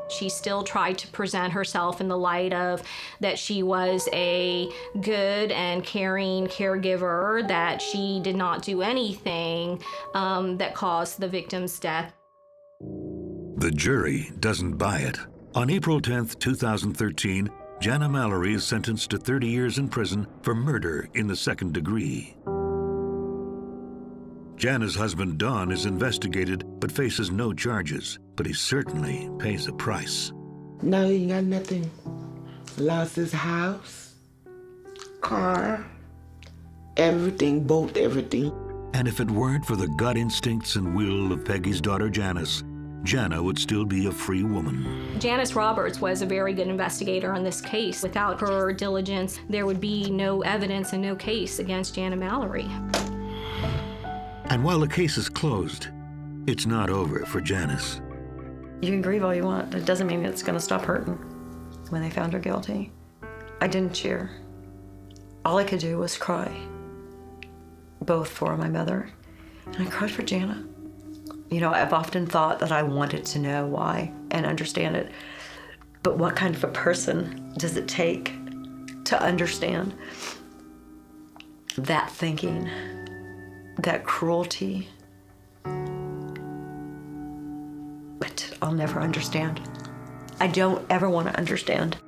She still tried to present herself in the light of that she was a good and caring caregiver, that she did not do anything that caused the victim's death. The jury doesn't buy it. On April 10th, 2013, Jana Mallory is sentenced to 30 years in prison for murder in the second degree. Jana's husband, Don, is investigated but faces no charges, but he certainly pays a price. Now he got nothing. Lost his house, car, everything, both everything. And if it weren't for the gut instincts and will of Peggy's daughter, Janice, Jana would still be a free woman. Janice Roberts was a very good investigator on this case. Without her diligence, there would be no evidence and no case against Jana Mallory. And while the case is closed, it's not over for Janice. You can grieve all you want. It doesn't mean it's going to stop hurting. When they found her guilty, I didn't cheer. All I could do was cry, both for my mother, and I cried for Jana. You know, I've often thought that I wanted to know why and understand it. But what kind of a person does it take to understand that thinking, that cruelty? But I'll never understand. I don't ever want to understand.